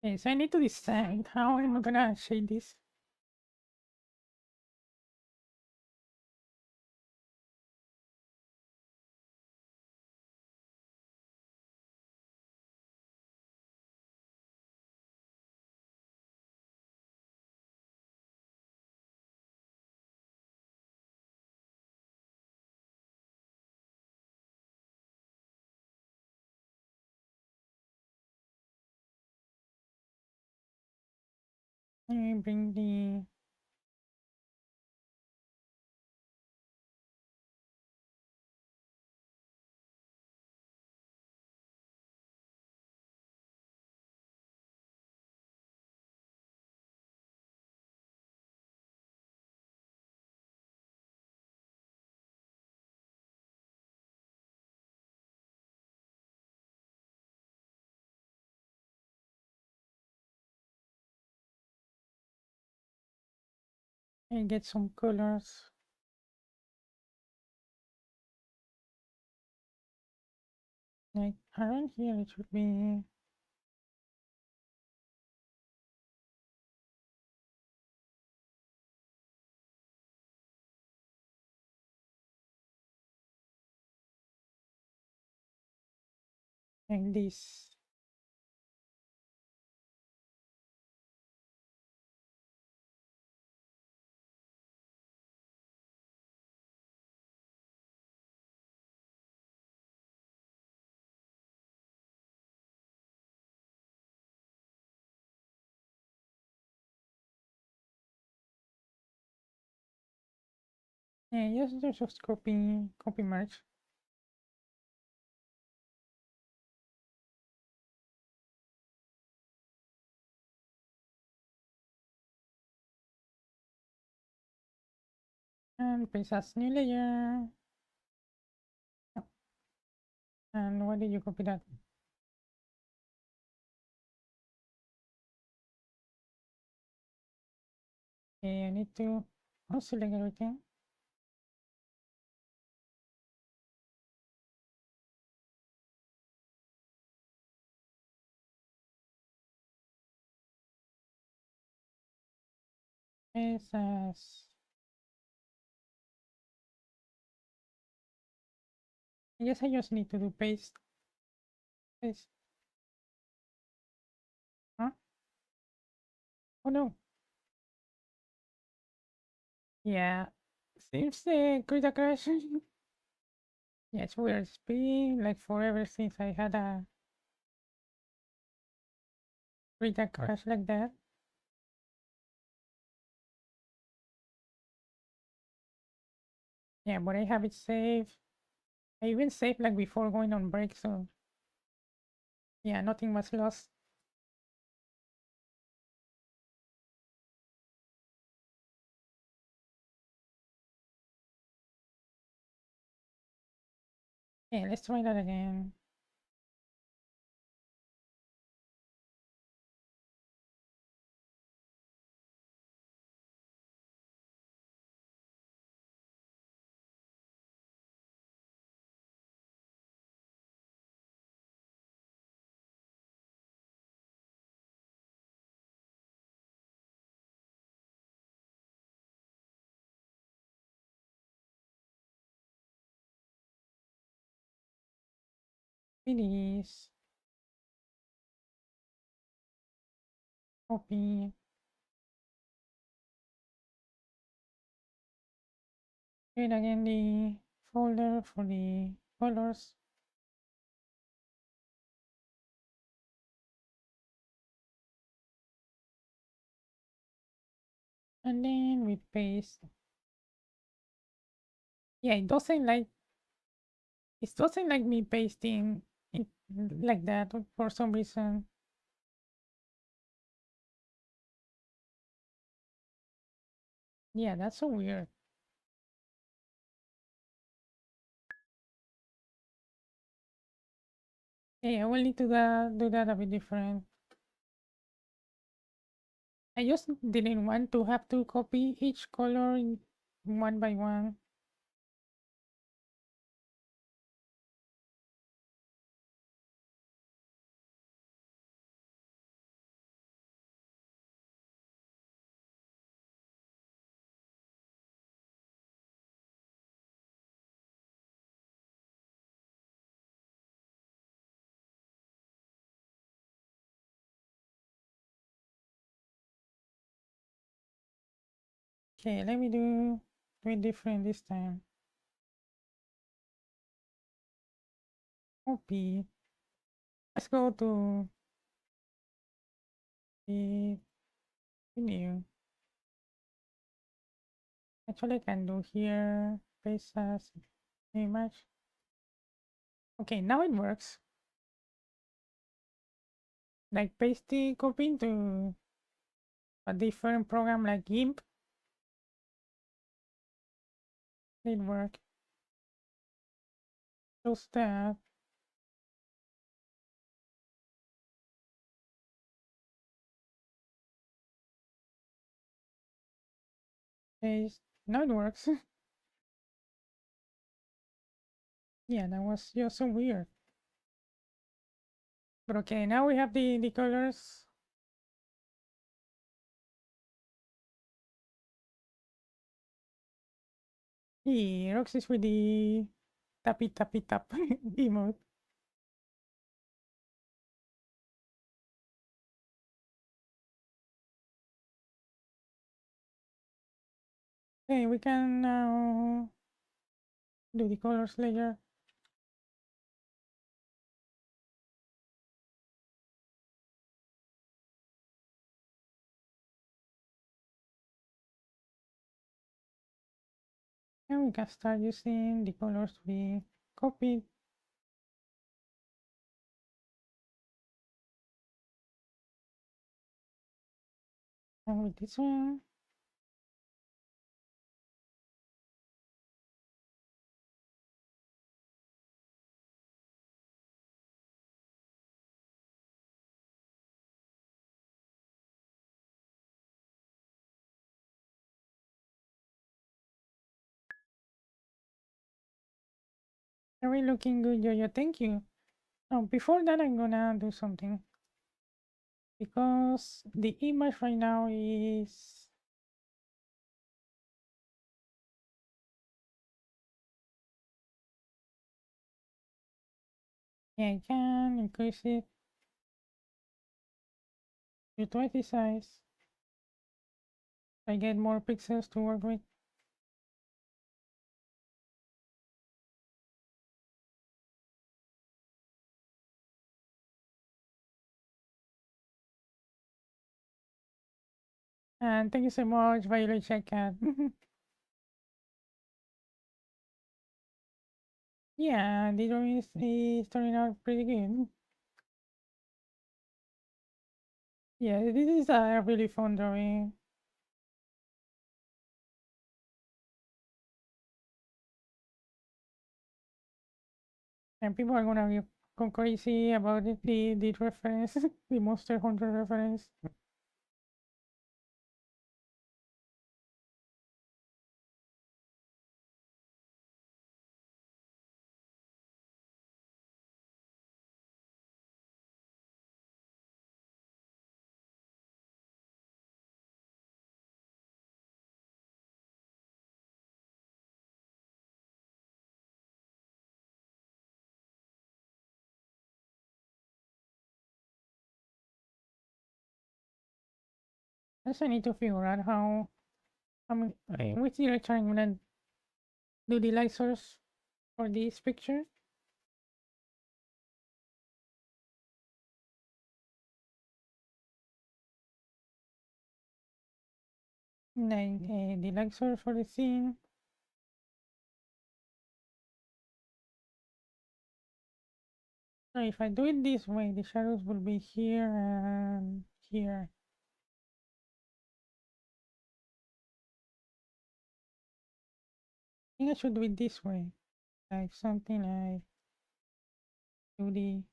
Okay, so I need to decide how I'm gonna shade this. I bring the I get some colors. Like around here it should be like this. Yeah, just copy merge. And paste as new layer. And why did you copy that? Okay, I need to select everything. Paste as I guess I just need to do paste. Huh? Oh no. Yeah. Seems the create a crash. Yeah, it's weird. It's been like forever since I had a create a crash like that. Yeah, but I have it saved. I even saved like before going on break, so yeah, nothing was lost. Yeah, let's try that again. Finish. Copy. Create again the folder for the colors. And then we paste. Yeah, it doesn't like me pasting it like that for some reason. Yeah, that's so weird. Yeah, I will need to do that a bit different. I just didn't want to have to copy each color one by one. Okay, let me do it different this time. Copy. Let's go to the new. Actually, I can do here paste as image. Okay, now it works. Like pasting, copying to a different program like GIMP. It work. Close that. Paste. Now it works. Yeah, that was just so weird. But okay, now we have the colors. The Roxy's with the tappy tappy tap emote. Okay, we can now do the colors layer. And we can start using the colors we copied. And with this one. Very looking good, Yo-Yo. Thank you. Oh, before that, I'm gonna do something. Because the image right now is... Yeah, I can increase it to twice the size. I get more pixels to work with. And thank you so much, Violet Checkcat. Yeah, the drawing is turning out pretty good. Yeah, this is a really fun drawing. And people are gonna go crazy about it, the reference, the Monster Hunter reference. I just need to figure out which direction I'm gonna do the light source for this picture. Like the light source for the scene. So if I do it this way, the shadows will be here and here. I think I should do it this way. Like something like do the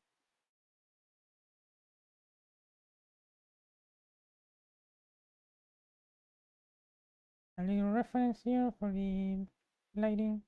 a little reference here for the lighting.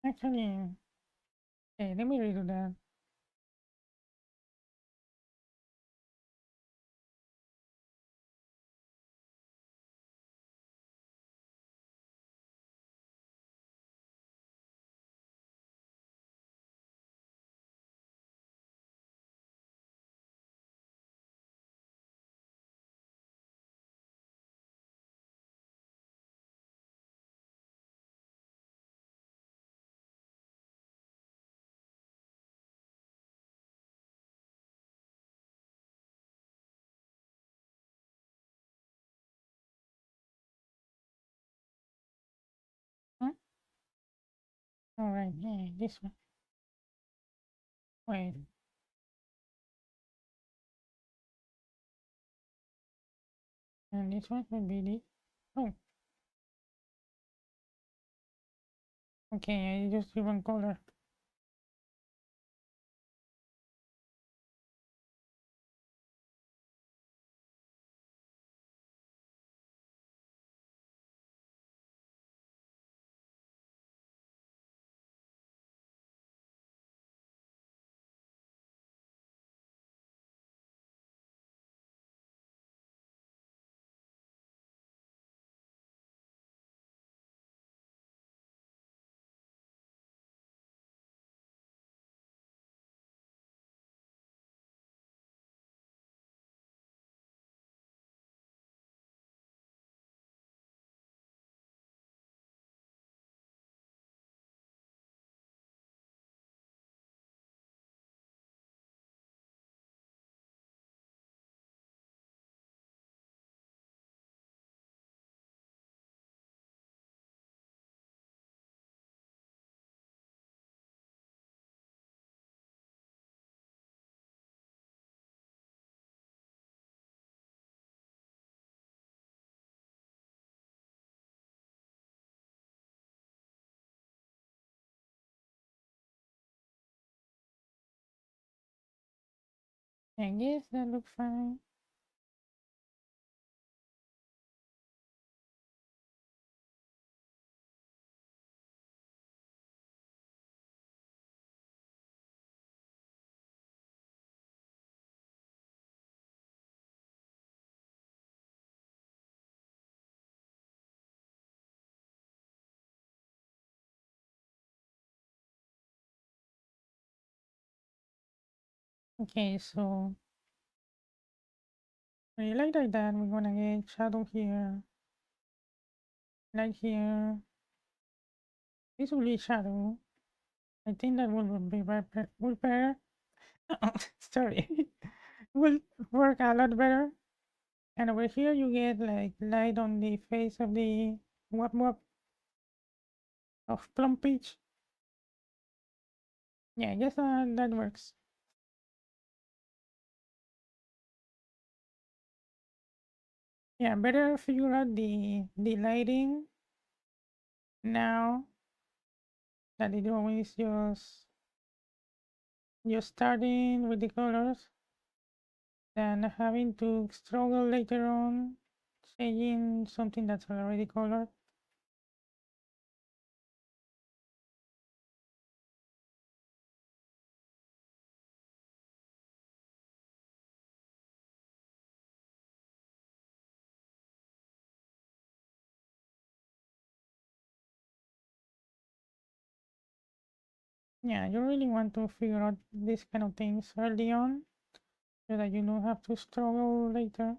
Actually, okay, let me redo that. Huh? All right, yeah, this one. Wait, and this one will be the. Oh, okay, I just give one color. I guess that looks fine. Okay, so like that, we're gonna get shadow here, light here. This will be shadow. I think that will be better. Will better. Sorry, will work a lot better. And over here, you get like light on the face of the wop wop of Plum Peach. Yeah, I guess that works. Yeah, better figure out the lighting now that the drawing is just starting with the colors than having to struggle later on changing something that's already colored. Yeah, you really want to figure out these kind of things early on so that you don't have to struggle later.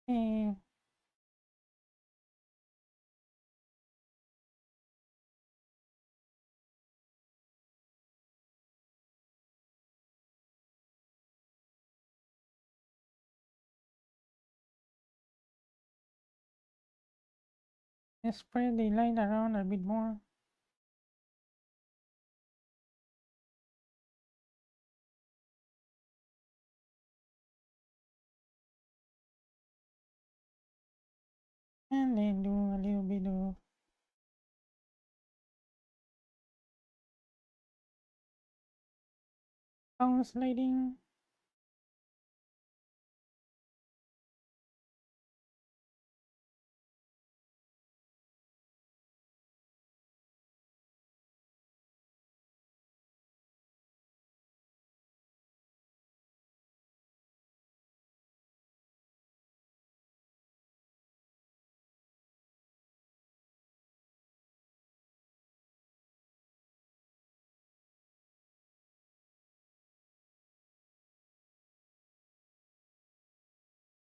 Eh, spread the light around a bit more. And then do a little bit of bounce lighting.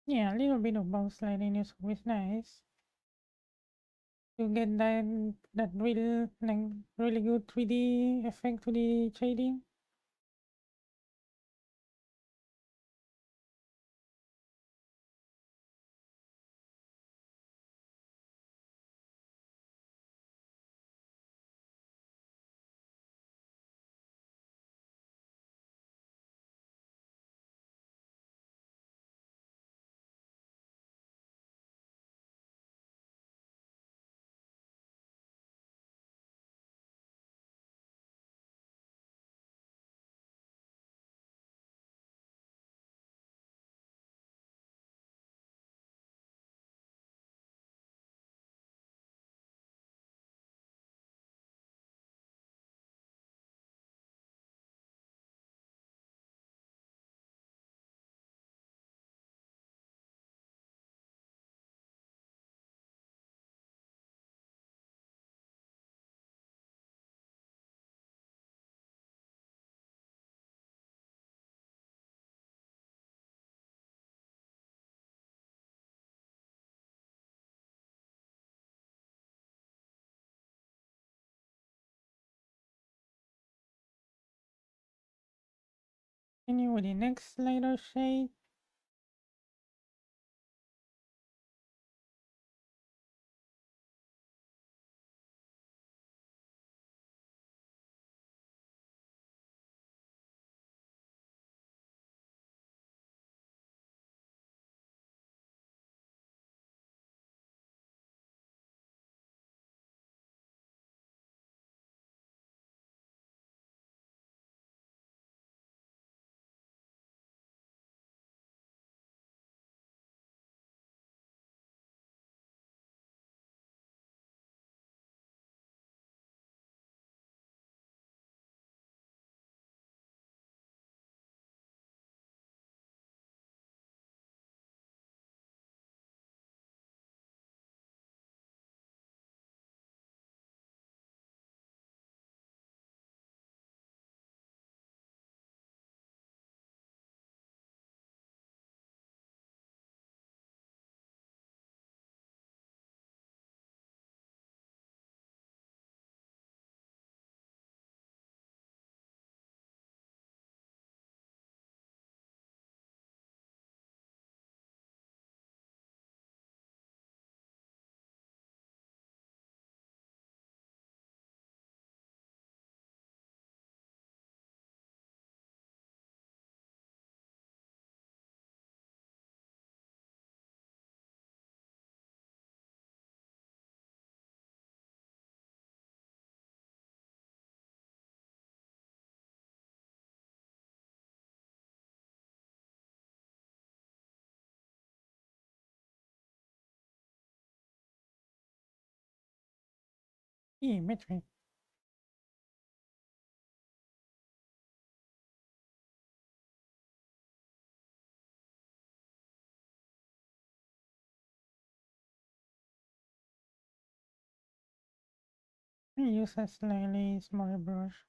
Yeah, a little bit of bounce lighting is always nice to get that real like really good 3D effect to the shading. Continue with the next lighter shade. Metri. I use a slightly smaller brush.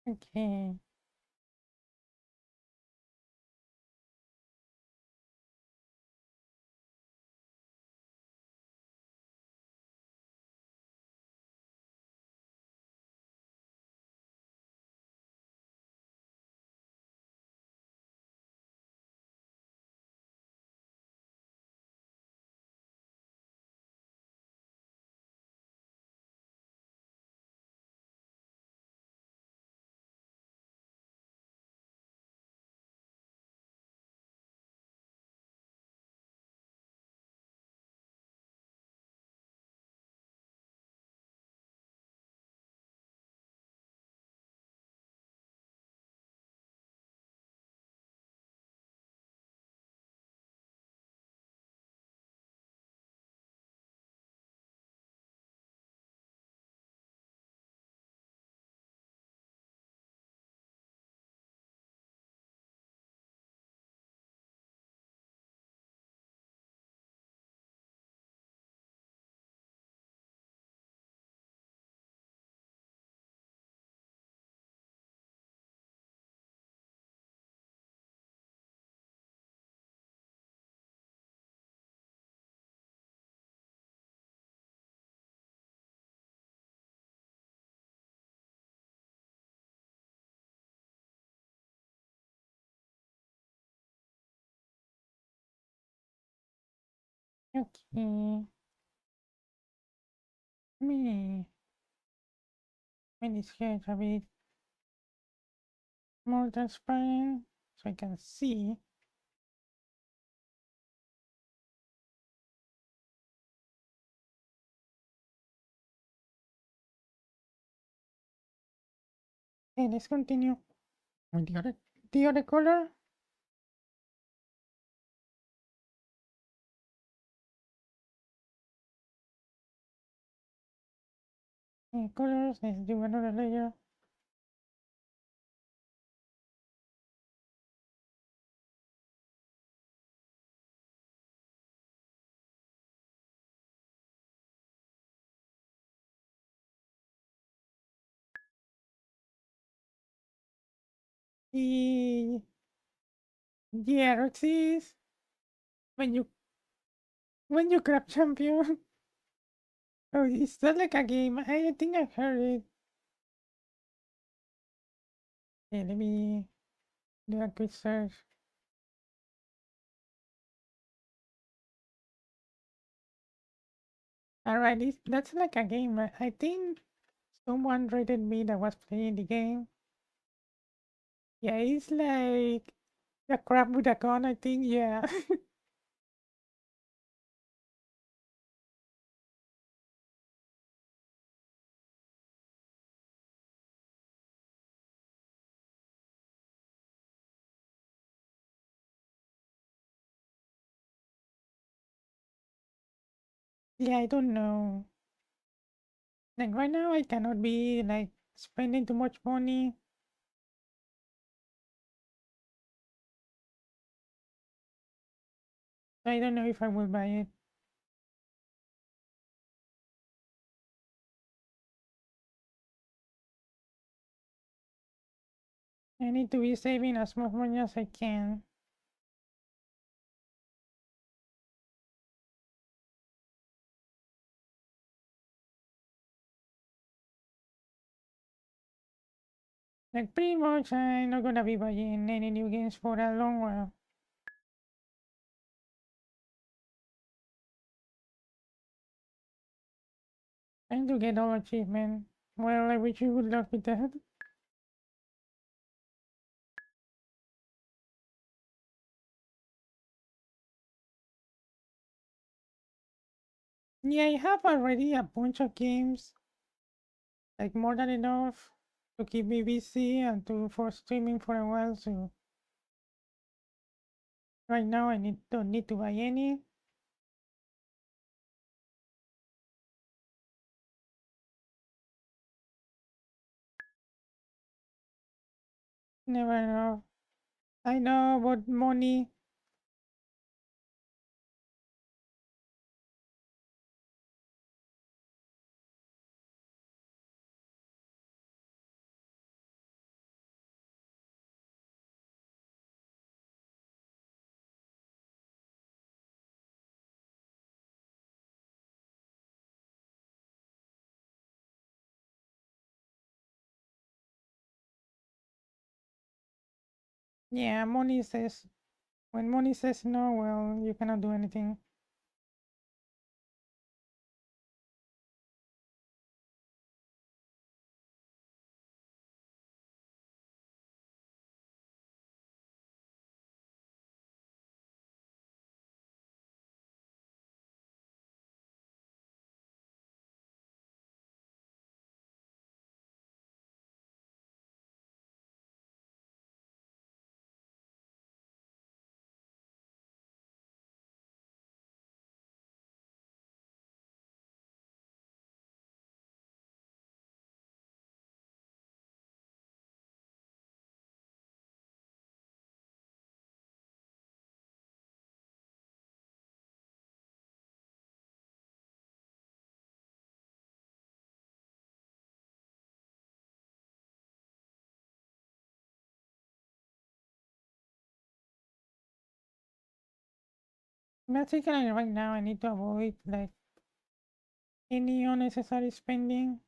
Okay. Okay. Me. Make this hair a bit more transparent so I can see. Okay, let's continue with the other color. Colors, let's do another layer. The yeah, Roxys, when you grab champion. Oh, is that like a game? I think I heard it. Okay, let me do a quick search. Alright, that's like a game. I think someone rated me that was playing the game. Yeah, it's like a crab with a gun, I think. Yeah. Yeah, I don't know. Like right now, I cannot be like spending too much money. I don't know if I will buy it. I need to be saving as much money as I can. Like pretty much, I'm not gonna be buying any new games for a long while. Trying to get all achievement. Well, I wish you good luck with that. Yeah, I have already a bunch of games, like more than enough to keep me busy and to for streaming for a while. So right now, don't need to buy any. Never know. I know about money. Yeah, money says when money says no, well, you cannot do anything. Basically, right now, I need to avoid like any unnecessary spending.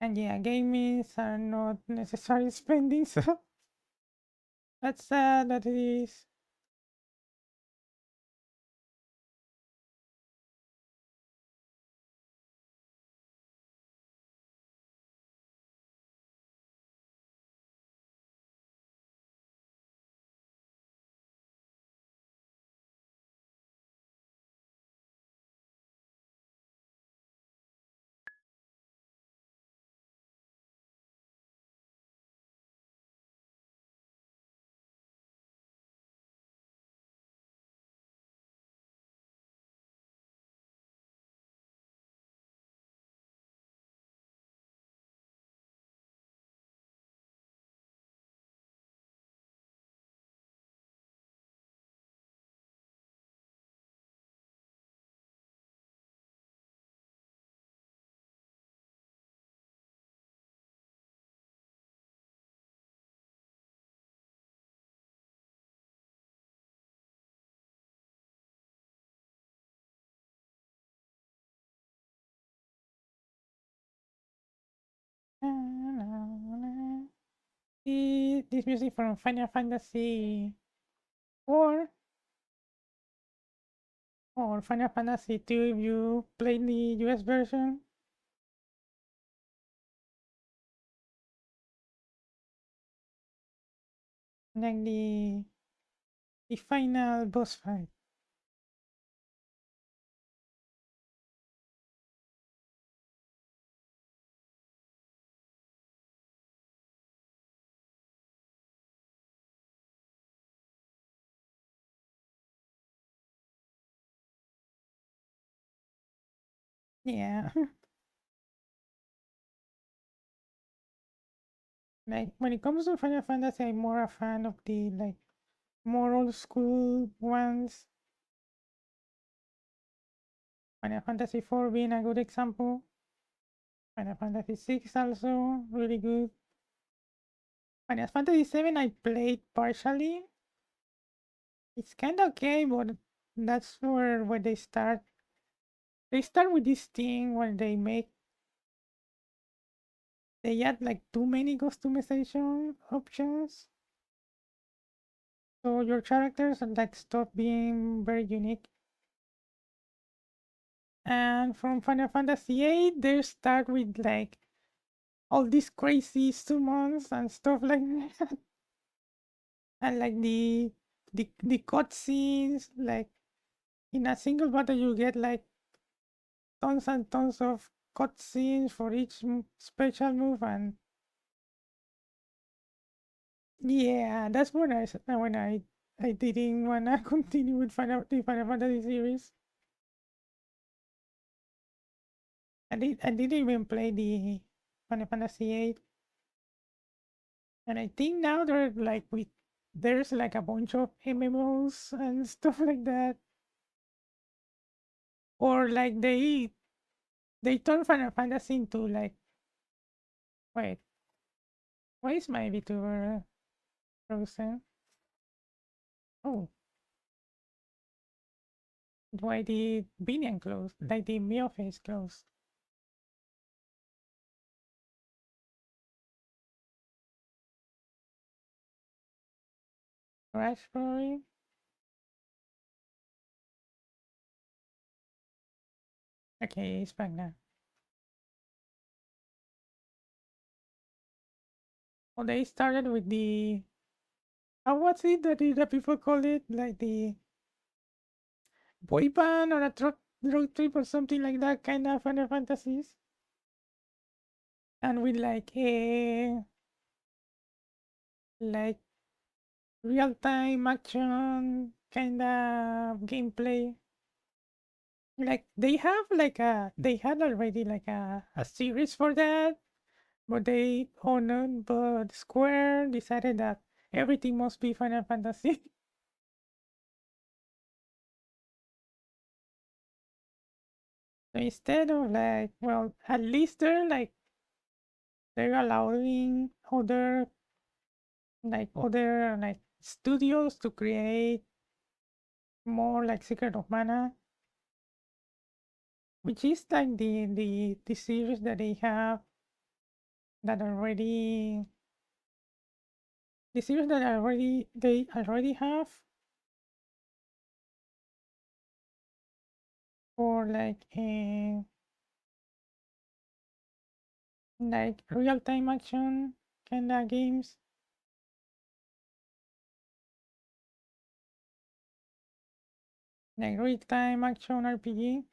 And yeah, gamings are not necessary spending, so that's sad that it is. this music from Final Fantasy 4 or Final Fantasy 2 if you played the US version. Like the final boss fight. Yeah. Like when it comes to Final Fantasy, I'm more a fan of the like more old school ones. Final Fantasy 4 being a good example. Final Fantasy 6 also really good. Final Fantasy 7 I played partially. It's kind of okay, but that's where they start. They start with this thing where they add like too many customization options. So your characters like stop being very unique. And from Final Fantasy 8, they start with like all these crazy summons and stuff like that. And like the cutscenes, like in a single battle you get like tons and tons of cutscenes for each special move, and yeah, that's when I didn't wanna continue with the Final Fantasy series. I didn't even play the Final Fantasy 8, and I think now there's like a bunch of MMOs and stuff like that, or like they turn Final Fantasy into like, wait, why is my VTuber frozen? Oh, why the Binion closed? Like the Mio face closed. Crash probably. Okay, it's back now. Well, they started with the how was it that the people call it, like the boy band or a truck road trip or something like that kind of Final Fantasies, and with like a like real time action kind of gameplay. Like they had already like a series for that, but they honored, but Square decided that everything must be Final Fantasy. So instead of like, well, at least they're allowing other studios to create more like Secret of Mana, which is like the series that they have that already the series that they already have for like real time action kind of games, like real time action RPG.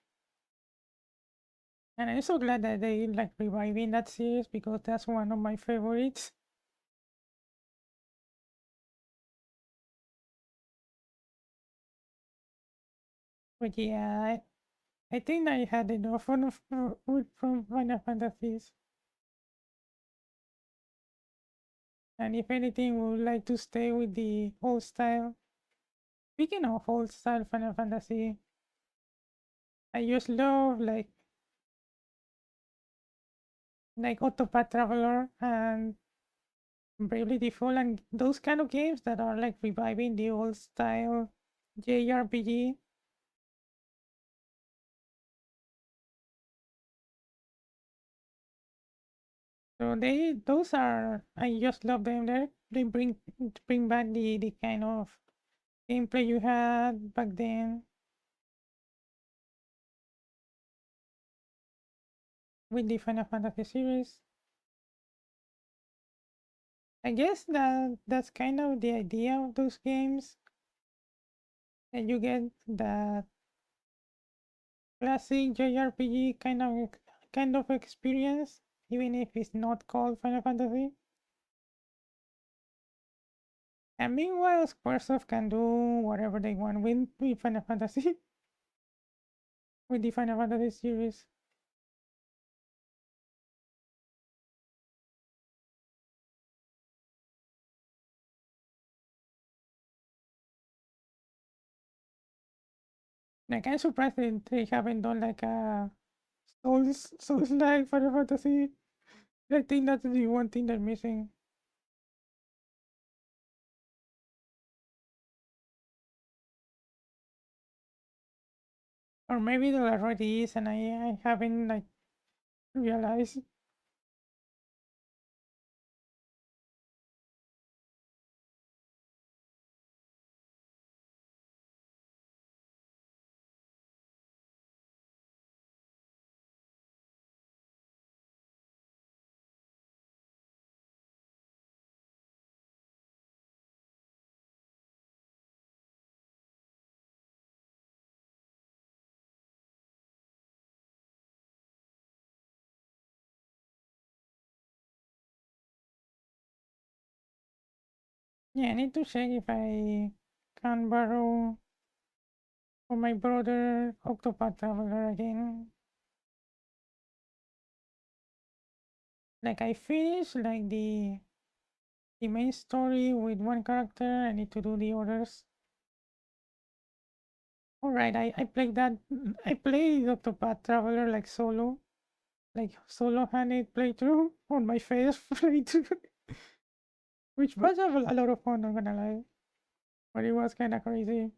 And I'm so glad that they like reviving that series because that's one of my favorites. But yeah, I think I had enough fun from Final Fantasies. And if anything, we would like to stay with the old style. Speaking of old style Final Fantasy, I just love like Octopath Traveler and Bravely Default and those kind of games that are like reviving the old style JRPG. So those are, I just love them. They bring back the kind of gameplay you had back then with the Final Fantasy series. I guess that's kind of the idea of those games, that you get that classic JRPG kind of experience, even if it's not called Final Fantasy. And meanwhile, Squaresoft can do whatever they want with Final Fantasy, with the Final Fantasy series. Like I'm surprised that they haven't done like a Souls like Final Fantasy. I think that's the one thing they're missing. Or maybe there already is and I haven't like realized. Yeah, I need to check if I can borrow for my brother Octopath Traveler again. Like I finished like the main story with one character. I need to do the others. Alright, I played that. I played Octopath Traveler like solo. Like solo-handed playthrough on my first playthrough. Which was a lot of fun, not gonna lie. But it was kinda crazy.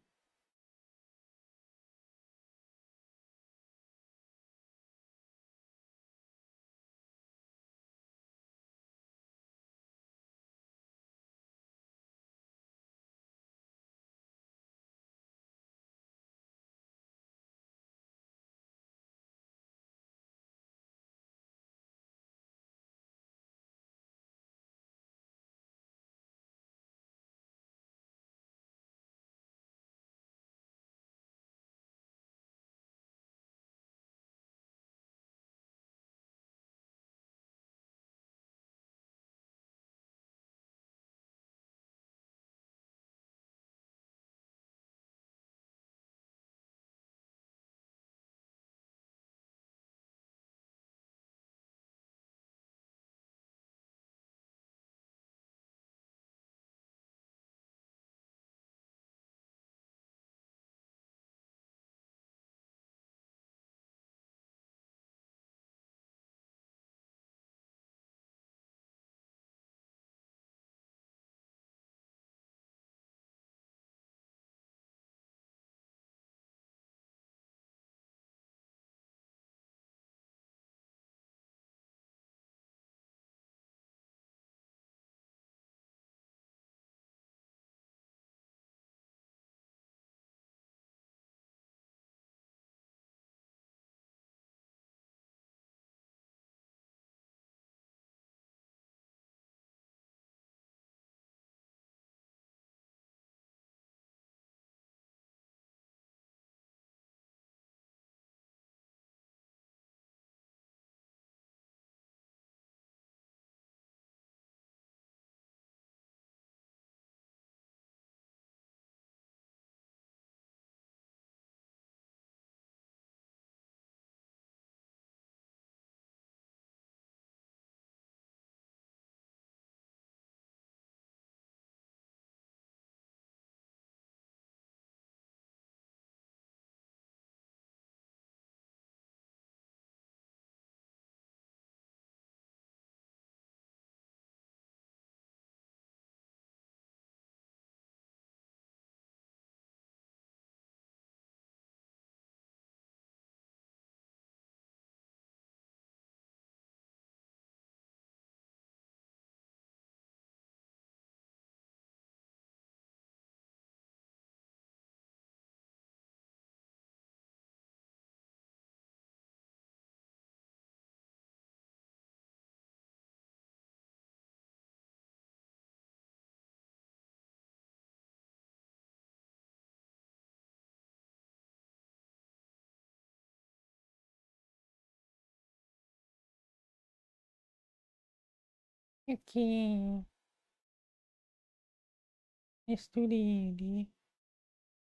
Okay. Let's do the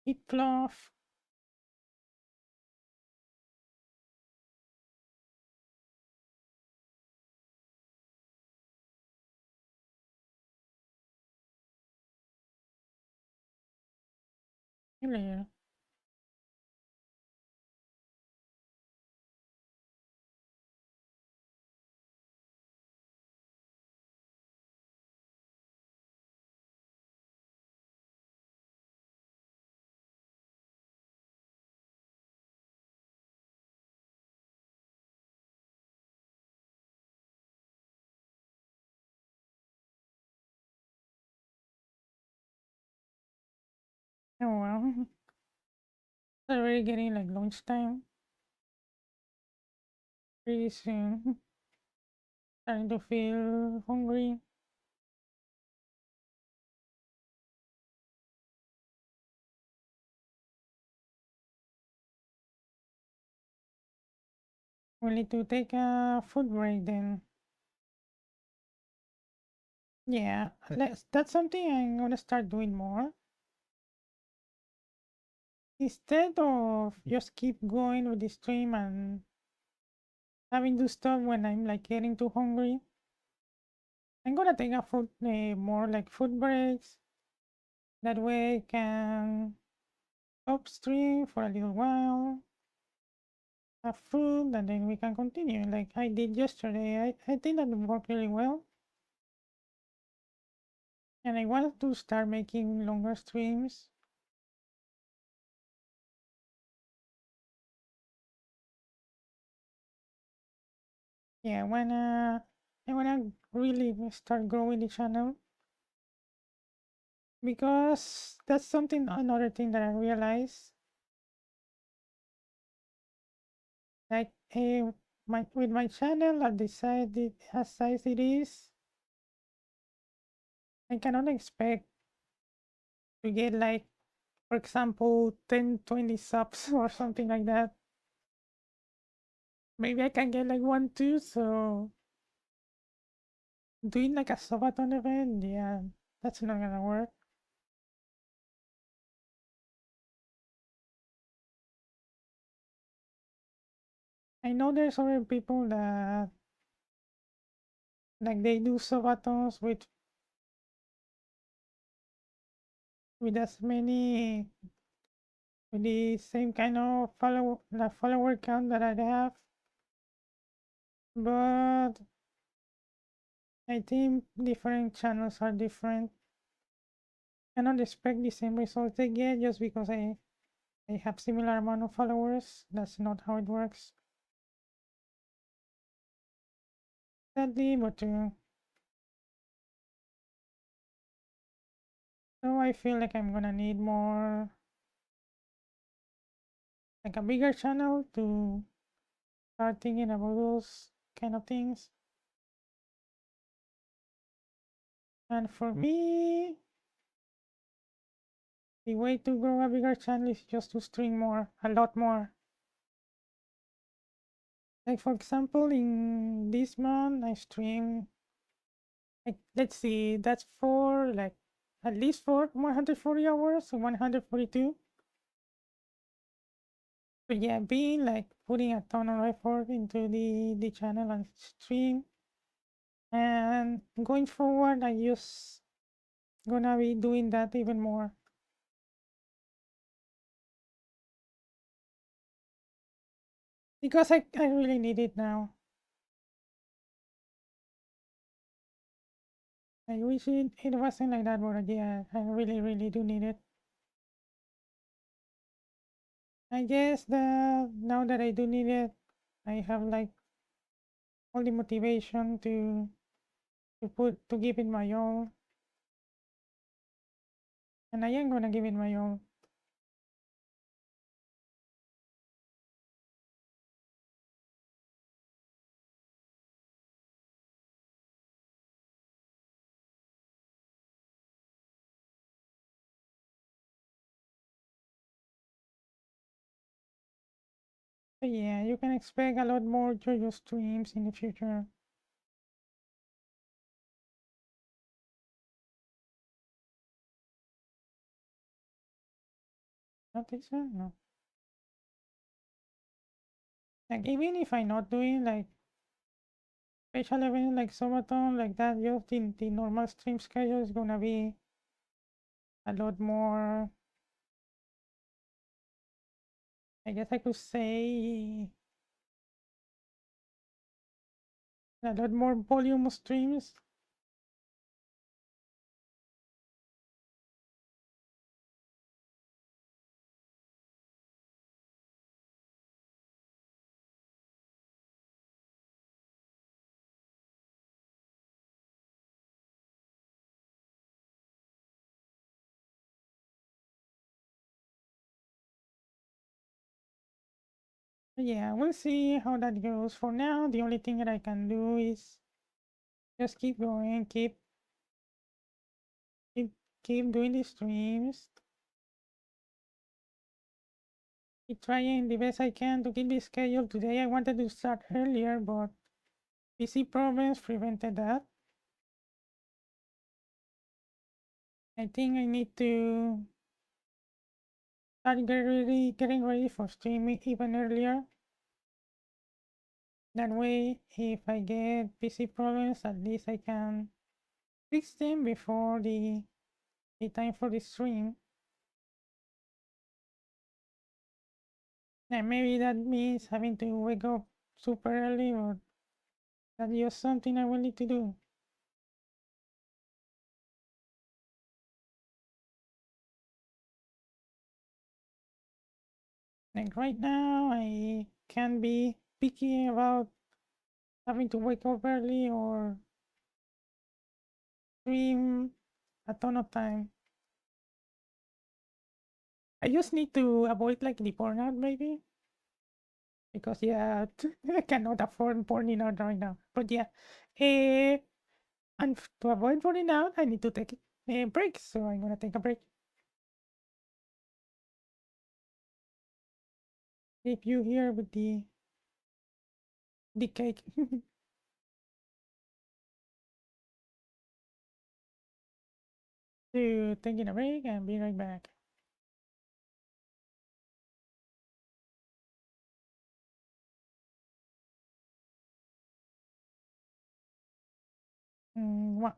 heat cloth. Layer. Oh well. It's already getting like lunchtime. Pretty soon. Starting to feel hungry. We need to take a food break then. Yeah, that's something I'm gonna start doing more. Instead of just keep going with the stream and having to stop when I'm like getting too hungry, I'm gonna take a food more like food breaks. That way I can stop stream for a little while, have food, and then we can continue like I did yesterday. I think that worked really well. And I wanted to start making longer streams. Yeah, I wanna really start growing the channel because that's something another thing that I realized. Like my with my channel at the size it as size it is, I cannot expect to get like for example 10, 20 subs or something like that. Maybe I can get like one, two, so doing like a subathon event, yeah, that's not gonna work. I know there's other people that like they do subathons with as many with the same kind of follower count that I have, but I think different channels are different. I cannot expect the same results they get just because I have similar amount of followers. That's not how it works. Sadly, but so I feel like I'm gonna need more, like a bigger channel to start thinking about those kind of things. And for me, the way to grow a bigger channel is just to stream more, a lot more. Like for example, in this month, I stream like let's see, that's for like at least for 140 hours or 142. But yeah, being like putting a ton of effort into the channel and stream, and going forward, I just gonna be doing that even more because I really need it now. I wish it wasn't like that, but yeah, I really do need it. I guess that now that I do need it, I have like all the motivation to give it my all, and I am gonna give it my all. So yeah, you can expect a lot more JoJo streams in the future. Not this one, no. Like even if I'm not doing like special events like subathon like that, just in the normal stream schedule is gonna be a lot more. I guess I could say a lot more volume of streams. Yeah, we'll see how that goes. For now, the only thing that I can do is just keep going, keep, keep doing the streams, keep trying the best I can to keep the schedule. Today I wanted to start earlier, but PC problems prevented that. I think I need to start getting ready for streaming even earlier. That way, if I get PC problems, at least I can fix them before the time for the stream. And maybe that means having to wake up super early, or that's just something I will need to do. Like right now, I can't be picky about having to wake up early or stream a ton of time. I just need to avoid like the burnout maybe. Because yeah, I cannot afford burning out right now. But yeah, eh, and to avoid burning out, I need to take a break. So I'm gonna take a break. If you here with the cake. To taking a break and be right back. What?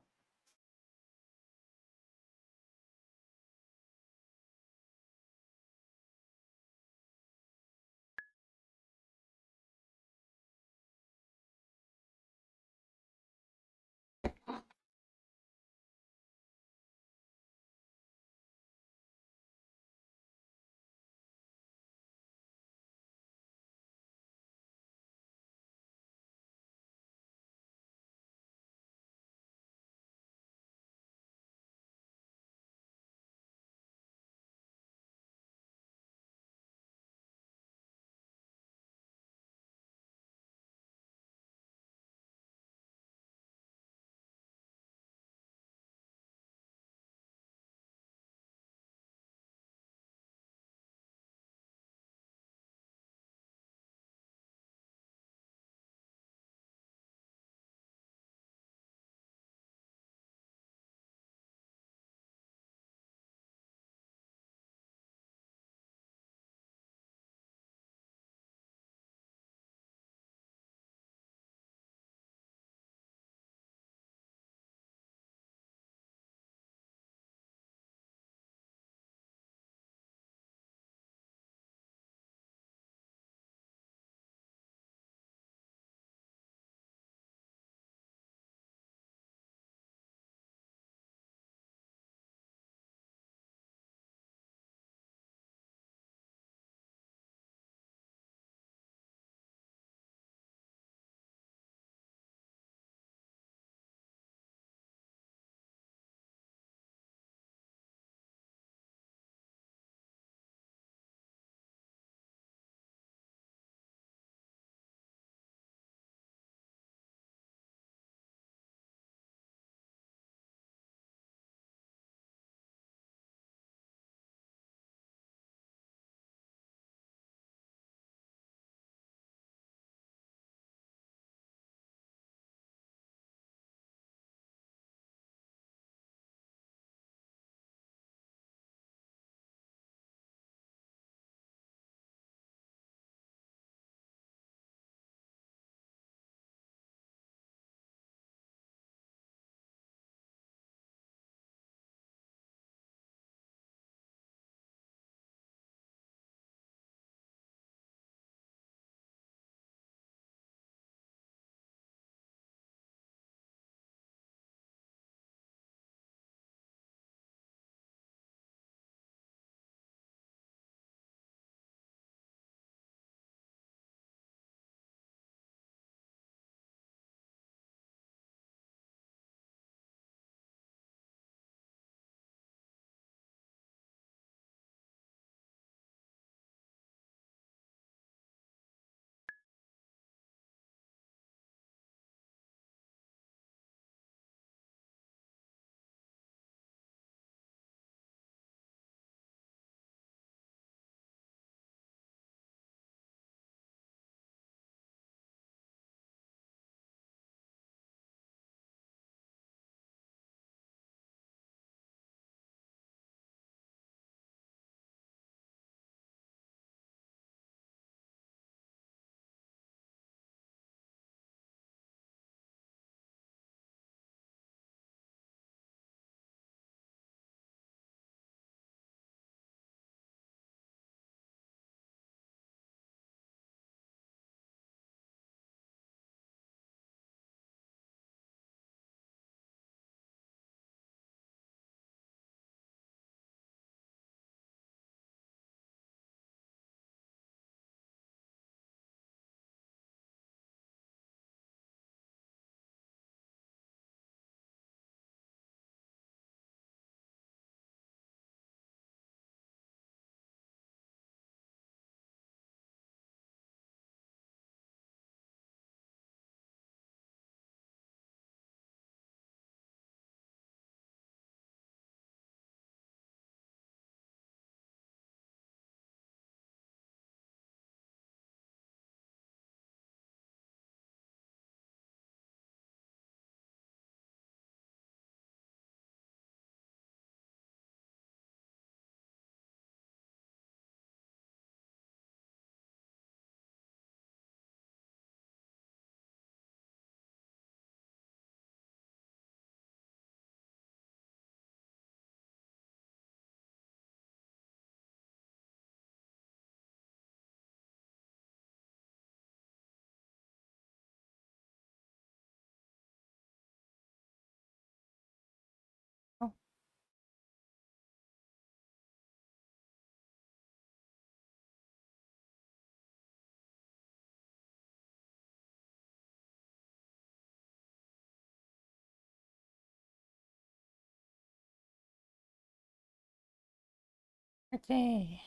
Okay.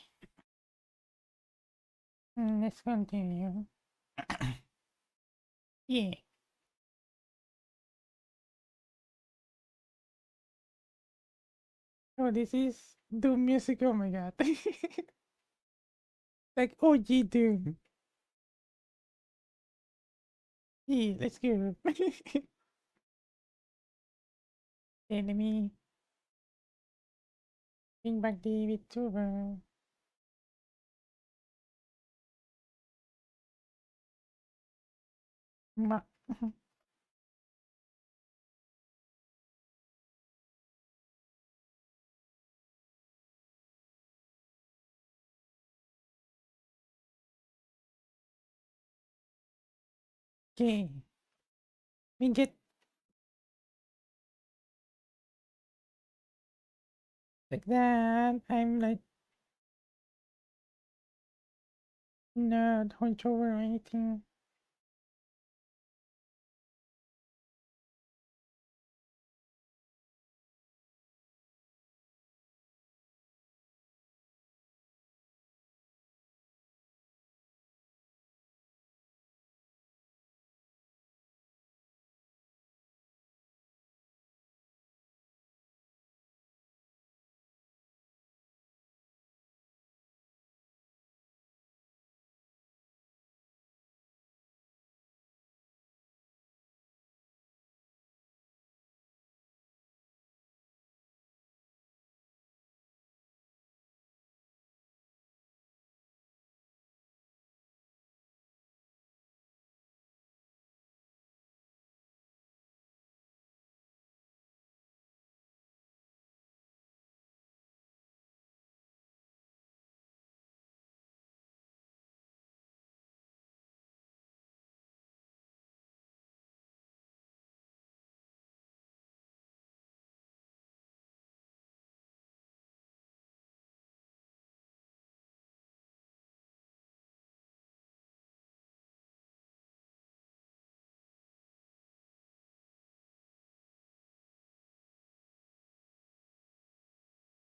Let's continue. Yeah. Oh, this is Doom music. Oh my god. Like OG Doom. Yeah, let's go. Enemy. Bring back the VTuber. Ma. Okay. We get like that. I'm like not control or anything.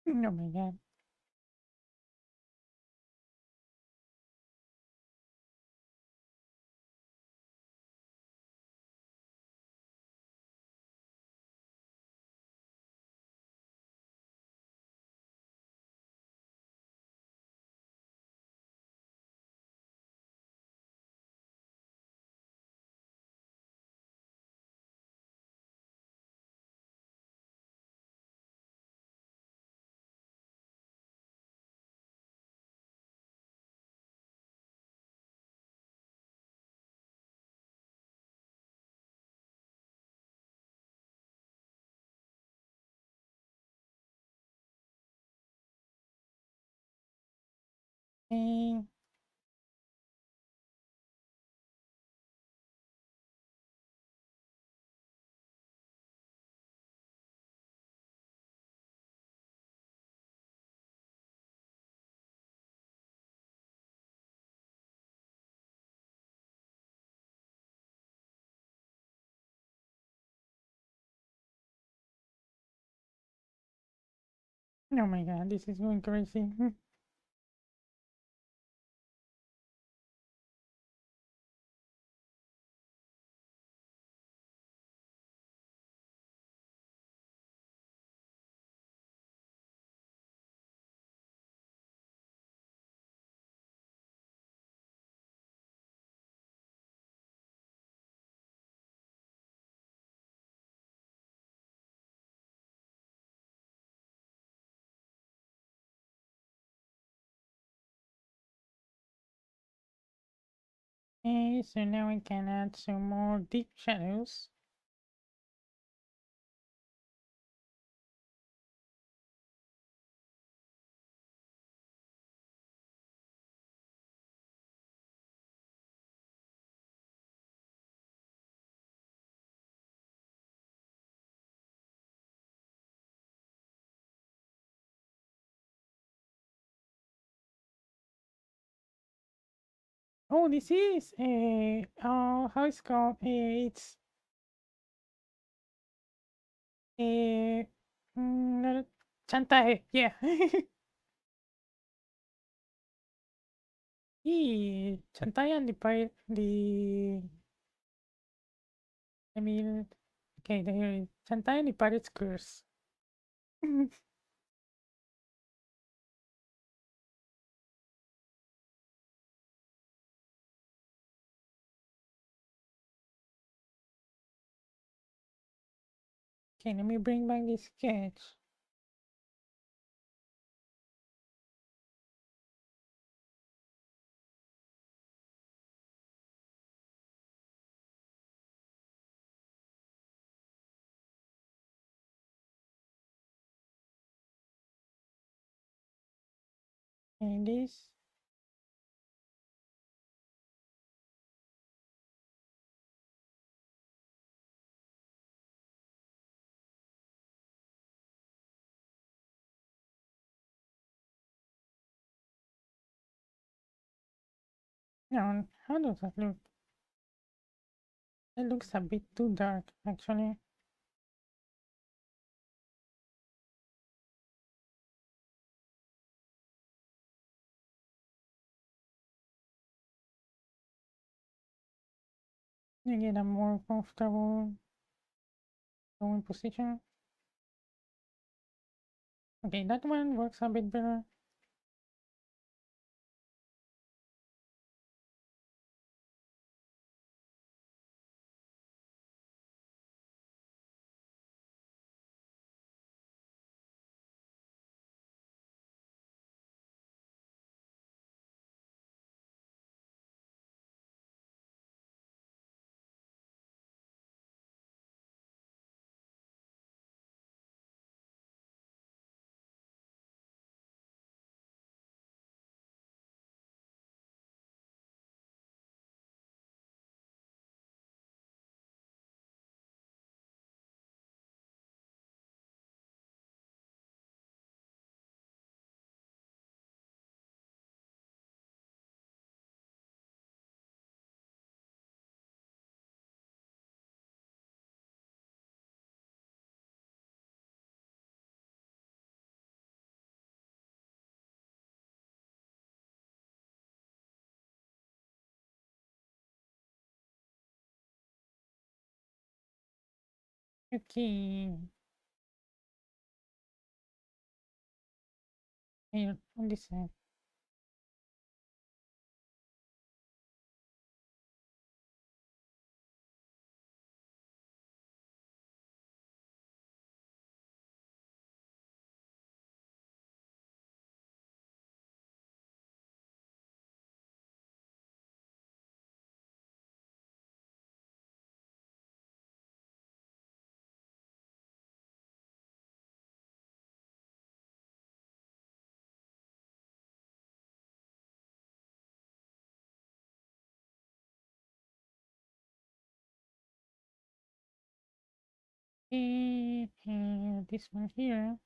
Oh my god. Okay. Oh my god, this is going crazy. Okay, so now we can add some more deep shadows. Oh, this is how it's called? It's a chantaje. Yeah. Chantayan the I mean, okay, the Chantayan the Pirate's Curse. Okay, let me bring back this sketch. And this. Now, how does that look? It looks a bit too dark, actually. I get a more comfortable going position. Okay, that one works a bit better. Okay. Here, on this side. And this one here.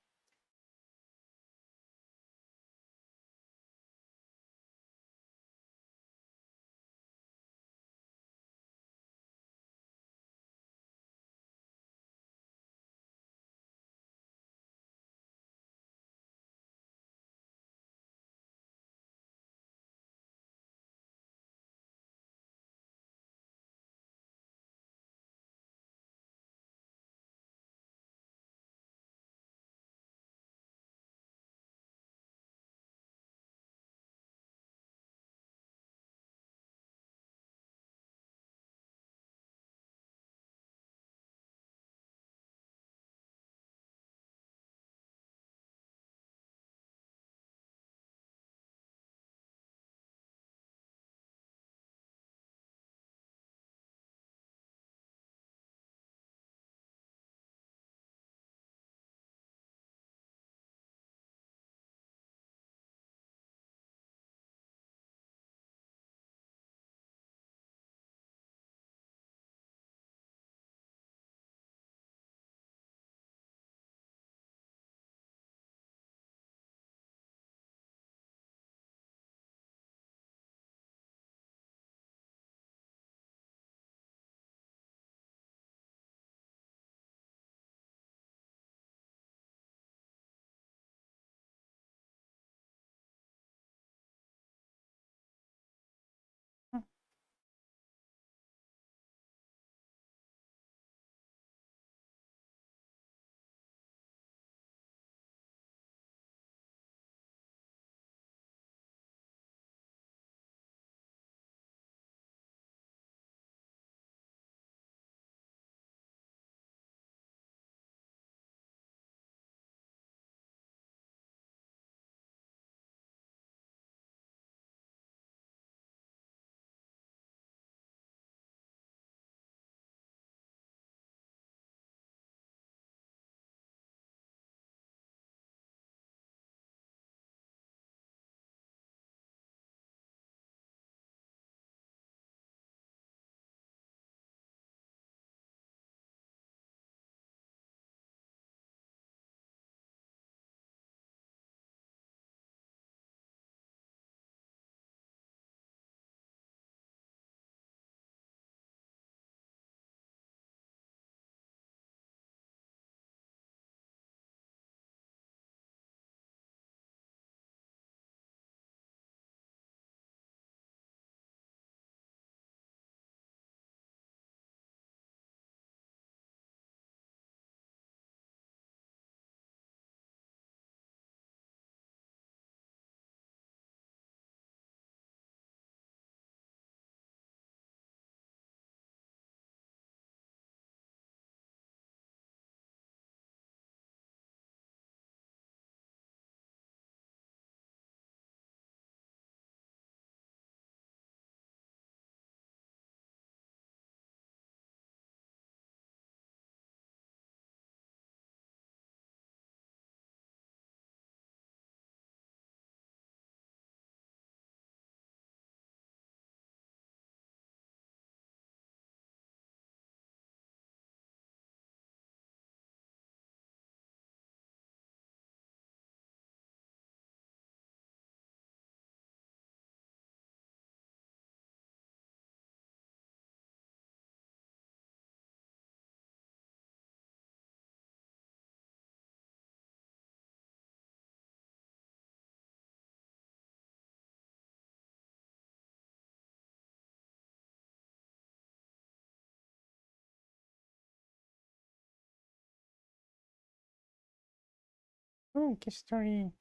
Oh, case story.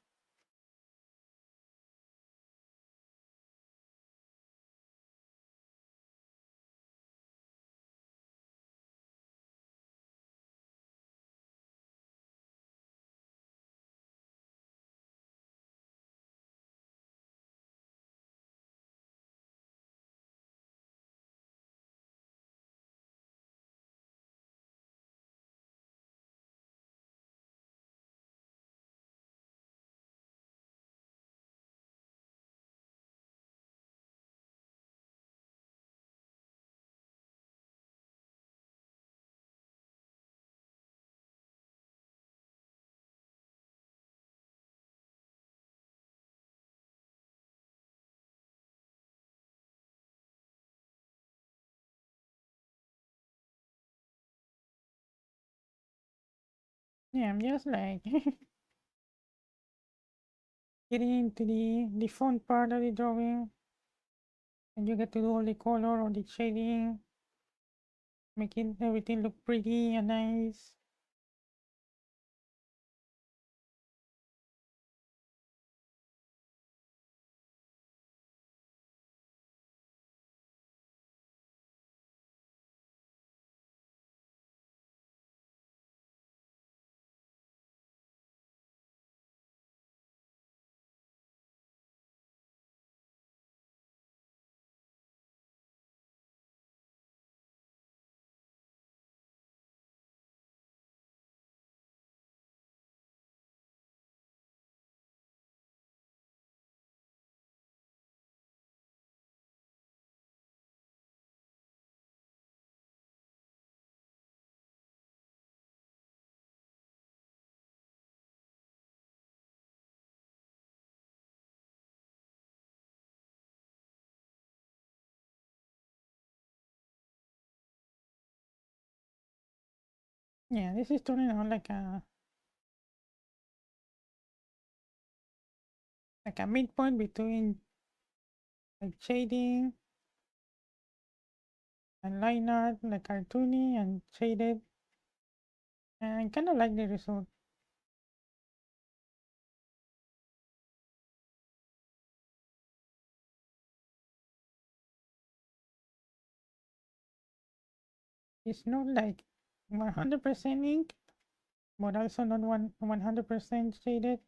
Yeah, I'm just like getting into the fun part of the drawing, and you get to do all the color or the shading, making everything look pretty and nice. Yeah, this is turning out like a midpoint between like shading and line art, like cartoony and shaded. And I kind of like the result. It's not like 100% ink, but also not 100% shaded.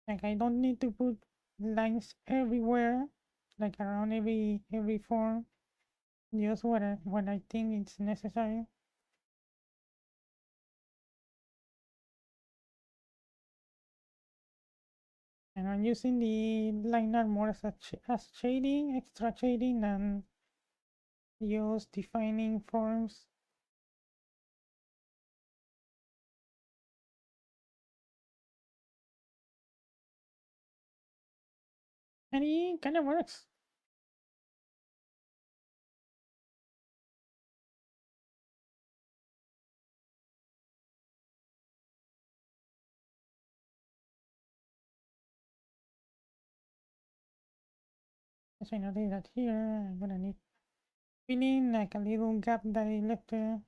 Like I don't need to put lines everywhere, like around every form. Just what I think is necessary. And I'm using the line art more as shading, extra shading, than just defining forms. And it kind of works. So I notice that here I'm gonna need filling like a little gap that I left there.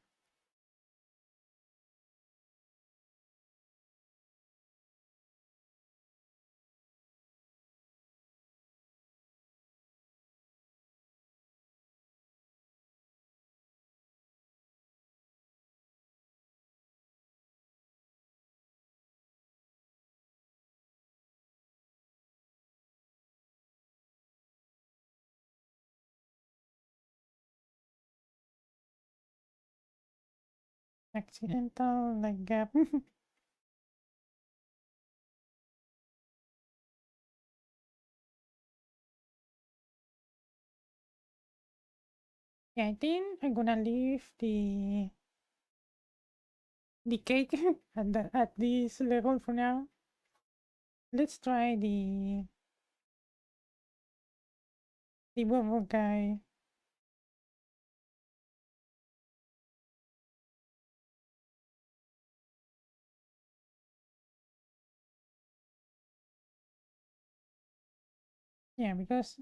Accidental like gap. Yeah, I think I'm gonna leave the cake at this level for now. Let's try the bubble guy. Yeah, because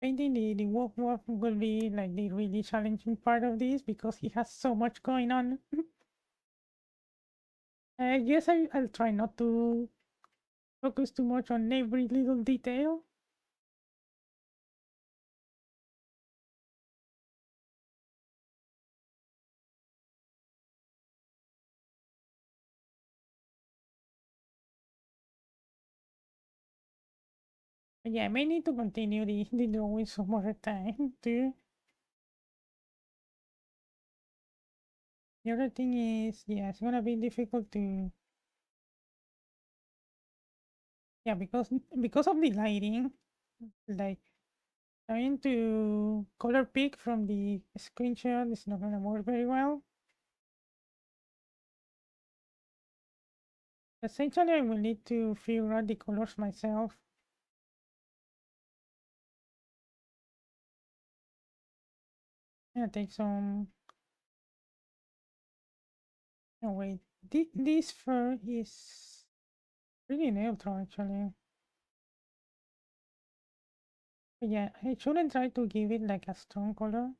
Painting the wolf will be like the really challenging part of this because he has so much going on. I guess I'll try not to focus too much on every little detail. But yeah, I may need to continue the drawing some more time too. The other thing is, yeah, it's gonna be difficult to, yeah, because of the lighting, like trying to color pick from the screenshot is not gonna work very well. Essentially, I will need to figure out the colors myself. Yeah, take some. Oh wait, this fur is really neutral actually. But yeah, I shouldn't try to give it like a strong color.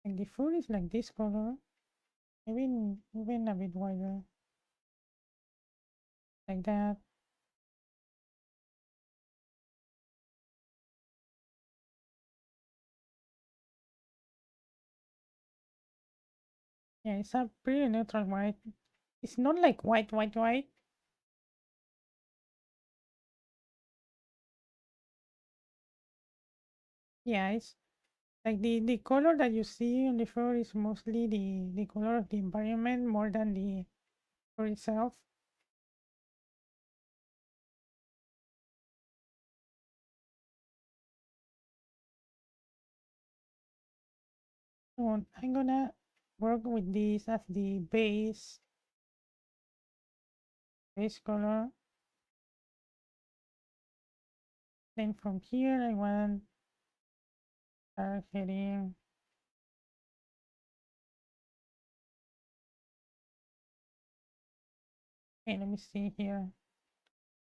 And the fur is like this color, maybe even a bit wider, like that. Yeah, it's a pretty neutral white. It's not like white. Yeah, it's like the color that you see on the fur is mostly the color of the environment more than the fur itself. So I'm gonna work with this as the base color. Then from here I want start heading. Okay, let me see here.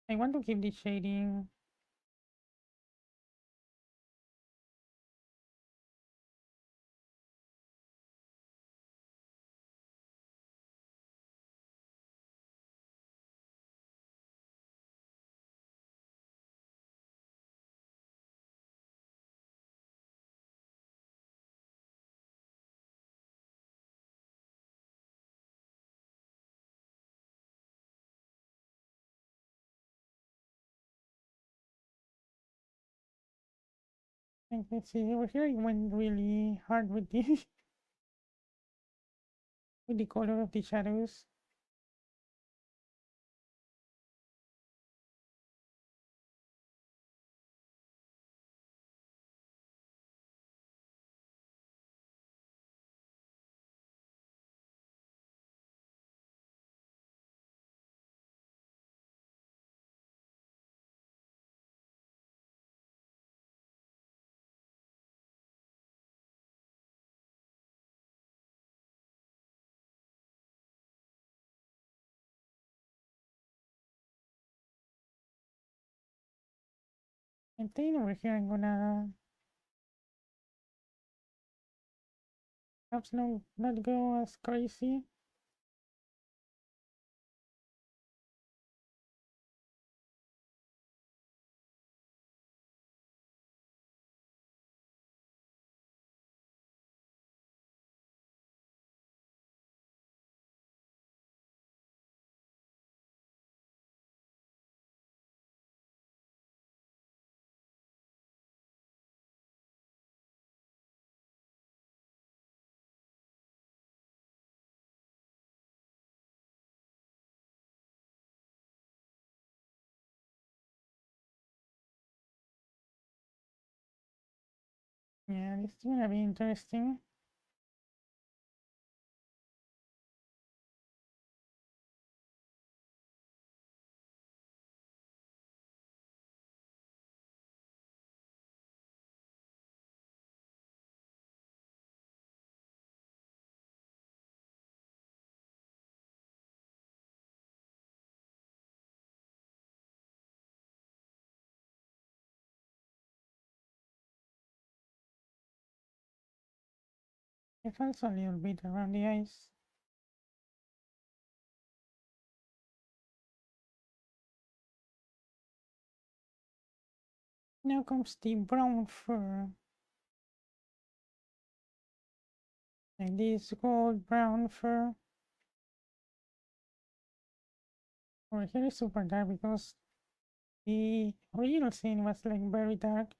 I want to keep the shading. And let's see over here. I went really hard with the with the color of the shadows. And then over here I'm gonna perhaps not go as crazy. Yeah, this is gonna be interesting. It falls a little bit around the eyes. Now comes the brown fur. Like this gold brown fur. Over here is super dark because the original scene was like very dark.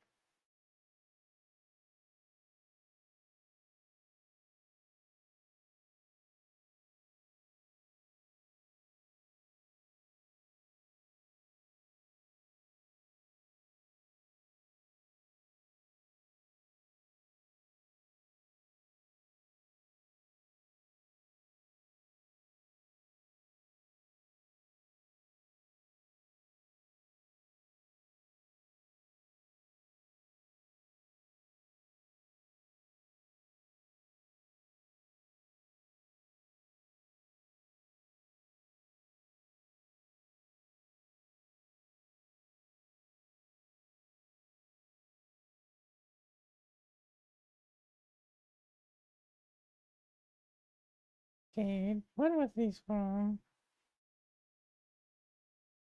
Okay, what was this from?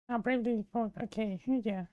Ah, Brave Default. Okay, yeah.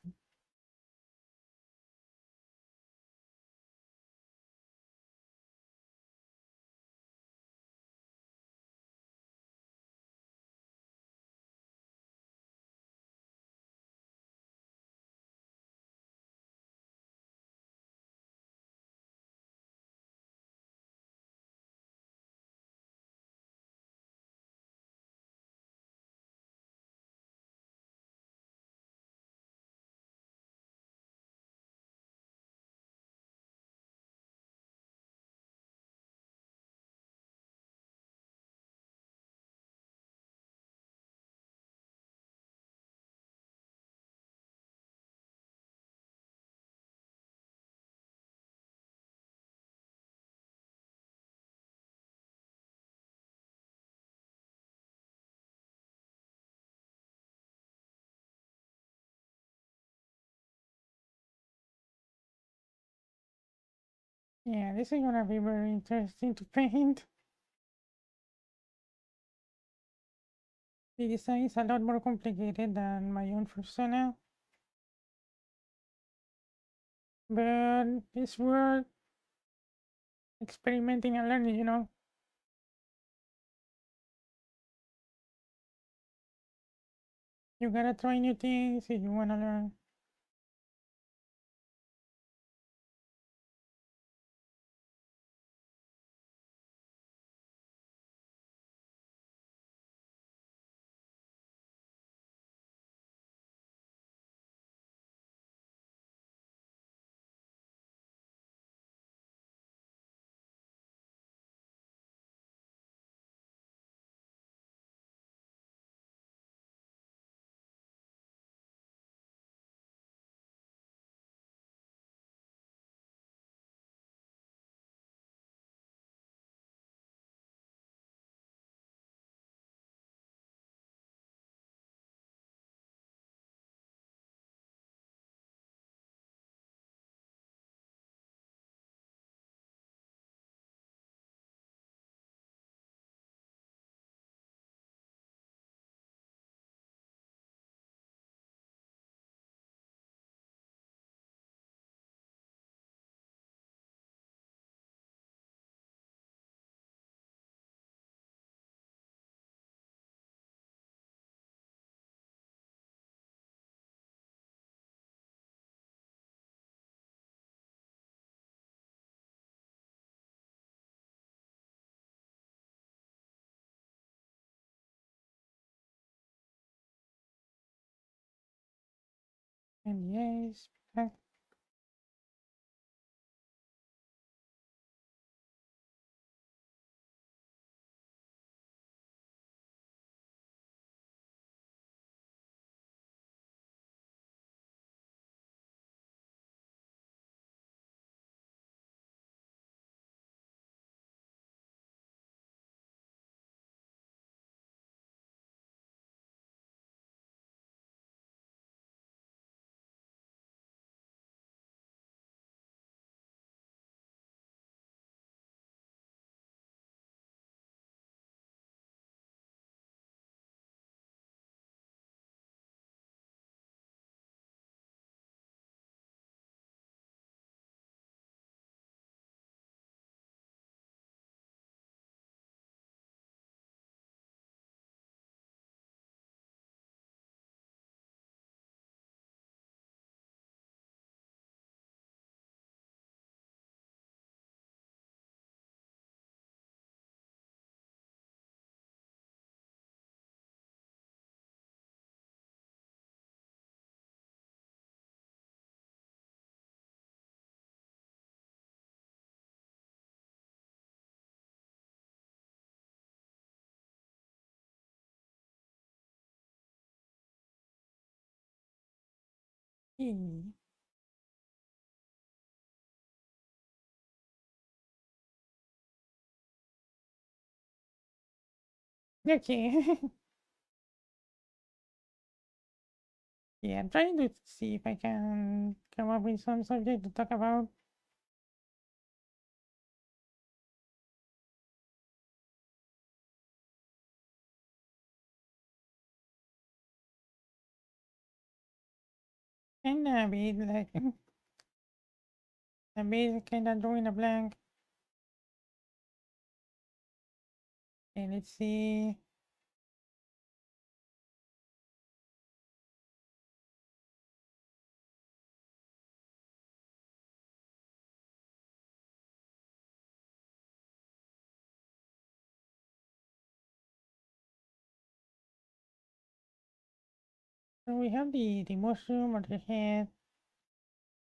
Yeah, this is gonna be very interesting to paint. The design is a lot more complicated than my own persona. But it's worth experimenting and learning, you know? You gotta try new things if you wanna learn. And yes, E. Okay. Yeah, I'm trying to see if I can come up with some subject to talk about. And a bit like a bit kind of drawing a blank. And let's see. So we have the mushroom or the head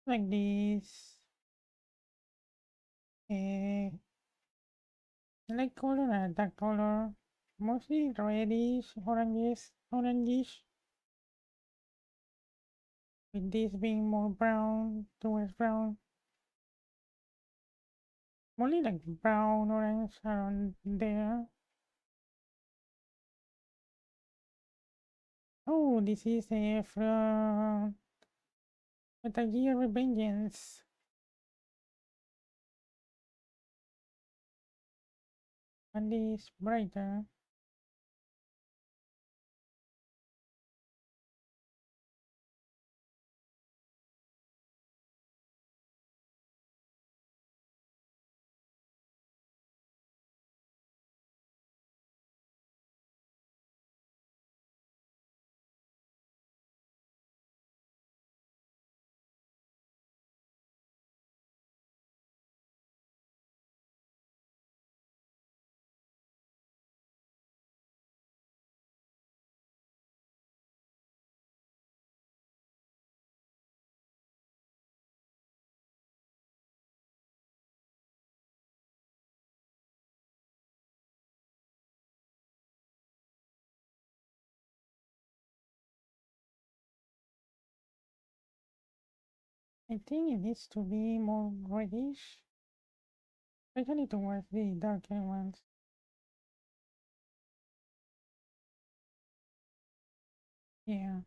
like this. Uh, light color and dark color. Mostly reddish, orangish. With this being more brown towards brown. Mostly like brown, orange around there. Oh, this is a from Metal Gear Revengeance. And this brighter. I think it needs to be more reddish, especially towards the darker ones. Yeah.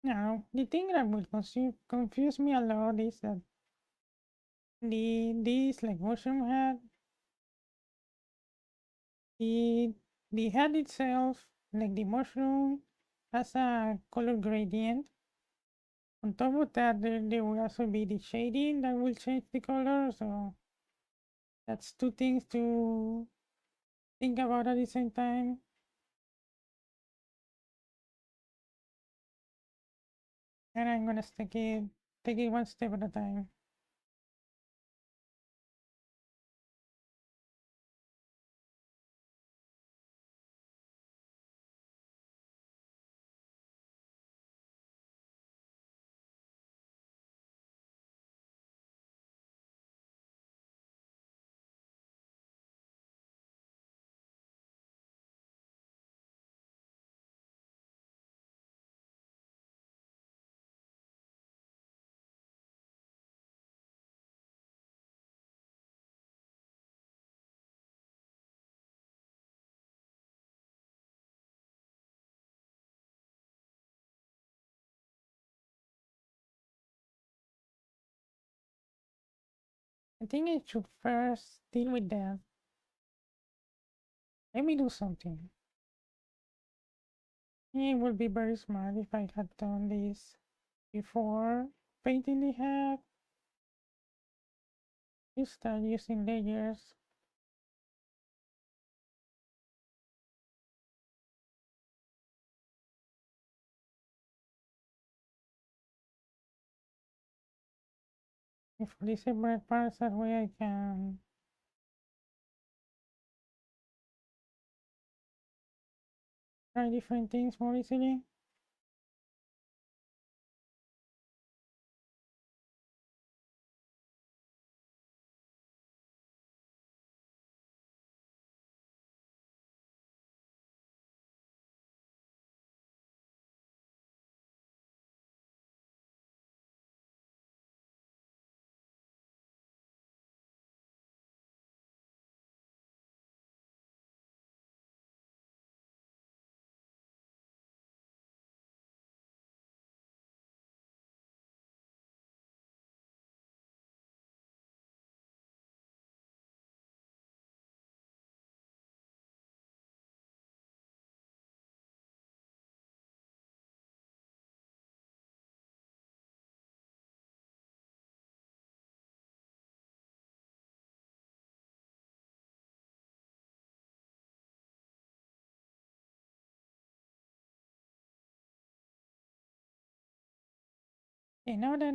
Now, the thing that would confuse me a lot is that this like mushroom head, the the head itself, like the mushroom, has a color gradient. On top of that, there will also be the shading that will change the color. So that's two things to think about at the same time. And I'm gonna take it one step at a time. I think I should first deal with that. Let me do something. It would be very smart if I had done this before painting the head. You start using layers. If I separate parts, that way I can try different things more easily. Okay, now that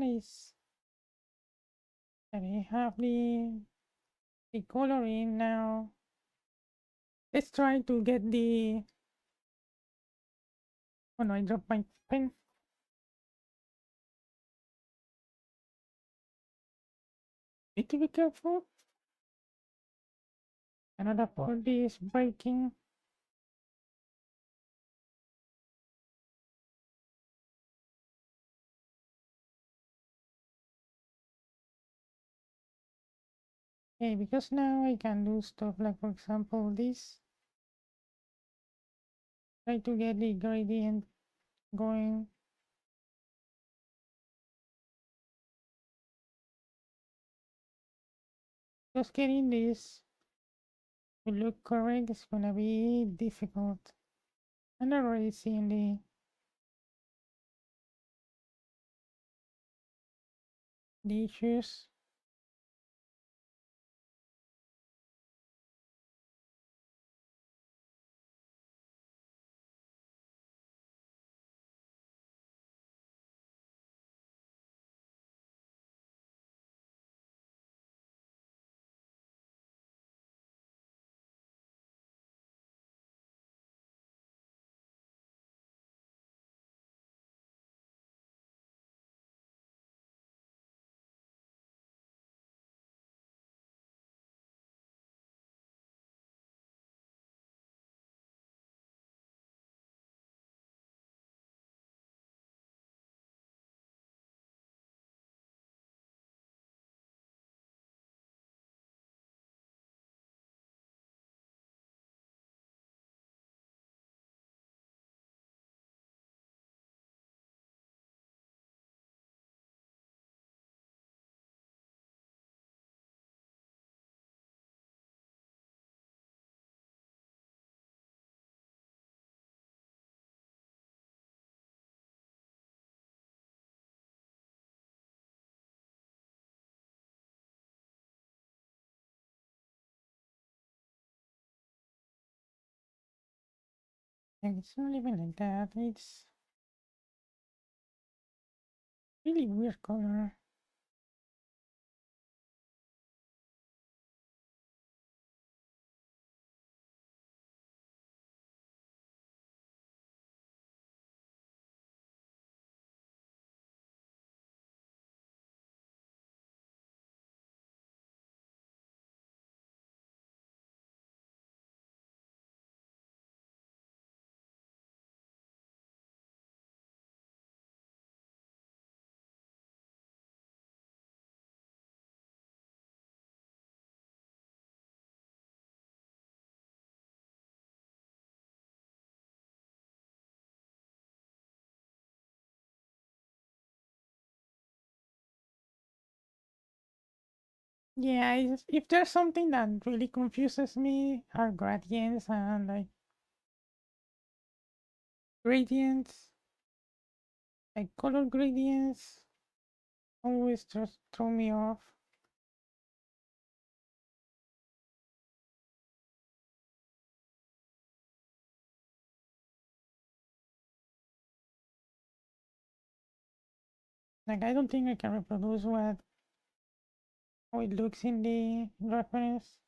I have the coloring now, let's try to get the. Oh no, I dropped my pen. Need to be careful. Another body is breaking. Okay, because now I can do stuff like, for example, this. Try to get the gradient going. Just getting this to look correct is gonna be difficult. I'm already seeing the issues. And it's not even like that. It's really weird color. Yeah, if there's something that really confuses me are gradients and like gradients, like color gradients, always just throw me off. Like I don't think I can reproduce what how it looks in the reference.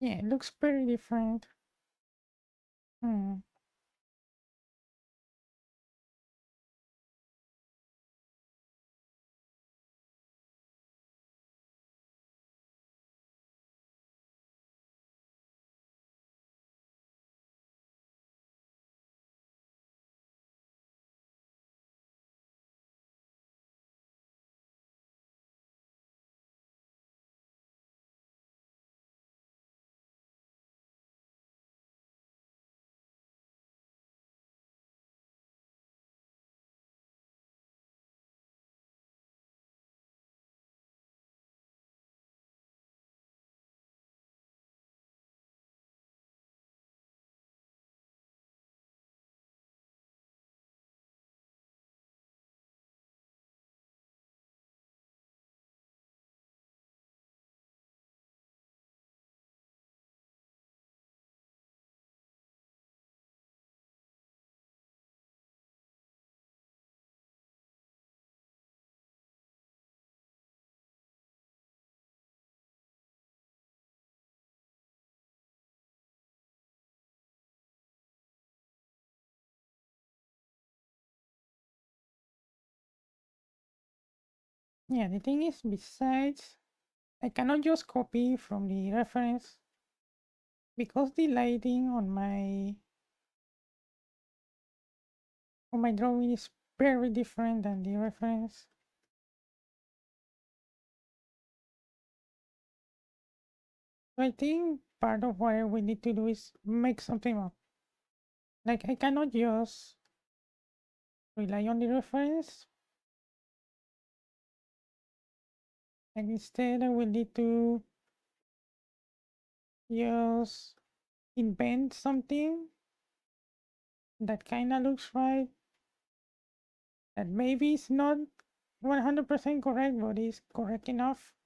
Yeah, it looks very different. Hmm. Yeah, the thing is, besides, I cannot just copy from the reference because the lighting on my drawing is very different than the reference. So I think part of what we need to do is make something up. Like I cannot just rely on the reference. Like instead, I will need to just invent something that kind of looks right. That maybe is not 100% correct, but is correct enough.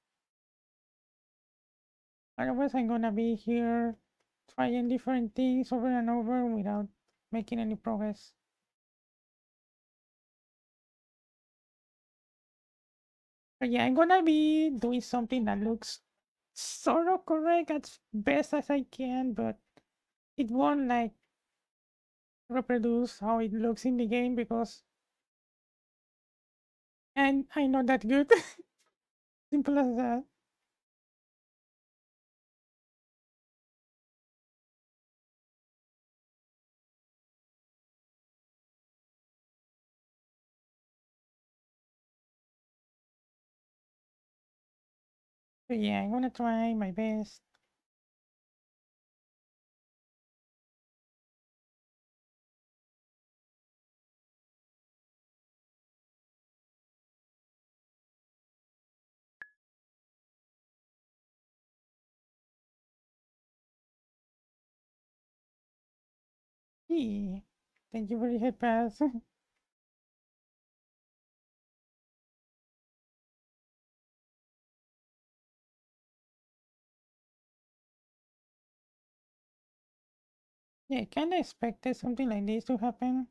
Otherwise, I'm gonna be here trying different things over and over without making any progress. But yeah, I'm gonna be doing something that looks sort of correct as best as I can, but it won't like reproduce how it looks in the game because and I'm not that good. Simple as that. But yeah, I'm gonna try my best. Yeah. Thank you for the head pass. Yeah, I kinda expected something like this to happen.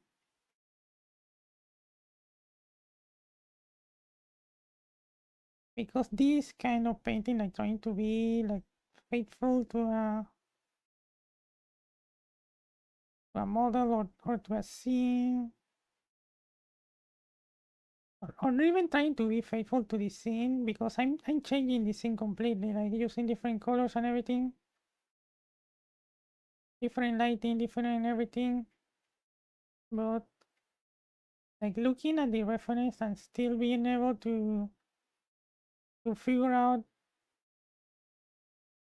Because this kind of painting like trying to be like faithful to to a model or to a scene, or even trying to be faithful to the scene because I'm changing the scene completely, like using different colors and everything, different lighting, different everything. But like looking at the reference and still being able to figure out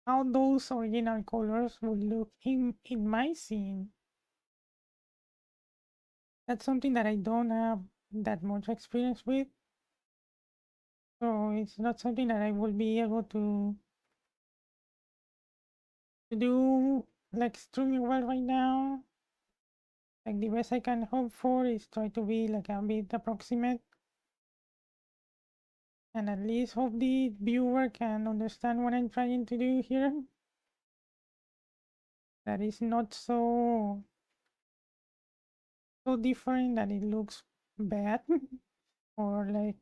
how those original colors would look in my scene. That's something that I don't have that much experience with. So it's not something that I will be able to do like extremely well right now. Like the best I can hope for is try to be like a bit approximate and at least hope the viewer can understand what I'm trying to do here. That is not so different that it looks bad or like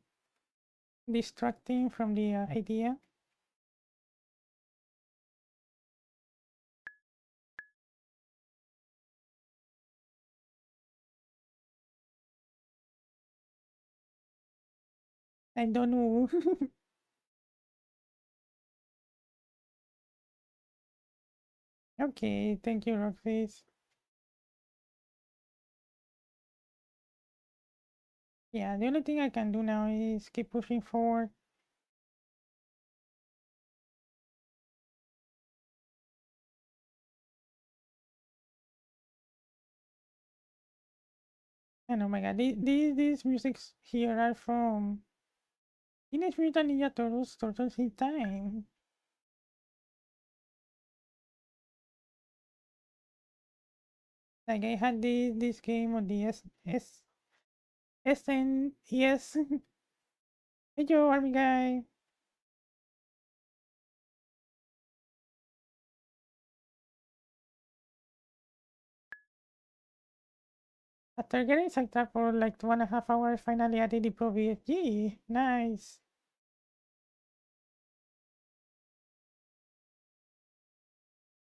distracting from the idea. I don't know. Okay, thank you, Rockface. Yeah, the only thing I can do now is keep pushing forward. And oh my god, these musics here are from Teenage Mutant Ninja Turtles, Turtles in Time. Like I had this game on the SNES. Hey yo, army guy. After getting sucked up for like 2.5 hours, finally added the Pro VFG. Nice.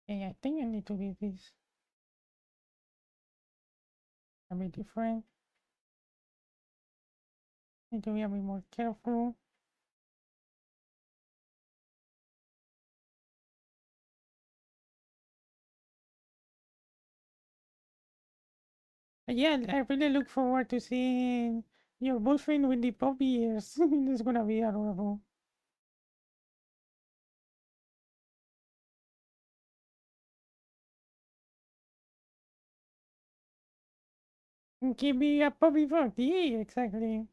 Okay, I think I need to be this a bit different. Need to be a bit more careful. But yeah, I really look forward to seeing your boyfriend with the puppy ears. It's gonna be adorable. Give me a puppy frog. Yeah, exactly.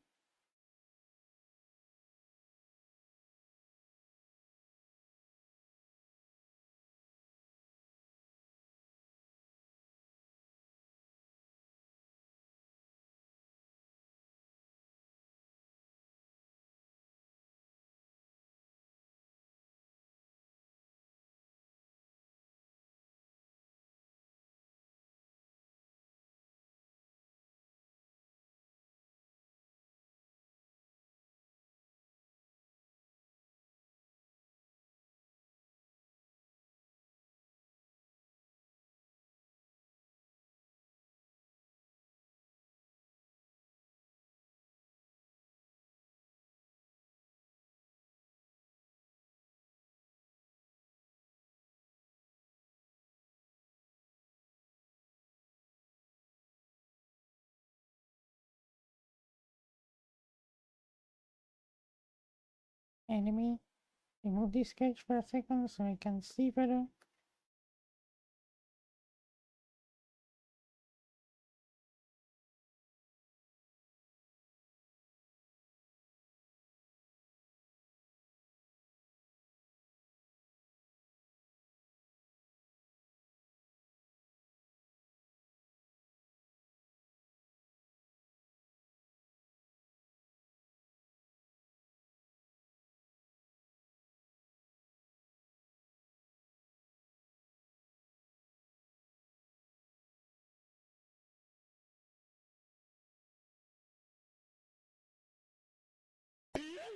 Enemy. Remove this sketch for a second so I can see better.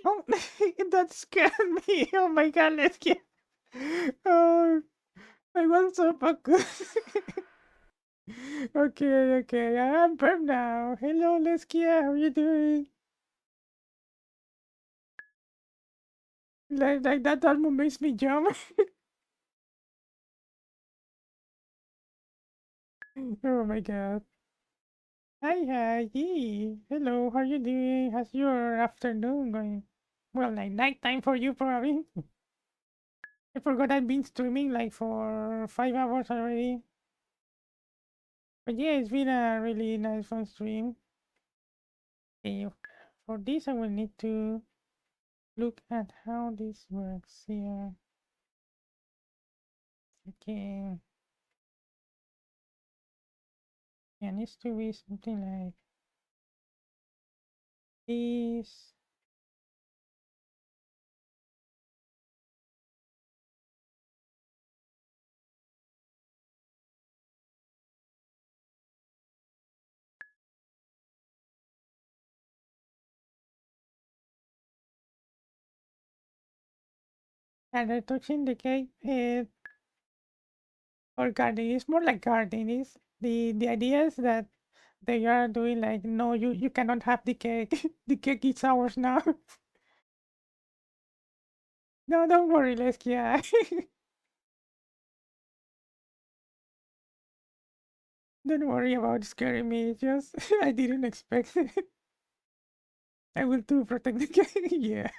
Oh, that scared me. Oh my god, let's get. Oh, I was so focused. Okay, okay, I'm perm now. Hello, Leskia, how you doing? Like that almost makes me jump. Oh my god. Hi, hi, yee. Hello, how you doing? How's your afternoon going? Well, like nighttime for you, probably. I forgot I've been streaming like for 5 hours already. But yeah, it's been a really nice fun stream. Okay, for this, I will need to look at how this works here. Okay, yeah, needs to be something like this. And they're touching the cake or garden. It's more like garden. Is the idea is that they are doing like no, you cannot have the cake. The cake is ours now. No, don't worry, Leskia. Don't worry about scaring me. Just I didn't expect it. I will too protect the cake. Yeah.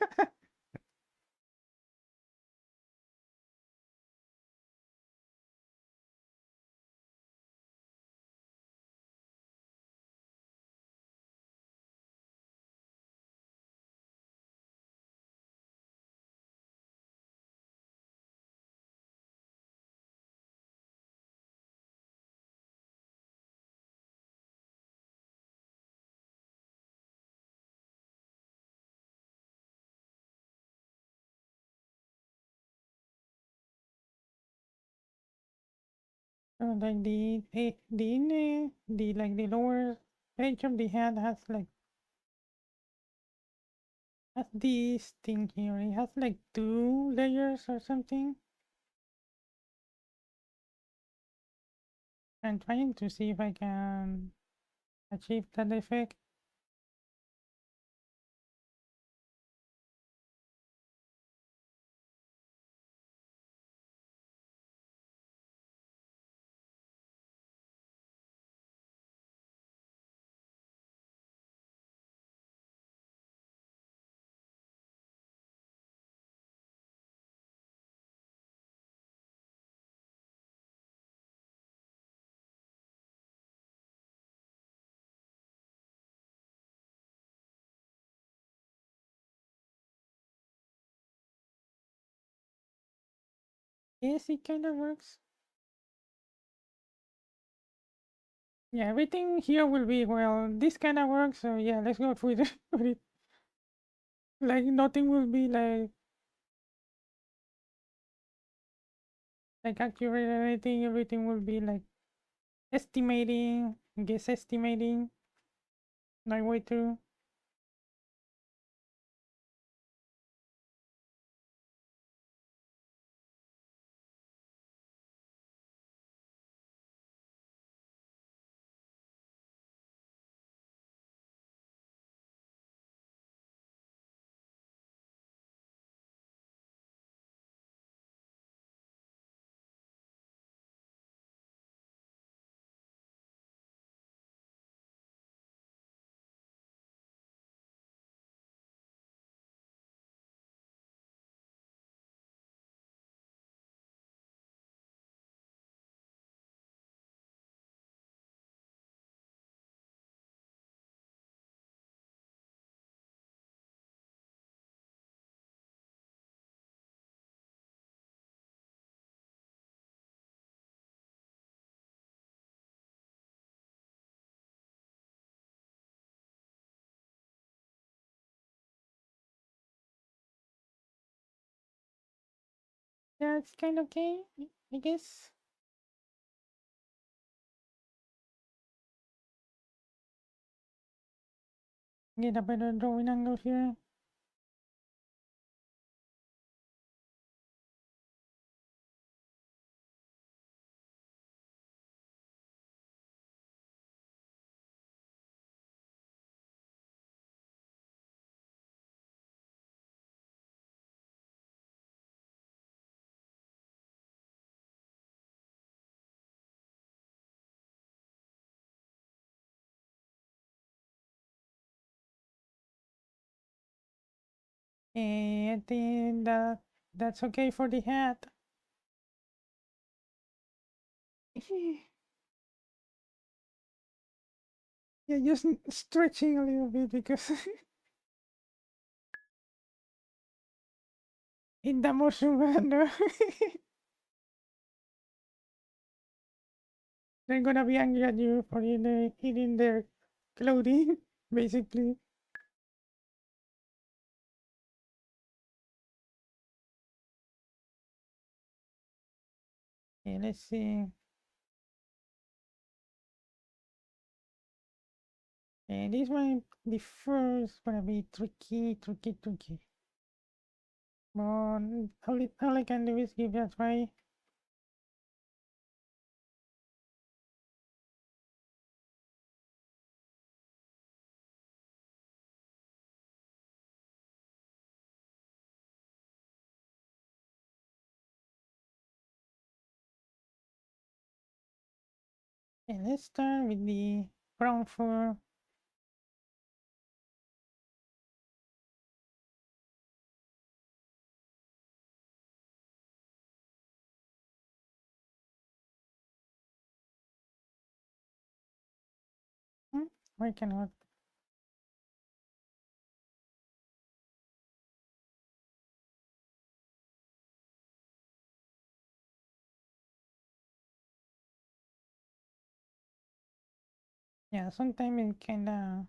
Like the like the lower edge of the head has this thing here. It has like 2 layers or something. I'm trying to see if I can achieve that effect. Yes, it kind of works. Yeah, everything here will be well. This kind of works, so yeah, let's go with it. With it. Like nothing will be like accurate or anything. Everything will be like estimating, guess estimating, my way through. That's kind of okay, I guess. Get a better drawing angle here. I think that's okay for the hat. Yeah, just stretching a little bit because in the motion manner, they're gonna be angry at you for eating their clothing, basically. Okay, let's see. And this one, the first gonna be tricky, tricky, tricky. But all I can do is give it a try. And let's start with the brown fur. Why cannot? Yeah, sometimes it kinda.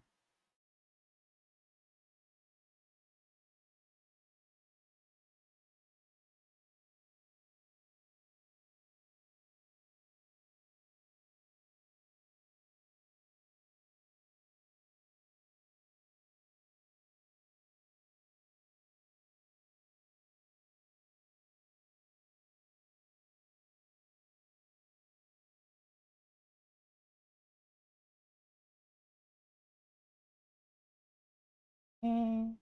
Eh,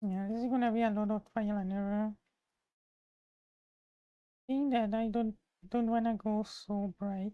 yeah, this is gonna be a lot of trial and error. Think that I don't wanna go so bright.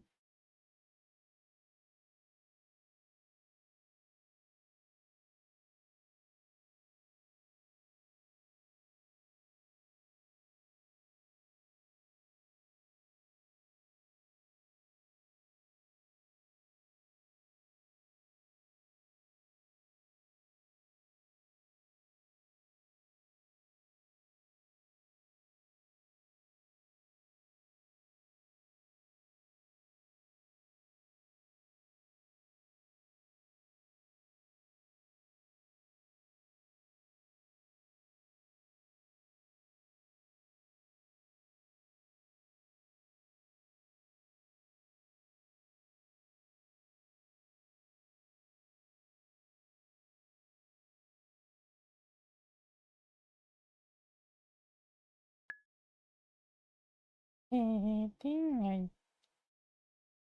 I think I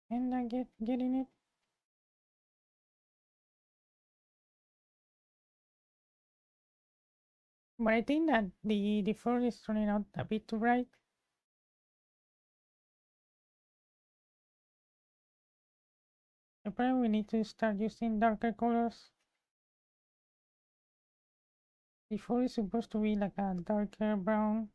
kinda getting it. But I think that the fur is turning out a bit too bright. So probably we need to start using darker colors. The fur is supposed to be like a darker brown.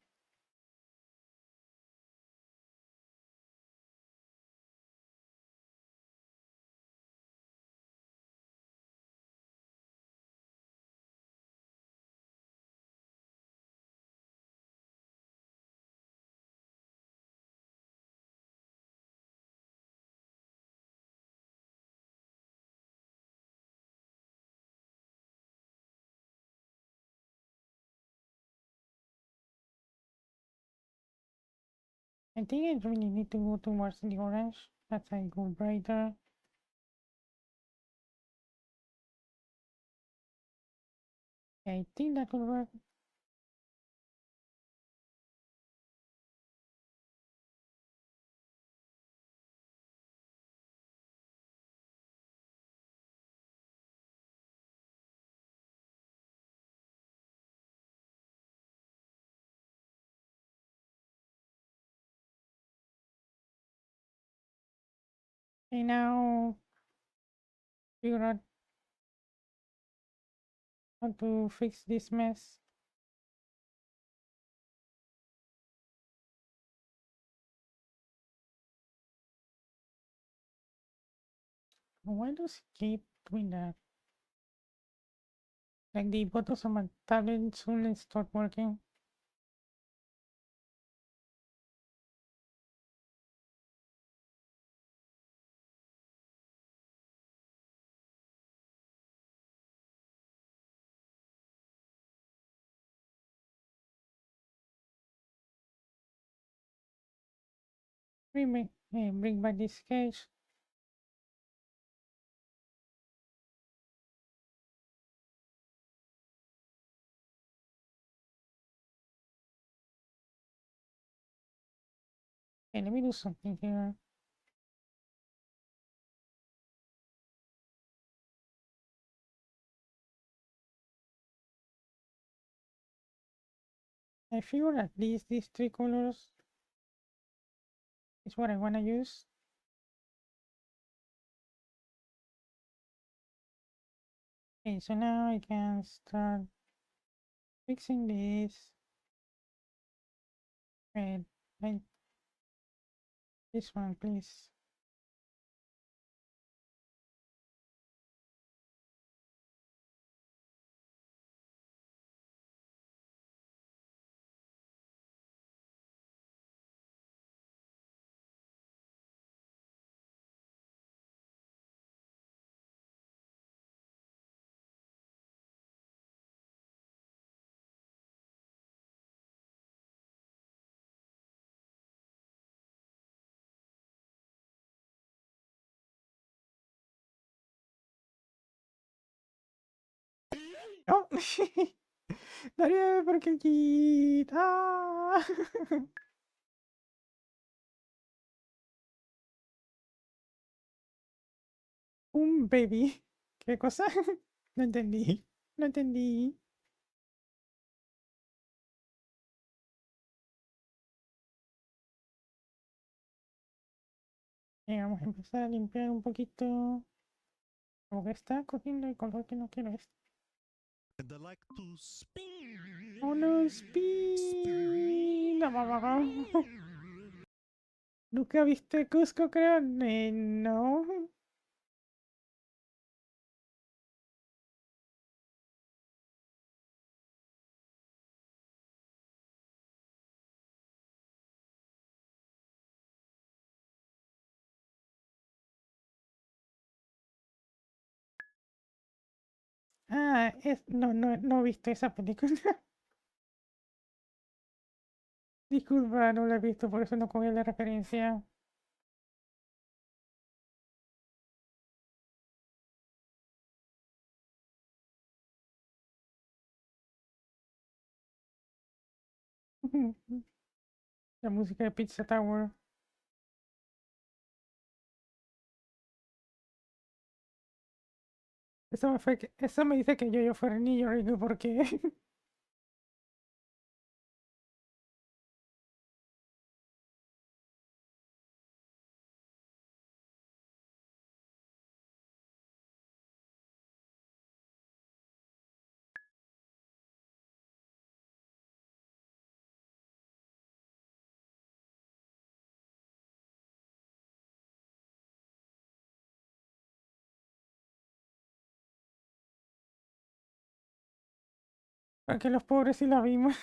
I think I really need to go towards the orange as I go brighter. I think that will work. Okay, now figure out how to fix this mess. Why does it keep doing that? Like the buttons on my tablet soon start working. Bring back this cage. Okay, let me do something here. I figure at least these three colors is what I want to use. Okay, so now I can start fixing this. Red, like this one, please. Oh, Daría porque quita. Un baby. ¿Qué cosa? No entendí. No entendí. Vamos a empezar a limpiar un poquito. Como que está cogiendo el color que no quiero. And I like to spin. Oh no, spin. ¿Nunca viste Cusco, creo? No. Ah, no he visto esa película. Disculpa, no la he visto, por eso no cogí la referencia. La música de Pizza Tower. Eso me dice que yo fuera niño rico porque porque los pobres sí la vimos.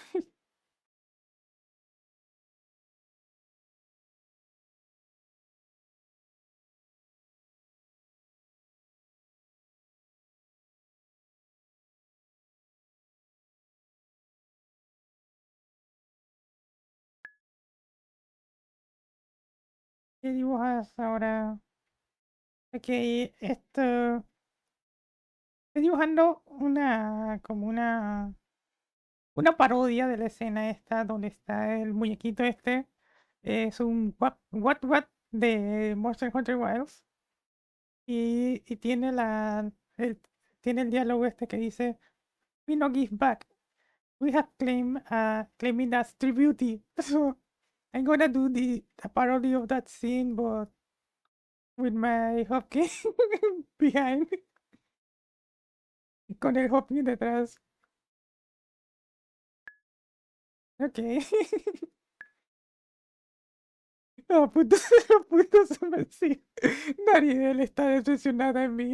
¿Qué dibujas ahora? Ok, esto. Estoy dibujando una parodia de la escena esta donde está el muñequito este. Es un what de Monster Hunter Wilds. Y tiene el diálogo este que dice: We no give back. We have claiming that's Tribooty. So I'm gonna do the parody of that scene, but with my hopkin behind, con el hopkin detrás. Ok. Oh, puto, puto se me sí. Dariel está decepcionada en mí.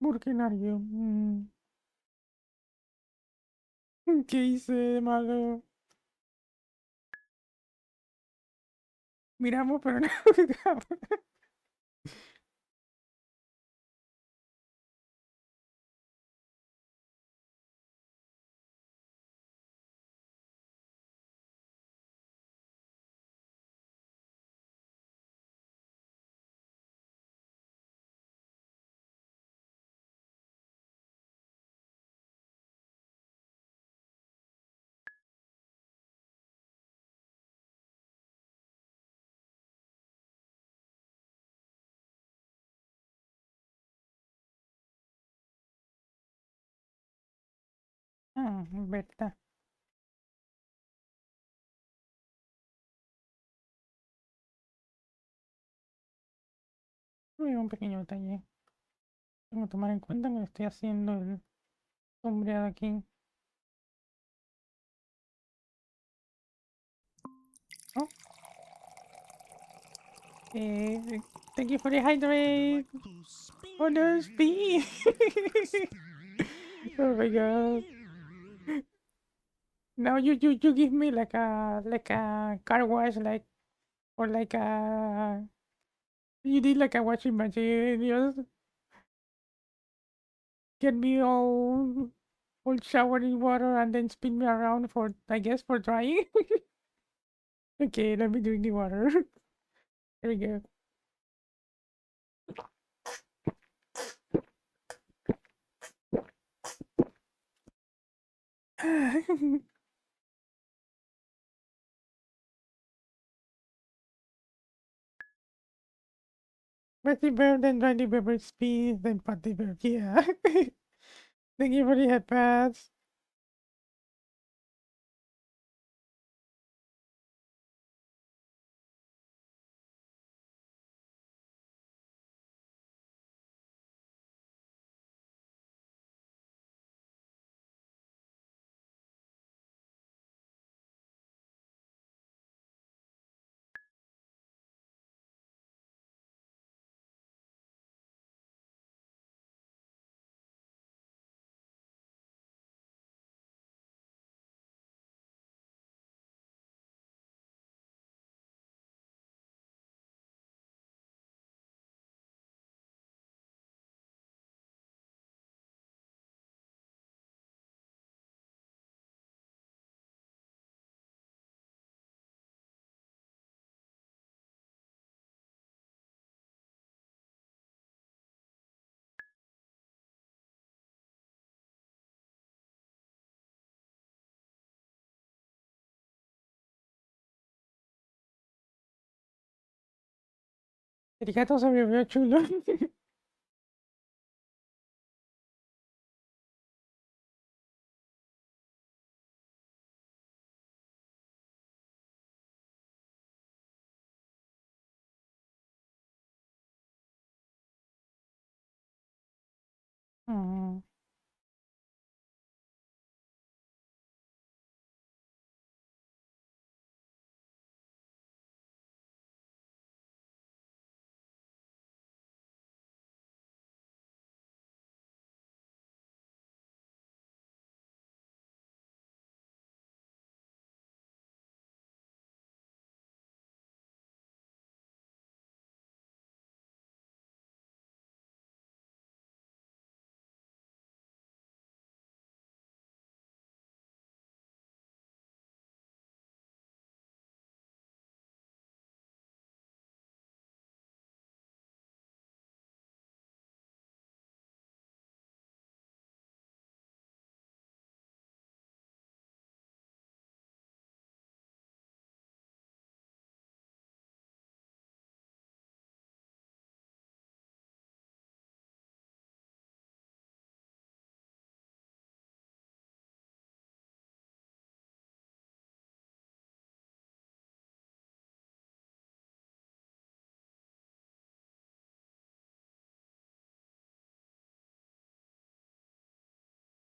¿Por qué Nario? ¿Qué hice de malo? Miramos, pero no jugamos. Ah, verdad. Un pequeño detalle. Tengo que tomar en cuenta que estoy haciendo el sombreado aquí. Oh, thank you for the And I hydrate. like to spin. Oh no, speed. Oh my god. Now you give me like a car wash like or like a you did like a washing machine. Just get me all showered in water and then spin me around for I guess for drying. Okay, let me drink the water. There we go. Betty Bear, then Randy Bear speed, then Patty Bear. Yeah. Thank you for the headpads. El gato se me vio chulo. Mm.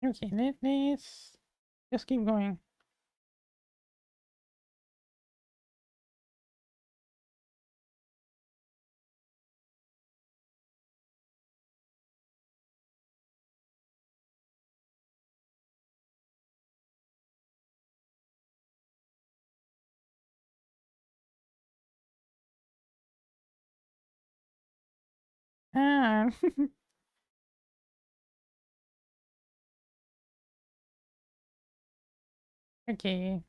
Okay, let's just keep going. Ah, okay.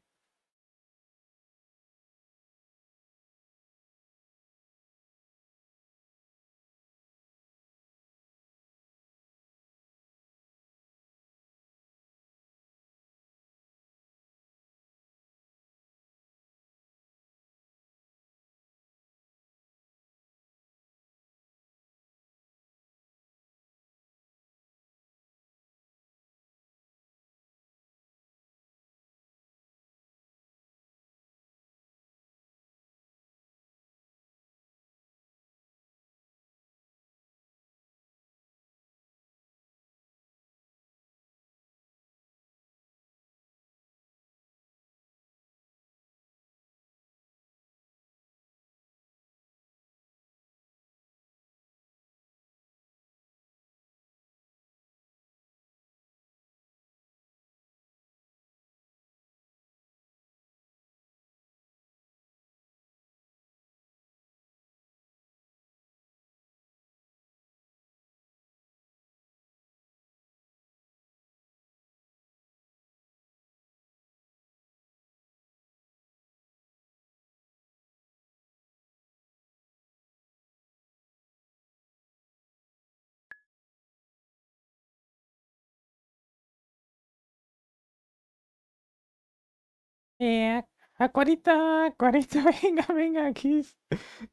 Acuarita, Acuarita, venga, venga, aquí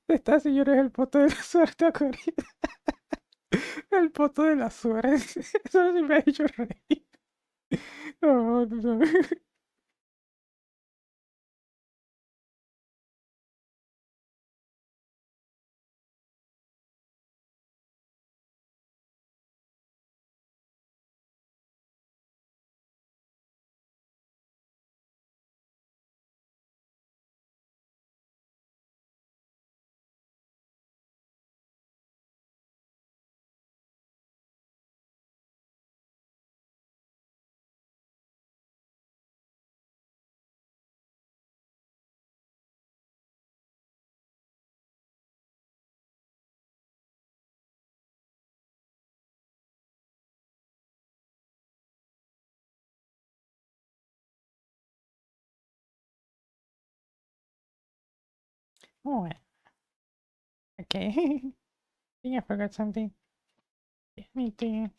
está, señores, el poto de la suerte, Acuarita. El poto de la suerte. Eso sí me ha hecho reír. No, no, no. Oh, okay. I think I forgot something. Yeah, me too.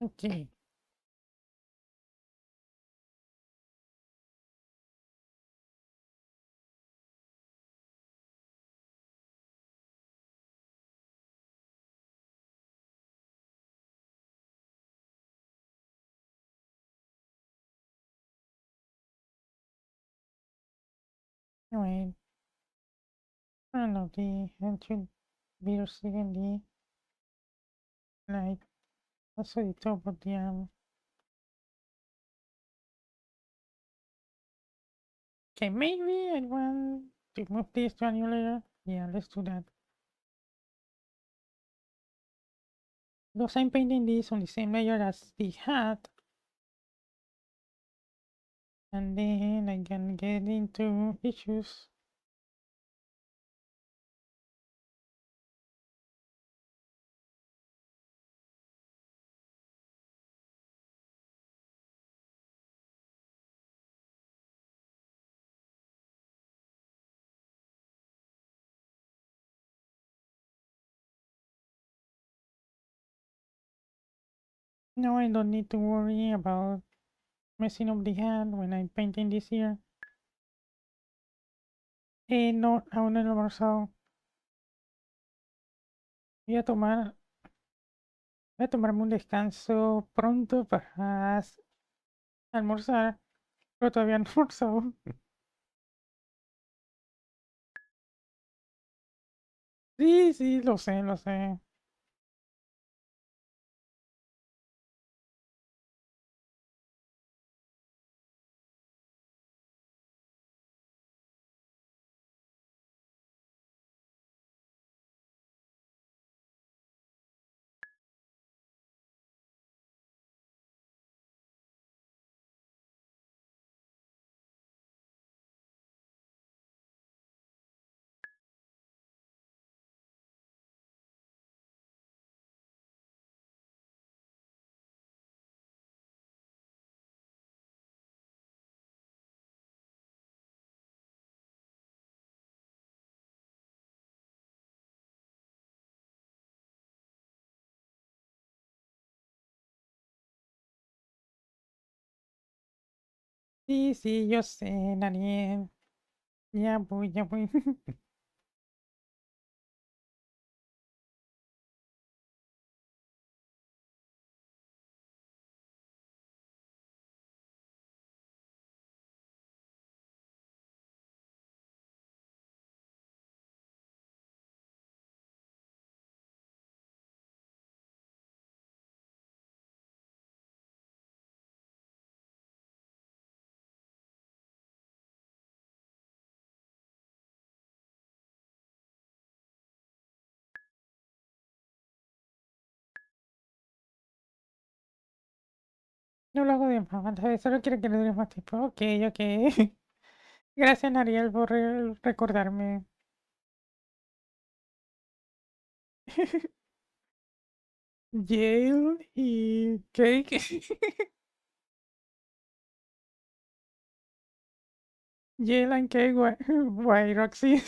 Okay. Wait. Ano, the ancient virus in the like also the top of the okay, maybe I want to move this to a new layer. Yeah, let's do that. Because I'm painting this on the same layer as the hat, and then I can get into issues. No, I don't need to worry about messing up the hand when I'm painting this year. No, aún no he almorzado. Voy a tomar, voy a tomarme un descanso pronto para almorzar, pero todavía no he almorzado. Sí, sí, lo sé, lo sé. Sí, sí, yo sé, Daniel. Ya voy, ya voy. No lo hago de más, ¿sabes? Solo quiero que le dure más tiempo. Ok, ok. Gracias, Nariel, por recordarme. Jail y Cake. Jail and Cake, why Roxy?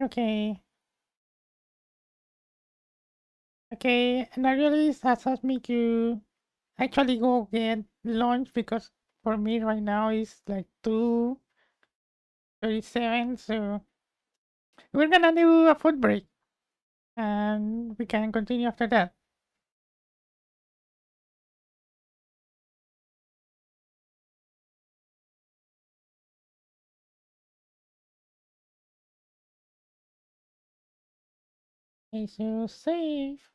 Okay. Okay, Nariel has asked me to actually go get lunch because for me right now it's like 2:37, so we're gonna do a food break and we can continue after that. Okay, so save.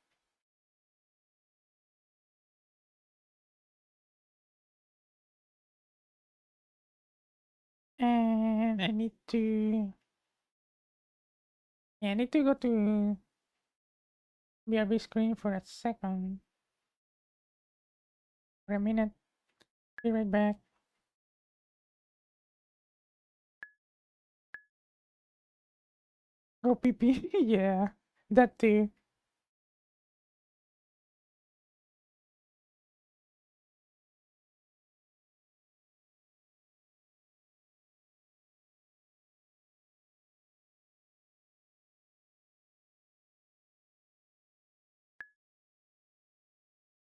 And I need to, yeah, I need to go to BRB screen for a second. For a minute. Be right back. Go pee pee. Yeah, that too.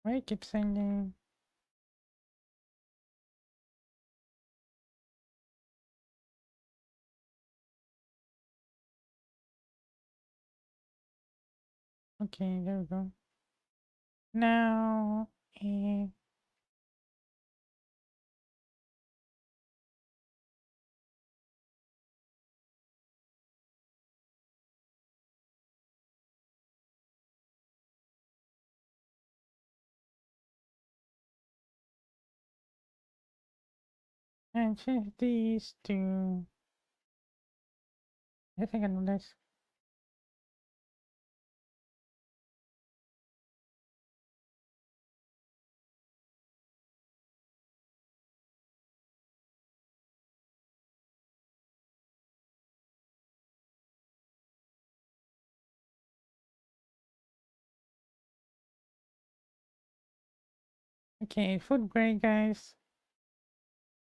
Why keep singing? Okay, there we go. Now, and change these to. I think I know this. Okay, food break, guys.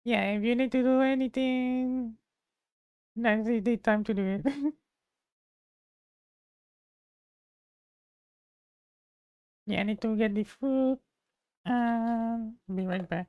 Yeah, if you need to do anything, now's the time to do it. Yeah, I need to get the food. And be right back.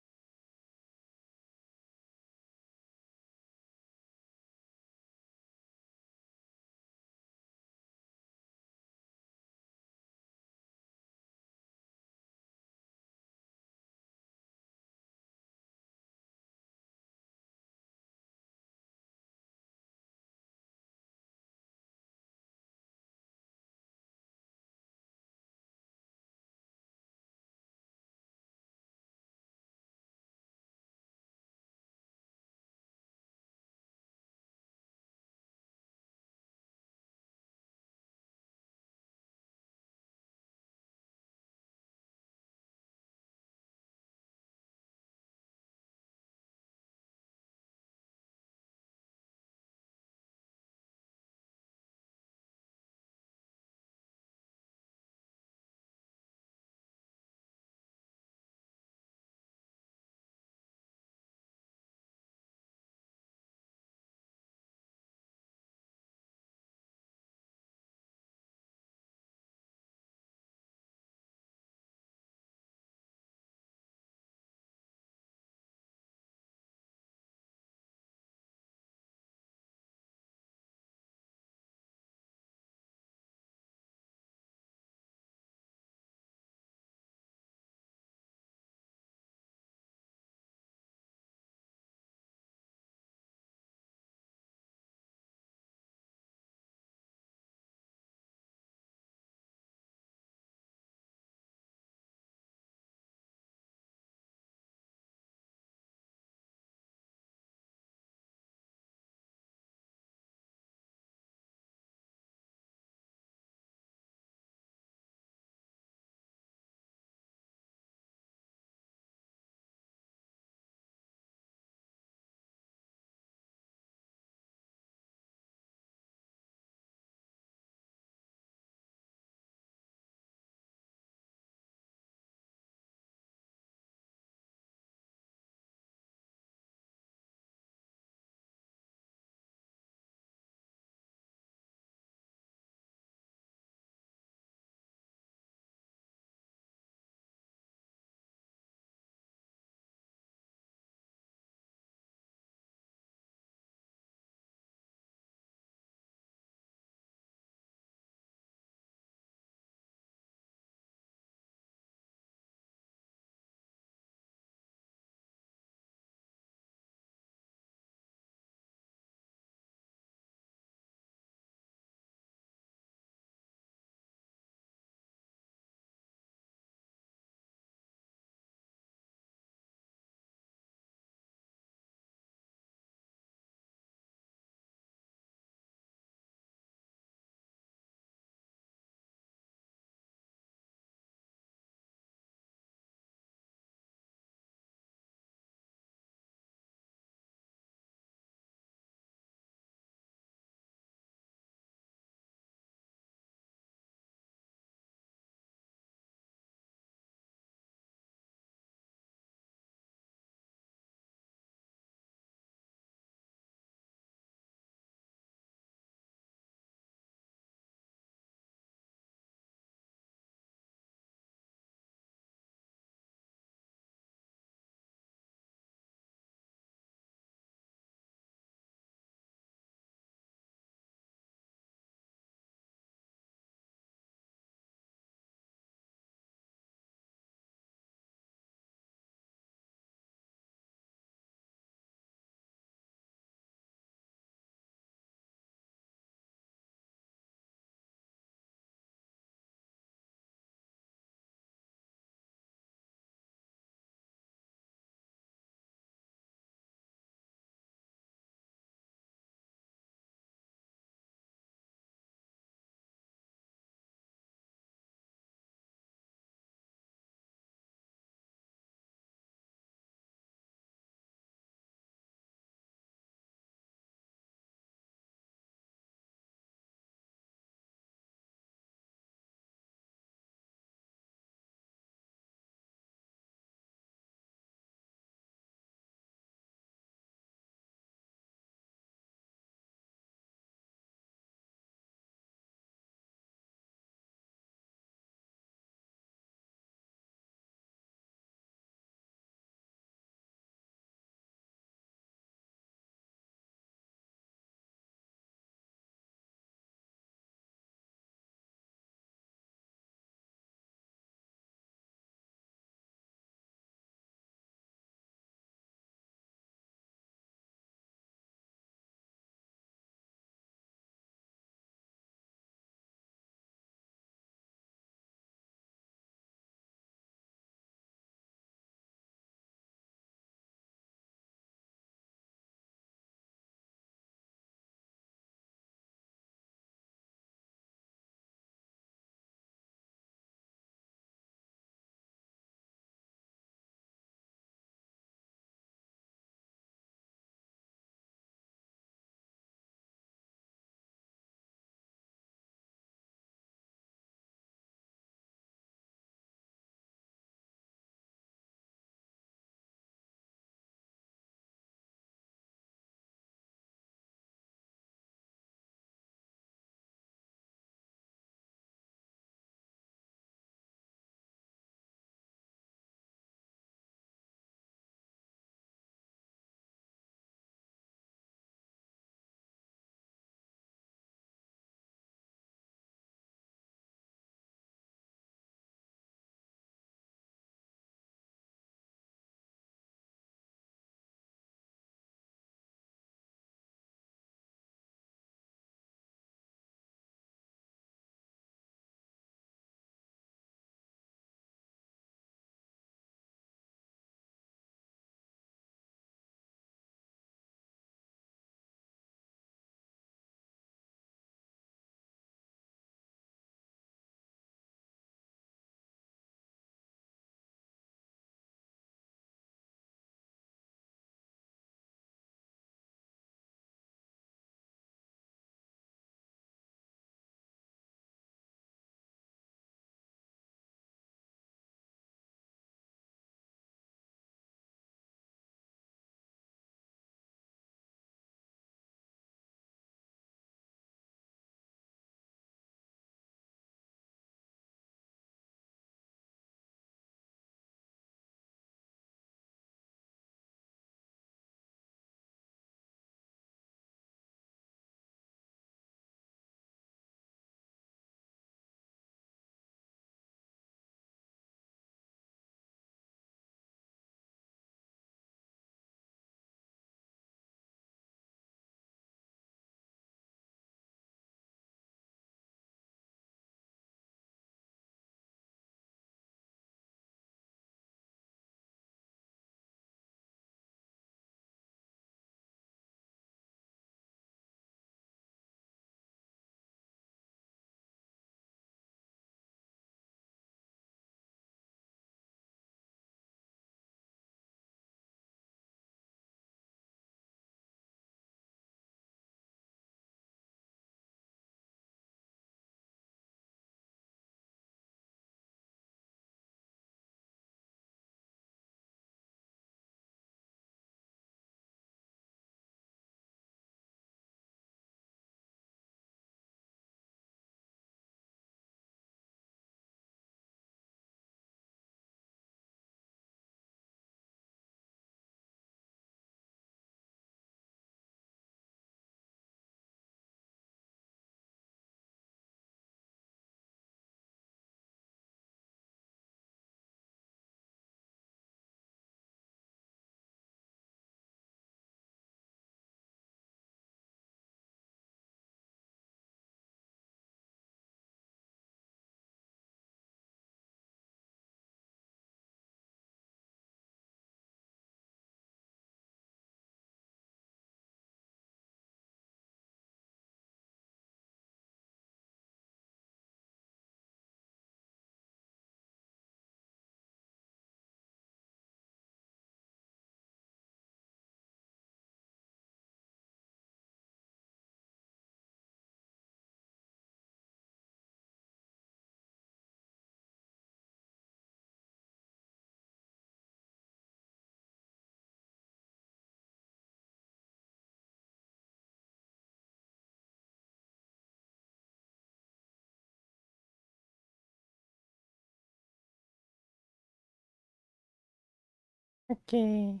Okay.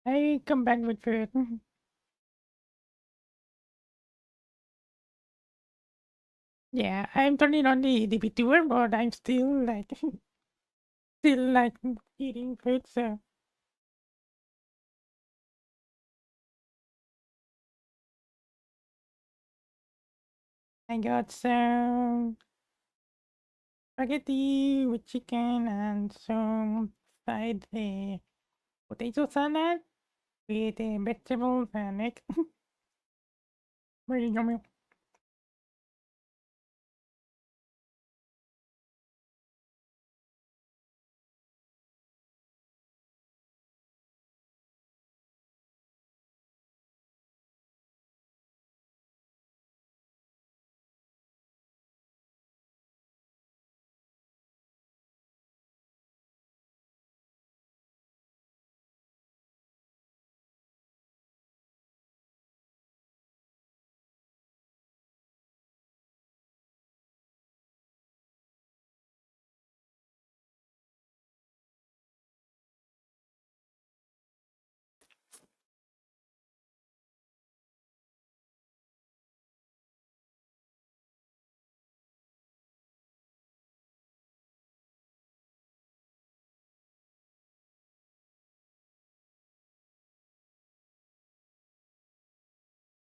I come back with food. Yeah, I'm turning on the VTuber, but I'm still like still like eating food, so I got some spaghetti with chicken and some fried potato salad with vegetables and egg. Very yummy.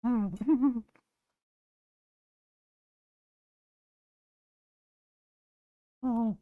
Mm. Mm.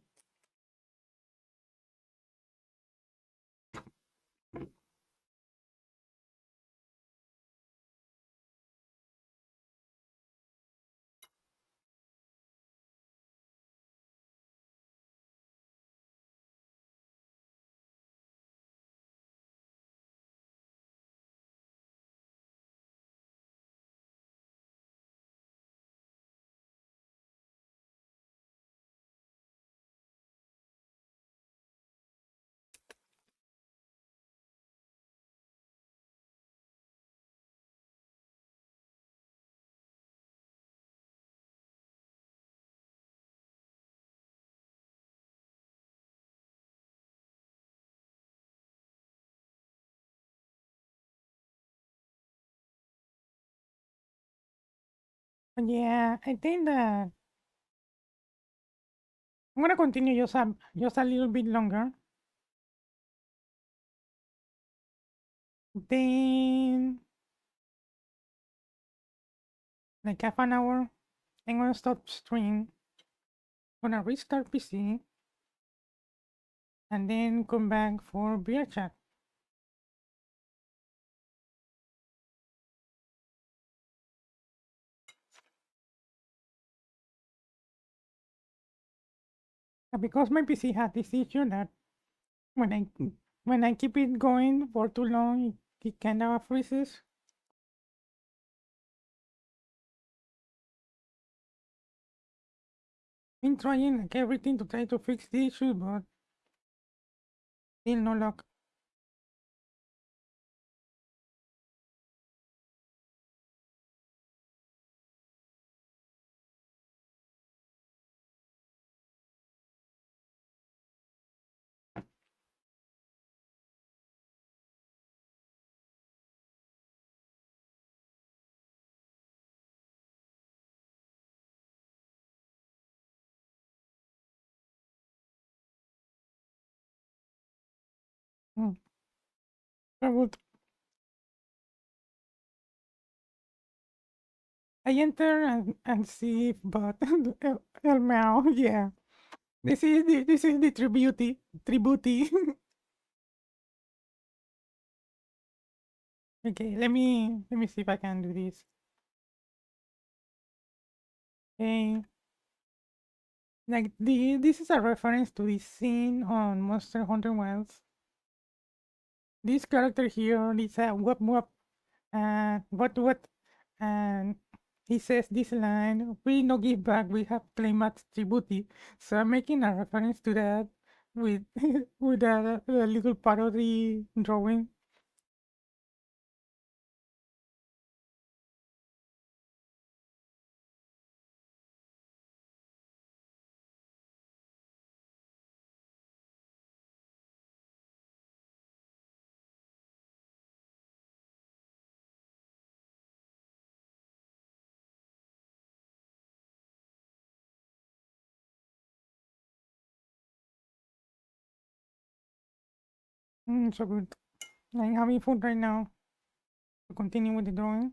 Yeah, I think that I'm gonna continue just a little bit longer. Then like half an hour, I'm gonna stop stream, gonna restart PC, and then come back for beer chat. Because my PC had this issue that when I when I keep it going for too long, it kind of freezes. Been trying like everything to try to fix the issue, but still no luck. Mm. I would I enter and see, but El Mao, yeah. This is the Tribooty. Okay, let me see if I can do this. Okay, like this is a reference to this scene on Monster Hunter Wilds. This character here is a whoop, and what, and he says this line: "We no give back, we have claimed at Tribooty." So I'm making a reference to that with with a little parody drawing. So good. I'm having food right now to continue with the drawing.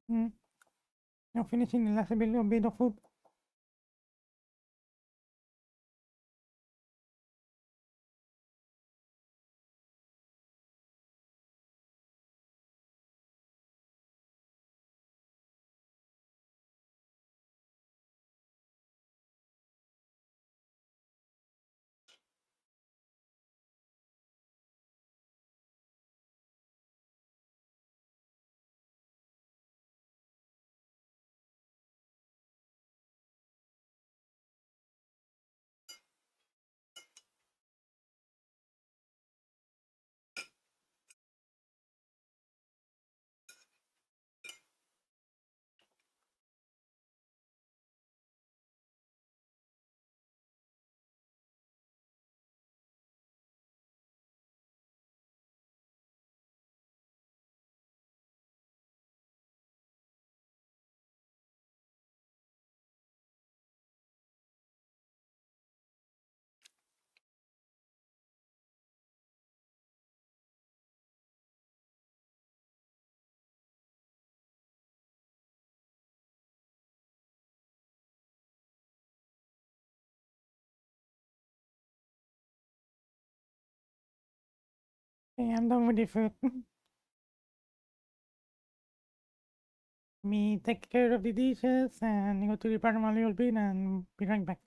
Mm. Now finishing the last bit of food. Okay, I'm done with the food. Me take care of the dishes and go to the bathroom a little bit and be right back.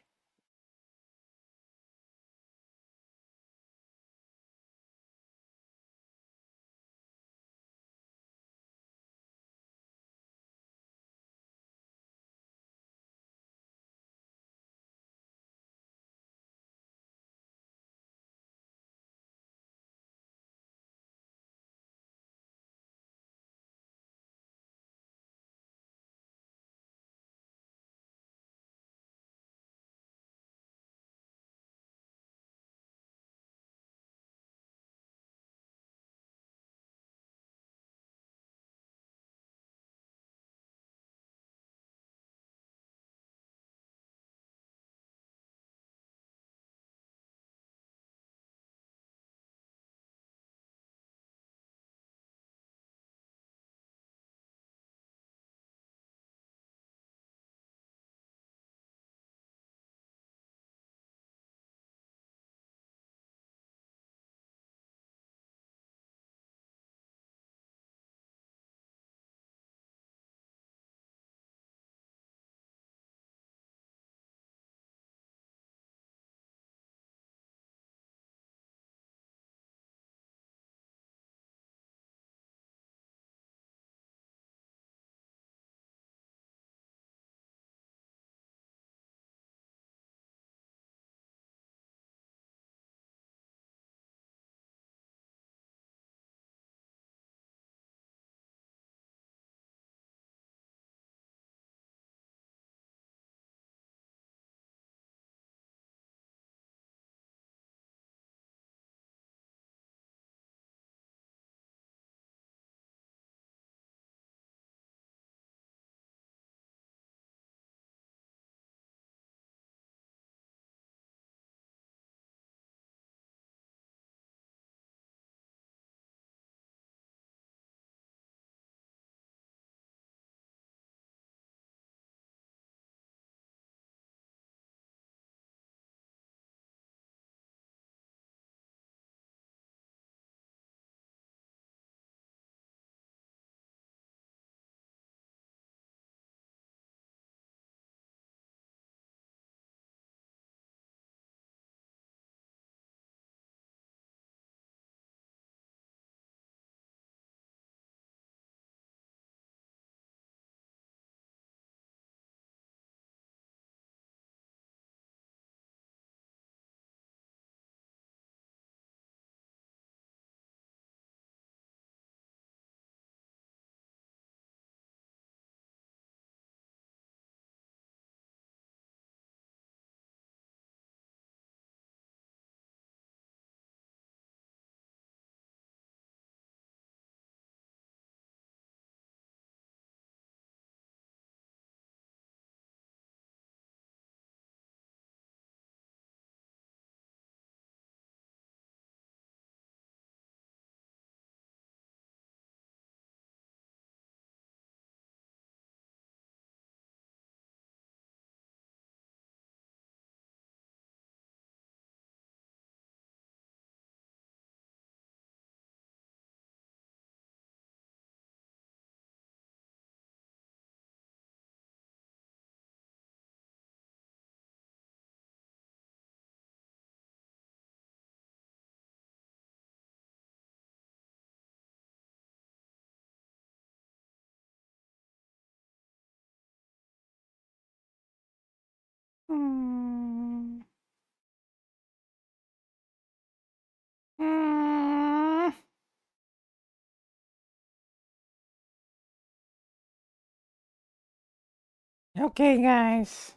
Okay, guys.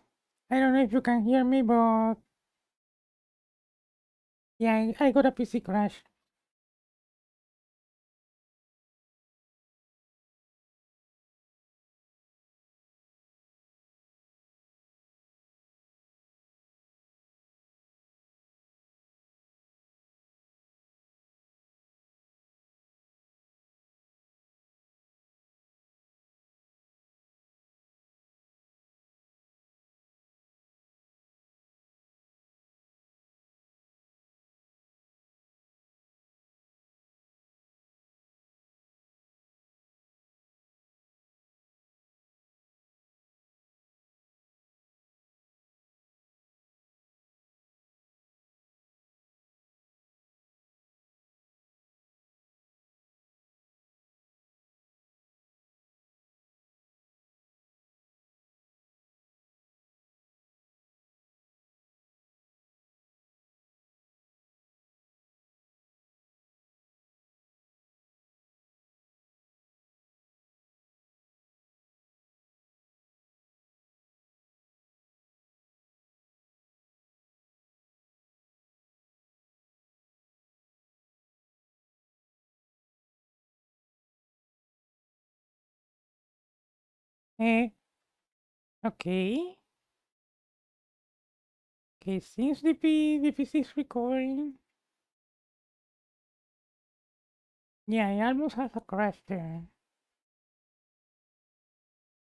I don't know if you can hear me, but yeah, I got a PC crash. Eh, okay. Okay, since the PC is recording. Yeah, I almost have a crash there.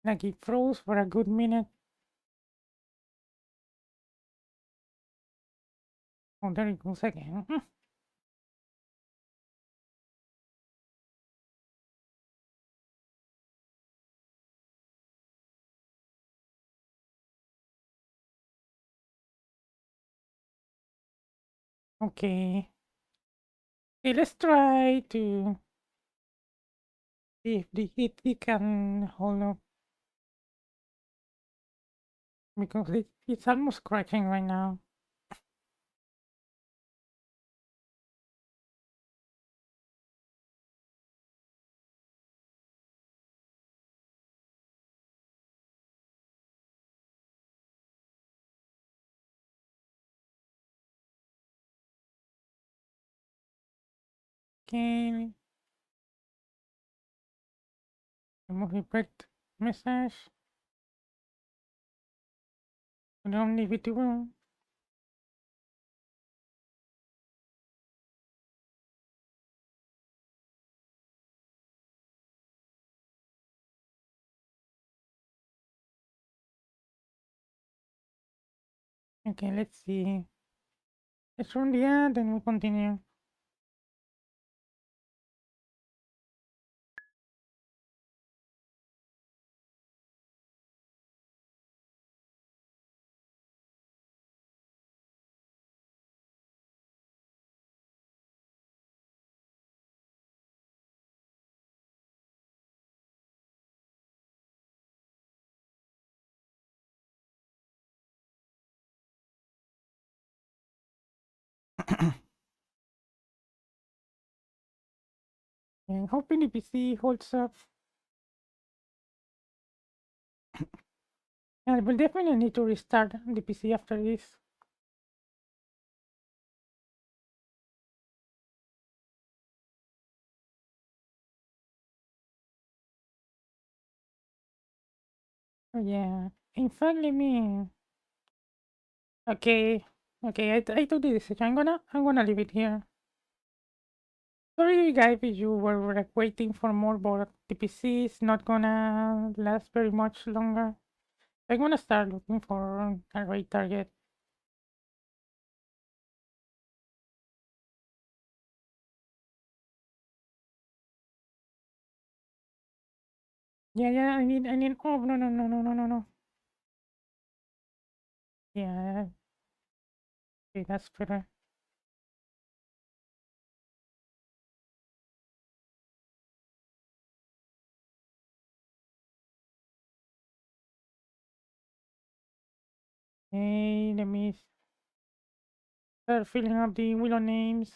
Like it froze for a good minute. Oh, there it goes again. Okay. Okay, let's try to see if it can hold up because it's almost crashing right now. Okay, remove the break message. We don't leave it to room. Okay, let's see. Let's run the ad and we continue. And hoping the PC holds up. And I will definitely need to restart the PC after this. Oh yeah. In fact, let me. Okay. Okay, I took the decision. I'm gonna leave it here. Sorry guys if you were like, waiting for more, but the PC is not gonna last very much longer. I'm gonna start looking for a right target. Yeah, I need. Oh no no no no no no no. Yeah, okay, that's better. Hey, let me start filling up the willow names.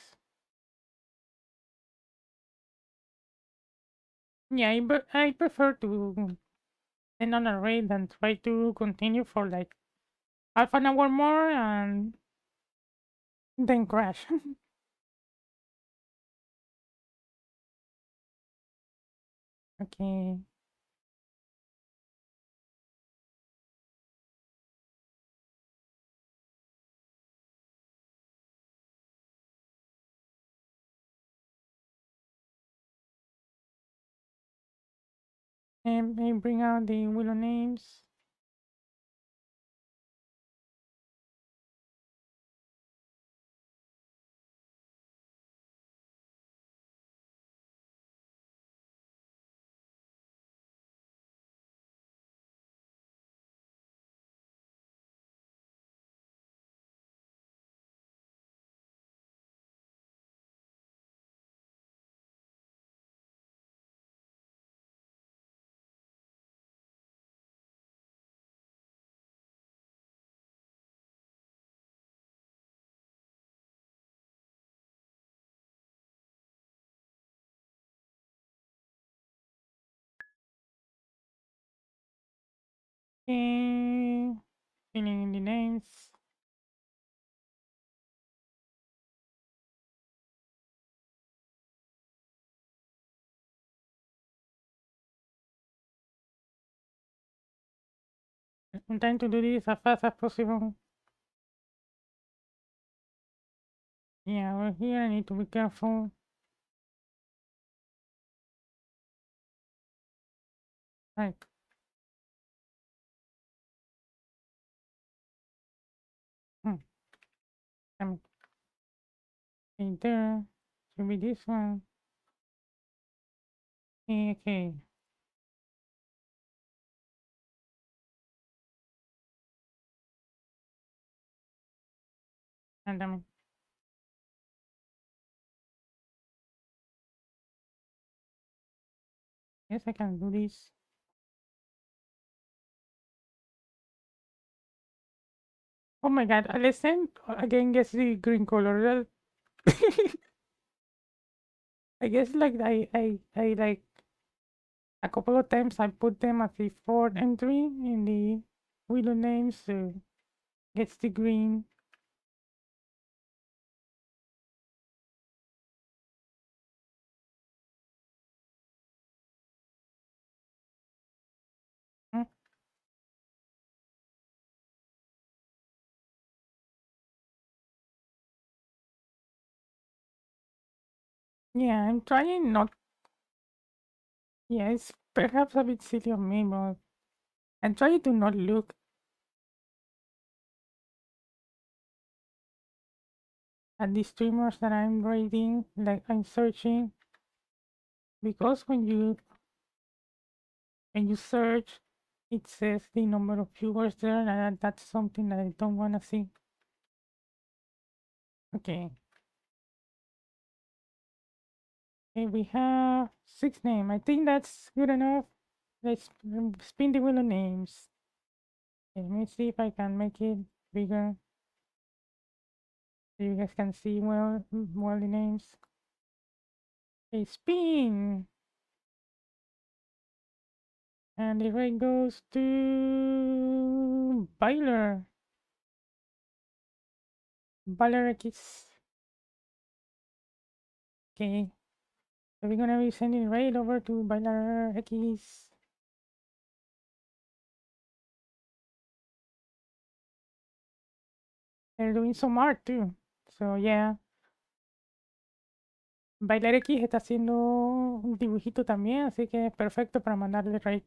Yeah, I prefer to end on a raid and try to continue for like half an hour more and then crash. Okay. And bring out the willow names. Okay. Filling in the names. I'm trying to do this as fast as possible. Yeah, over here I need to be careful. Right. Hmm. Um, okay, there. Should be this one. Okay. And yes, I can do this. Oh my god, listen, again gets the green color. I guess like I like a couple of times I put them as the fourth entry in the willow names, so gets the green. Hmm. Yeah, I'm trying not. Yeah, it's perhaps a bit silly of me, but I'm trying to not look at the streamers that I'm rating, like I'm searching, because when you search, it says the number of viewers there, and that's something that I don't want to see. Okay. Okay, we have 6 names. I think that's good enough. Let's spin the wheel of names. Okay, let me see if I can make it bigger so you guys can see well the names. Okay, spin! And the rate goes to Byler. Byler X. Okay. So we're gonna be sending raid over to Byler X. They're doing some art too. So yeah. Bailar X está haciendo un dibujito también, así que es perfecto para mandarle raid.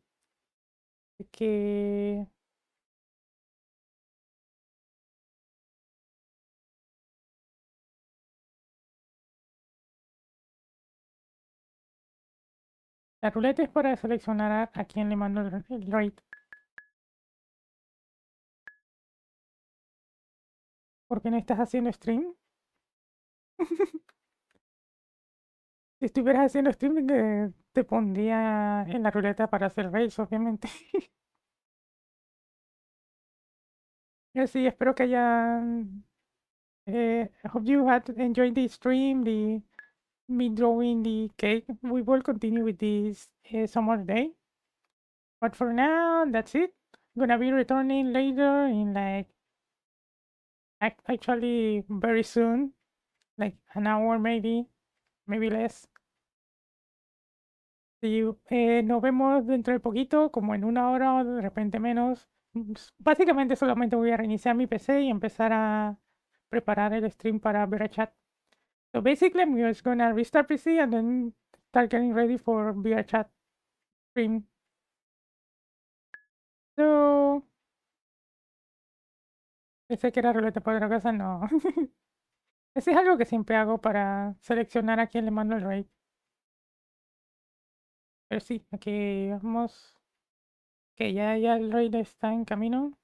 Que la ruleta es para seleccionar a quién le mando el raid. ¿Por qué no estás haciendo stream? Si estuvieras haciendo stream, te pondría en la ruleta para hacer raids, obviamente. Sí, espero que hayan. I hope you had enjoyed the stream, me drawing the cake. We will continue with this some other day. But for now, that's it. Gonna be returning later in like actually very soon, like an hour maybe, maybe less. Y nos vemos dentro de poquito, como en una hora o de repente menos. Básicamente solamente voy a reiniciar mi PC y empezar a preparar el stream para ver a chat. So basically I'm just gonna restart PC and then start getting ready for VR chat stream. So, pensé que era ruleta para otra cosa, no. Ese es algo que siempre hago para seleccionar a quién le mando el raid. Pero sí, aquí vamos. Que ya el raid está en camino.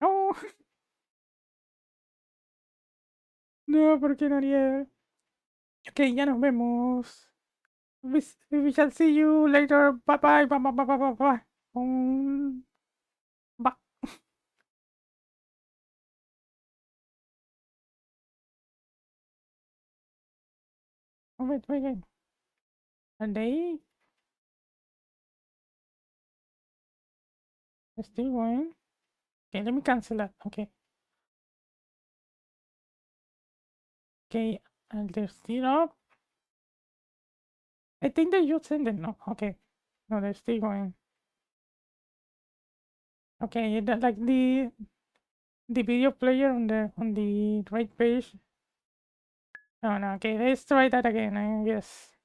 No, no, ¿por qué no haría? Ok, ya nos vemos. We shall see you later. Bye bye. Bye bye bye bye bye bye. Bye. Oh, wait. Are they still going? Okay, let me cancel that. Okay. Okay, and they're still up. I think they just ended. No, okay. No, they're still going. Okay, like the video player on the right page. No, okay, let's try that again, I guess.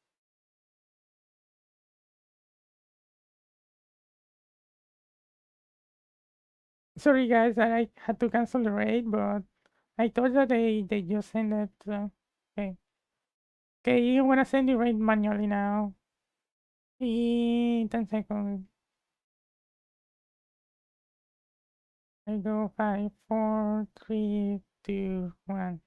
Sorry guys that I had to cancel the raid, but I thought that they just ended. Okay. Okay, I'm gonna send the raid manually now. In 10 seconds. I go 5, 4, 3, 2, 1.